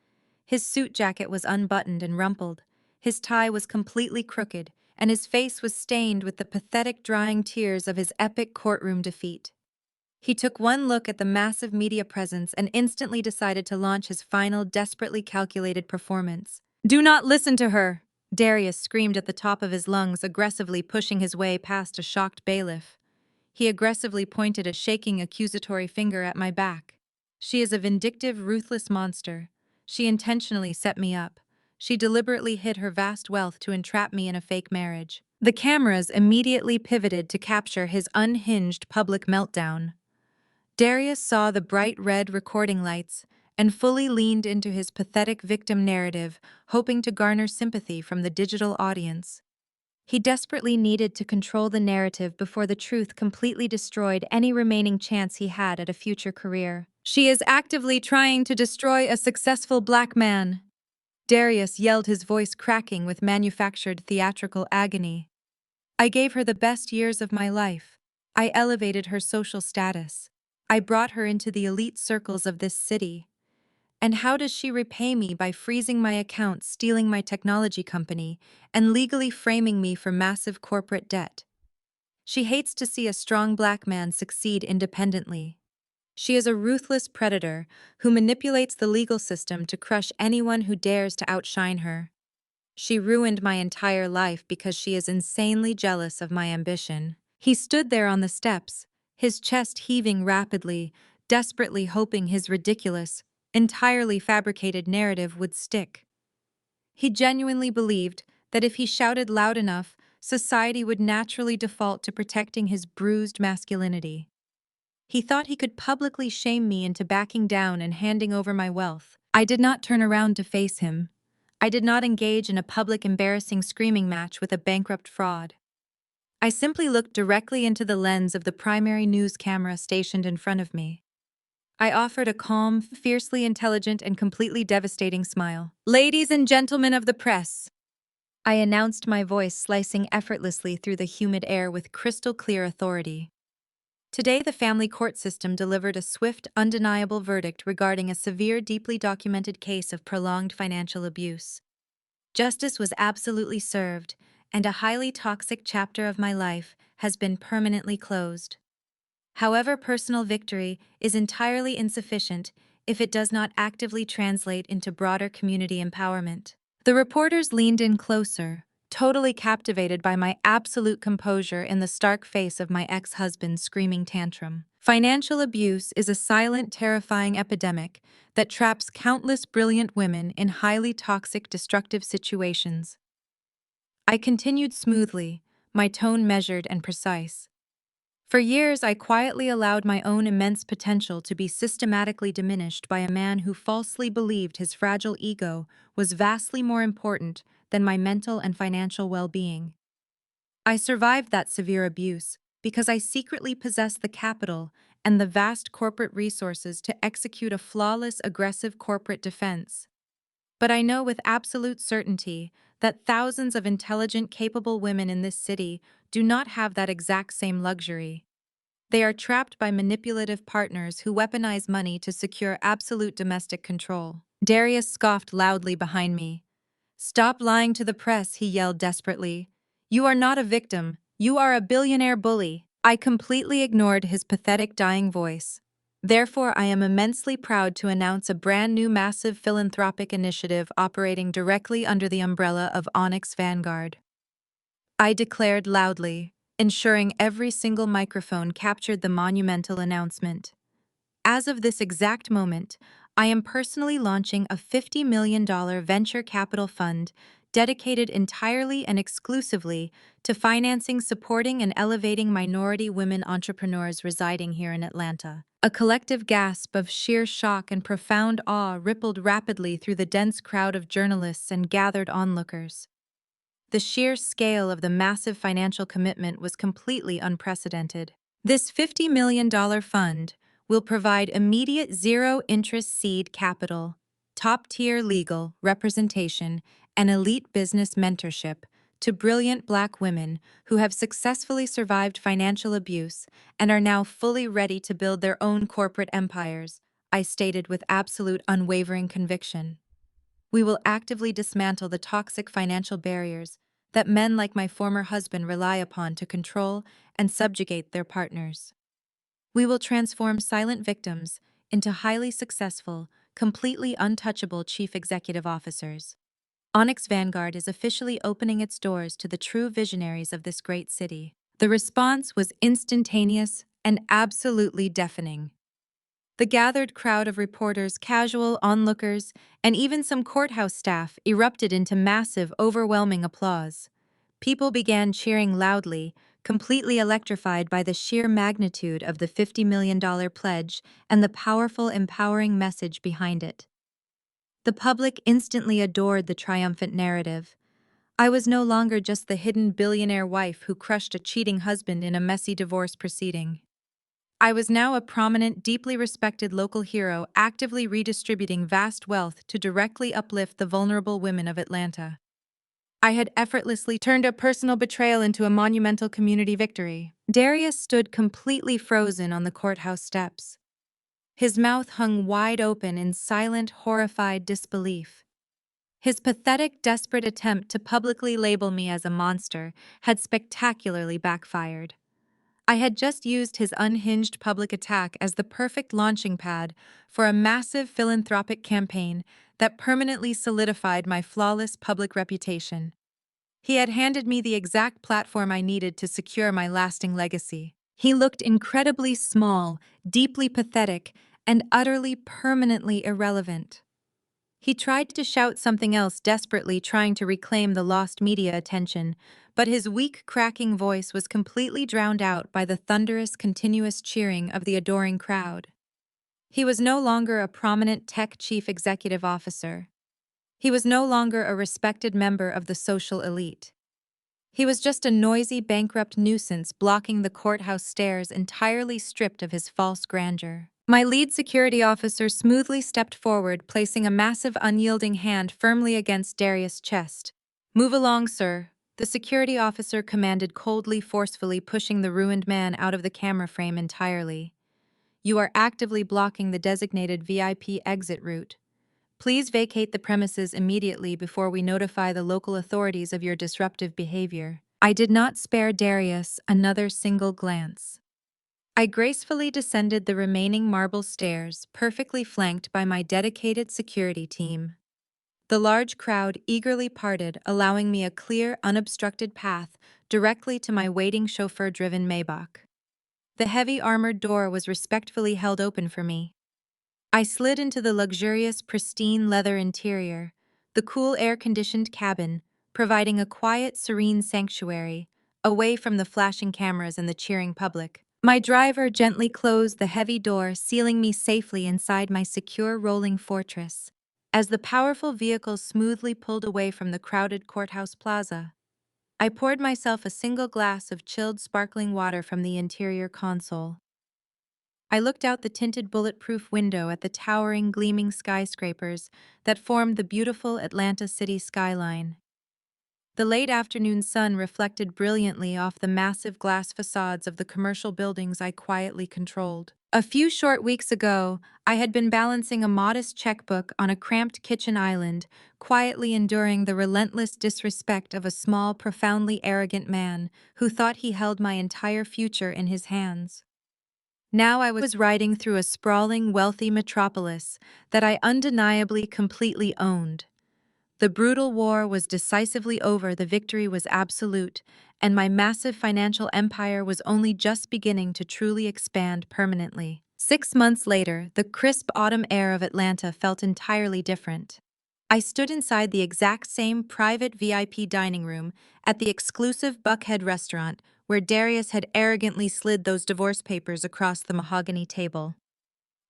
His suit jacket was unbuttoned and rumpled, his tie was completely crooked, and his face was stained with the pathetic drying tears of his epic courtroom defeat. He took one look at the massive media presence and instantly decided to launch his final, desperately calculated performance. "Do not listen to her!" Darius screamed at the top of his lungs, aggressively pushing his way past a shocked bailiff. He aggressively pointed a shaking, accusatory finger at my back. "She is a vindictive, ruthless monster. She intentionally set me up. She deliberately hid her vast wealth to entrap me in a fake marriage." The cameras immediately pivoted to capture his unhinged public meltdown. Darius saw the bright red recording lights and fully leaned into his pathetic victim narrative, hoping to garner sympathy from the digital audience. He desperately needed to control the narrative before the truth completely destroyed any remaining chance he had at a future career. "She is actively trying to destroy a successful black man," Darius yelled, his voice cracking with manufactured theatrical agony. "I gave her the best years of my life. I elevated her social status. I brought her into the elite circles of this city. And how does she repay me? By freezing my accounts, stealing my technology company, and legally framing me for massive corporate debt. She hates to see a strong black man succeed independently. She is a ruthless predator who manipulates the legal system to crush anyone who dares to outshine her. She ruined my entire life because she is insanely jealous of my ambition." He stood there on the steps, his chest heaving rapidly, desperately hoping his ridiculous, entirely fabricated narrative would stick. He genuinely believed that if he shouted loud enough, society would naturally default to protecting his bruised masculinity. He thought he could publicly shame me into backing down and handing over my wealth. I did not turn around to face him. I did not engage in a public embarrassing screaming match with a bankrupt fraud. I simply looked directly into the lens of the primary news camera stationed in front of me. I offered a calm, fiercely intelligent, and completely devastating smile. "Ladies and gentlemen of the press," I announced, my voice slicing effortlessly through the humid air with crystal clear authority. Today, the family court system delivered a swift, undeniable verdict regarding a severe, deeply documented case of prolonged financial abuse. Justice was absolutely served, and a highly toxic chapter of my life has been permanently closed. However, personal victory is entirely insufficient if it does not actively translate into broader community empowerment. The reporters leaned in closer, totally captivated by my absolute composure in the stark face of my ex-husband's screaming tantrum. Financial abuse is a silent, terrifying epidemic that traps countless brilliant women in highly toxic, destructive situations. I continued smoothly, my tone measured and precise. For years, I quietly allowed my own immense potential to be systematically diminished by a man who falsely believed his fragile ego was vastly more important than my mental and financial well-being. I survived that severe abuse because I secretly possessed the capital and the vast corporate resources to execute a flawless, aggressive corporate defense. But I know with absolute certainty that thousands of intelligent, capable women in this city do not have that exact same luxury. They are trapped by manipulative partners who weaponize money to secure absolute domestic control. Darius scoffed loudly behind me. "Stop lying to the press," he yelled desperately. "You are not a victim. You are a billionaire bully." I completely ignored his pathetic dying voice. Therefore, I am immensely proud to announce a brand new massive philanthropic initiative operating directly under the umbrella of Onyx Vanguard. I declared loudly, ensuring every single microphone captured the monumental announcement. As of this exact moment, I am personally launching a $50 million venture capital fund dedicated entirely and exclusively to financing, supporting, and elevating minority women entrepreneurs residing here in Atlanta. A collective gasp of sheer shock and profound awe rippled rapidly through the dense crowd of journalists and gathered onlookers. The sheer scale of the massive financial commitment was completely unprecedented. This $50 million fund will provide immediate zero-interest seed capital, top-tier legal representation, and elite business mentorship to brilliant Black women who have successfully survived financial abuse and are now fully ready to build their own corporate empires, I stated with absolute unwavering conviction. We will actively dismantle the toxic financial barriers that men like my former husband rely upon to control and subjugate their partners. We will transform silent victims into highly successful, completely untouchable chief executive officers. Onyx Vanguard is officially opening its doors to the true visionaries of this great city. The response was instantaneous and absolutely deafening. The gathered crowd of reporters, casual onlookers, and even some courthouse staff erupted into massive, overwhelming applause. People began cheering loudly, completely electrified by the sheer magnitude of the $50 million pledge and the powerful, empowering message behind it. The public instantly adored the triumphant narrative. I was no longer just the hidden billionaire wife who crushed a cheating husband in a messy divorce proceeding. I was now a prominent, deeply respected local hero actively redistributing vast wealth to directly uplift the vulnerable women of Atlanta. I had effortlessly turned a personal betrayal into a monumental community victory. Darius stood completely frozen on the courthouse steps. His mouth hung wide open in silent, horrified disbelief. His pathetic, desperate attempt to publicly label me as a monster had spectacularly backfired. I had just used his unhinged public attack as the perfect launching pad for a massive philanthropic campaign that permanently solidified my flawless public reputation. He had handed me the exact platform I needed to secure my lasting legacy. He looked incredibly small, deeply pathetic, and utterly permanently irrelevant. He tried to shout something else, desperately trying to reclaim the lost media attention, but his weak, cracking voice was completely drowned out by the thunderous, continuous cheering of the adoring crowd. He was no longer a prominent tech chief executive officer. He was no longer a respected member of the social elite. He was just a noisy, bankrupt nuisance blocking the courthouse stairs, entirely stripped of his false grandeur. My lead security officer smoothly stepped forward, placing a massive, unyielding hand firmly against Darius' chest. "Move along, sir," the security officer commanded coldly, forcefully pushing the ruined man out of the camera frame entirely. "You are actively blocking the designated VIP exit route. Please vacate the premises immediately before we notify the local authorities of your disruptive behavior." I did not spare Darius another single glance. I gracefully descended the remaining marble stairs, perfectly flanked by my dedicated security team. The large crowd eagerly parted, allowing me a clear, unobstructed path directly to my waiting chauffeur-driven Maybach. The heavy armored door was respectfully held open for me. I slid into the luxurious, pristine leather interior, the cool air-conditioned cabin, providing a quiet, serene sanctuary, away from the flashing cameras and the cheering public. My driver gently closed the heavy door, sealing me safely inside my secure rolling fortress. As the powerful vehicle smoothly pulled away from the crowded courthouse plaza, I poured myself a single glass of chilled sparkling water from the interior console. I looked out the tinted bulletproof window at the towering, gleaming skyscrapers that formed the beautiful Atlanta city skyline. The late afternoon sun reflected brilliantly off the massive glass facades of the commercial buildings I quietly controlled. A few short weeks ago, I had been balancing a modest checkbook on a cramped kitchen island, quietly enduring the relentless disrespect of a small, profoundly arrogant man who thought he held my entire future in his hands. Now I was riding through a sprawling, wealthy metropolis that I undeniably completely owned. The brutal war was decisively over, the victory was absolute, and my massive financial empire was only just beginning to truly expand permanently. 6 months later, the crisp autumn air of Atlanta felt entirely different. I stood inside the exact same private VIP dining room at the exclusive Buckhead restaurant where Darius had arrogantly slid those divorce papers across the mahogany table.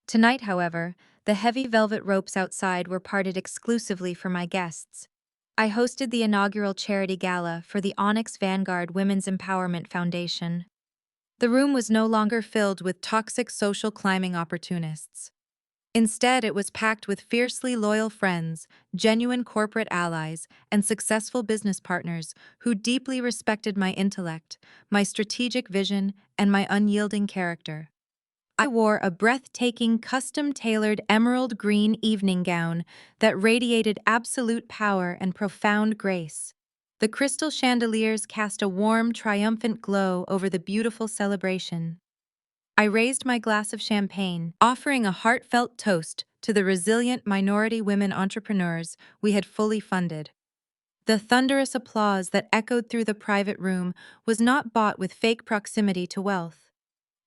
Tonight, however, the heavy velvet ropes outside were parted exclusively for my guests. I hosted the inaugural charity gala for the Onyx Vanguard Women's Empowerment Foundation. The room was no longer filled with toxic social climbing opportunists. Instead, it was packed with fiercely loyal friends, genuine corporate allies, and successful business partners who deeply respected my intellect, my strategic vision, and my unyielding character. I wore a breathtaking, custom-tailored emerald green evening gown that radiated absolute power and profound grace. The crystal chandeliers cast a warm, triumphant glow over the beautiful celebration. I raised my glass of champagne, offering a heartfelt toast to the resilient minority women entrepreneurs we had fully funded. The thunderous applause that echoed through the private room was not bought with fake proximity to wealth.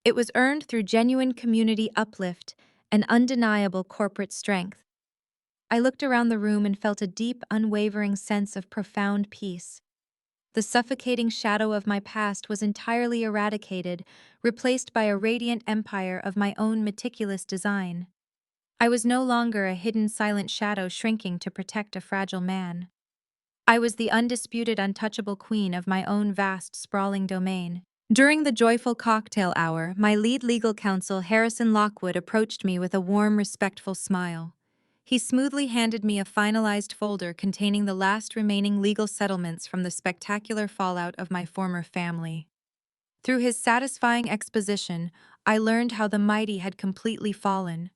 It was earned through genuine community uplift and undeniable corporate strength. I looked around the room and felt a deep, unwavering sense of profound peace. The suffocating shadow of my past was entirely eradicated, replaced by a radiant empire of my own meticulous design. I was no longer a hidden, silent shadow shrinking to protect a fragile man. I was the undisputed, untouchable queen of my own vast, sprawling domain. During the joyful cocktail hour, my lead legal counsel, Harrison Lockwood, approached me with a warm, respectful smile. He smoothly handed me a finalized folder containing the last remaining legal settlements from the spectacular fallout of my former family. Through his satisfying exposition, I learned how the mighty had completely fallen.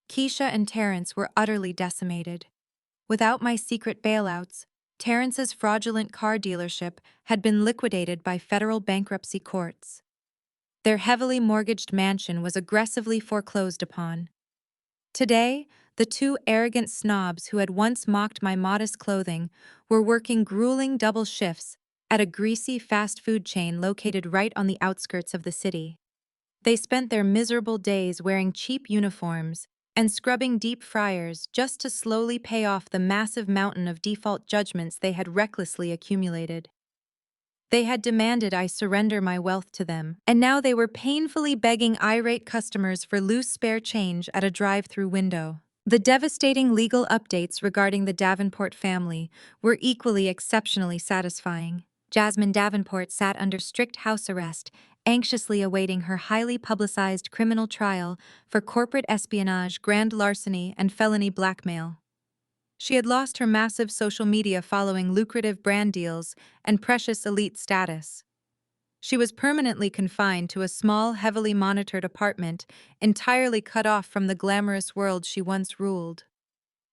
Keisha and Terrence were utterly decimated. Without my secret bailouts, Terrence's fraudulent car dealership had been liquidated by federal bankruptcy courts. Their heavily mortgaged mansion was aggressively foreclosed upon. Today, the two arrogant snobs who had once mocked my modest clothing were working grueling double shifts at a greasy fast food chain located right on the outskirts of the city. They spent their miserable days wearing cheap uniforms and scrubbing deep fryers just to slowly pay off the massive mountain of default judgments they had recklessly accumulated. They had demanded I surrender my wealth to them, and now they were painfully begging irate customers for loose spare change at a drive-through window. The devastating legal updates regarding the Davenport family were equally exceptionally satisfying. Jasmine Davenport sat under strict house arrest, anxiously awaiting her highly publicized criminal trial for corporate espionage, grand larceny, and felony blackmail. She had lost her massive social media following, lucrative brand deals, and precious elite status. She was permanently confined to a small, heavily monitored apartment, entirely cut off from the glamorous world she once ruled.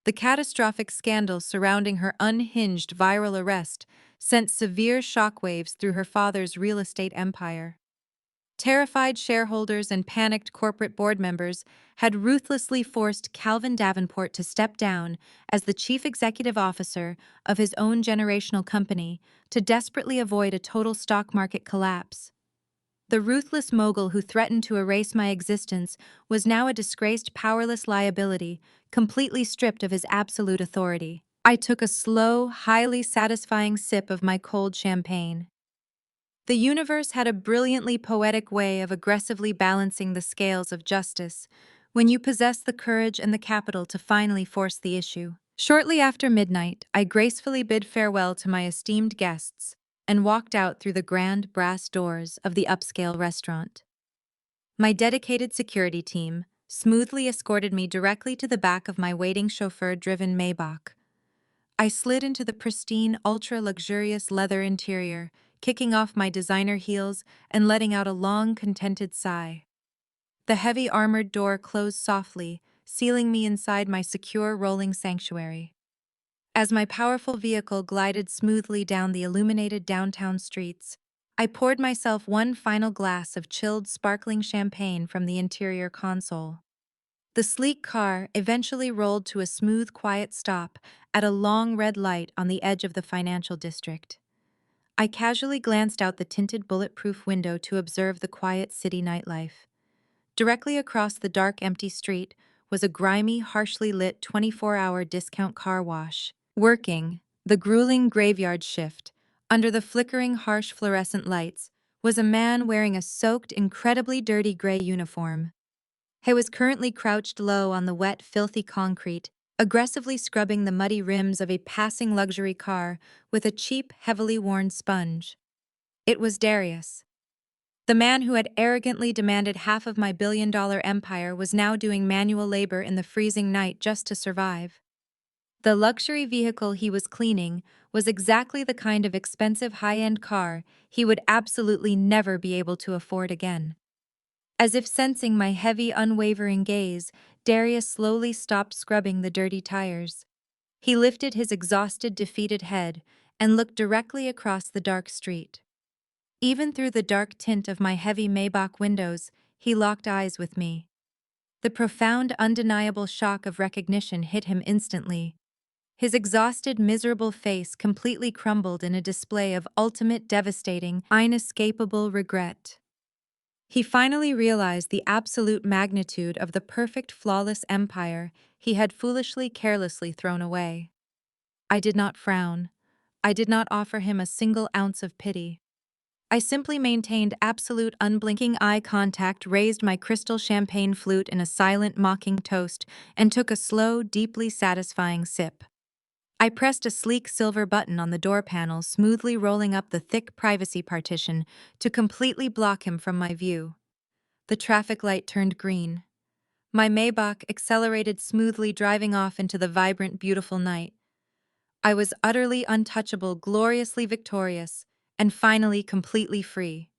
The catastrophic scandal surrounding her unhinged viral arrest sent severe shockwaves through her father's real estate empire. Terrified shareholders and panicked corporate board members had ruthlessly forced Calvin Davenport to step down as the chief executive officer of his own generational company to desperately avoid a total stock market collapse. The ruthless mogul who threatened to erase my existence was now a disgraced, powerless liability, completely stripped of his absolute authority. I took a slow, highly satisfying sip of my cold champagne. The universe had a brilliantly poetic way of aggressively balancing the scales of justice when you possess the courage and the capital to finally force the issue. Shortly after midnight, I gracefully bid farewell to my esteemed guests and walked out through the grand brass doors of the upscale restaurant. My dedicated security team smoothly escorted me directly to the back of my waiting chauffeur-driven Maybach. I slid into the pristine, ultra-luxurious leather interior, kicking off my designer heels and letting out a long, contented sigh. The heavy armored door closed softly, sealing me inside my secure rolling sanctuary. As my powerful vehicle glided smoothly down the illuminated downtown streets, I poured myself one final glass of chilled, sparkling champagne from the interior console. The sleek car eventually rolled to a smooth, quiet stop at a long red light on the edge of the financial district. I casually glanced out the tinted bulletproof window to observe the quiet city nightlife. Directly across the dark, empty street was a grimy, harshly lit 24-hour discount car wash. Working, the grueling graveyard shift, under the flickering, harsh fluorescent lights, was a man wearing a soaked, incredibly dirty gray uniform. He was currently crouched low on the wet, filthy concrete, aggressively scrubbing the muddy rims of a passing luxury car with a cheap, heavily worn sponge. It was Darius. The man who had arrogantly demanded half of my billion-dollar empire was now doing manual labor in the freezing night just to survive. The luxury vehicle he was cleaning was exactly the kind of expensive high-end car he would absolutely never be able to afford again. As if sensing my heavy, unwavering gaze, Darius slowly stopped scrubbing the dirty tires. He lifted his exhausted, defeated head and looked directly across the dark street. Even through the dark tint of my heavy Maybach windows, he locked eyes with me. The profound, undeniable shock of recognition hit him instantly. His exhausted, miserable face completely crumbled in a display of ultimate, devastating, inescapable regret. He finally realized the absolute magnitude of the perfect, flawless empire he had foolishly, carelessly thrown away. I did not frown. I did not offer him a single ounce of pity. I simply maintained absolute, unblinking eye contact, raised my crystal champagne flute in a silent, mocking toast, and took a slow, deeply satisfying sip. I pressed a sleek silver button on the door panel, smoothly rolling up the thick privacy partition to completely block him from my view. The traffic light turned green. My Maybach accelerated smoothly, driving off into the vibrant, beautiful night. I was utterly untouchable, gloriously victorious, and finally completely free.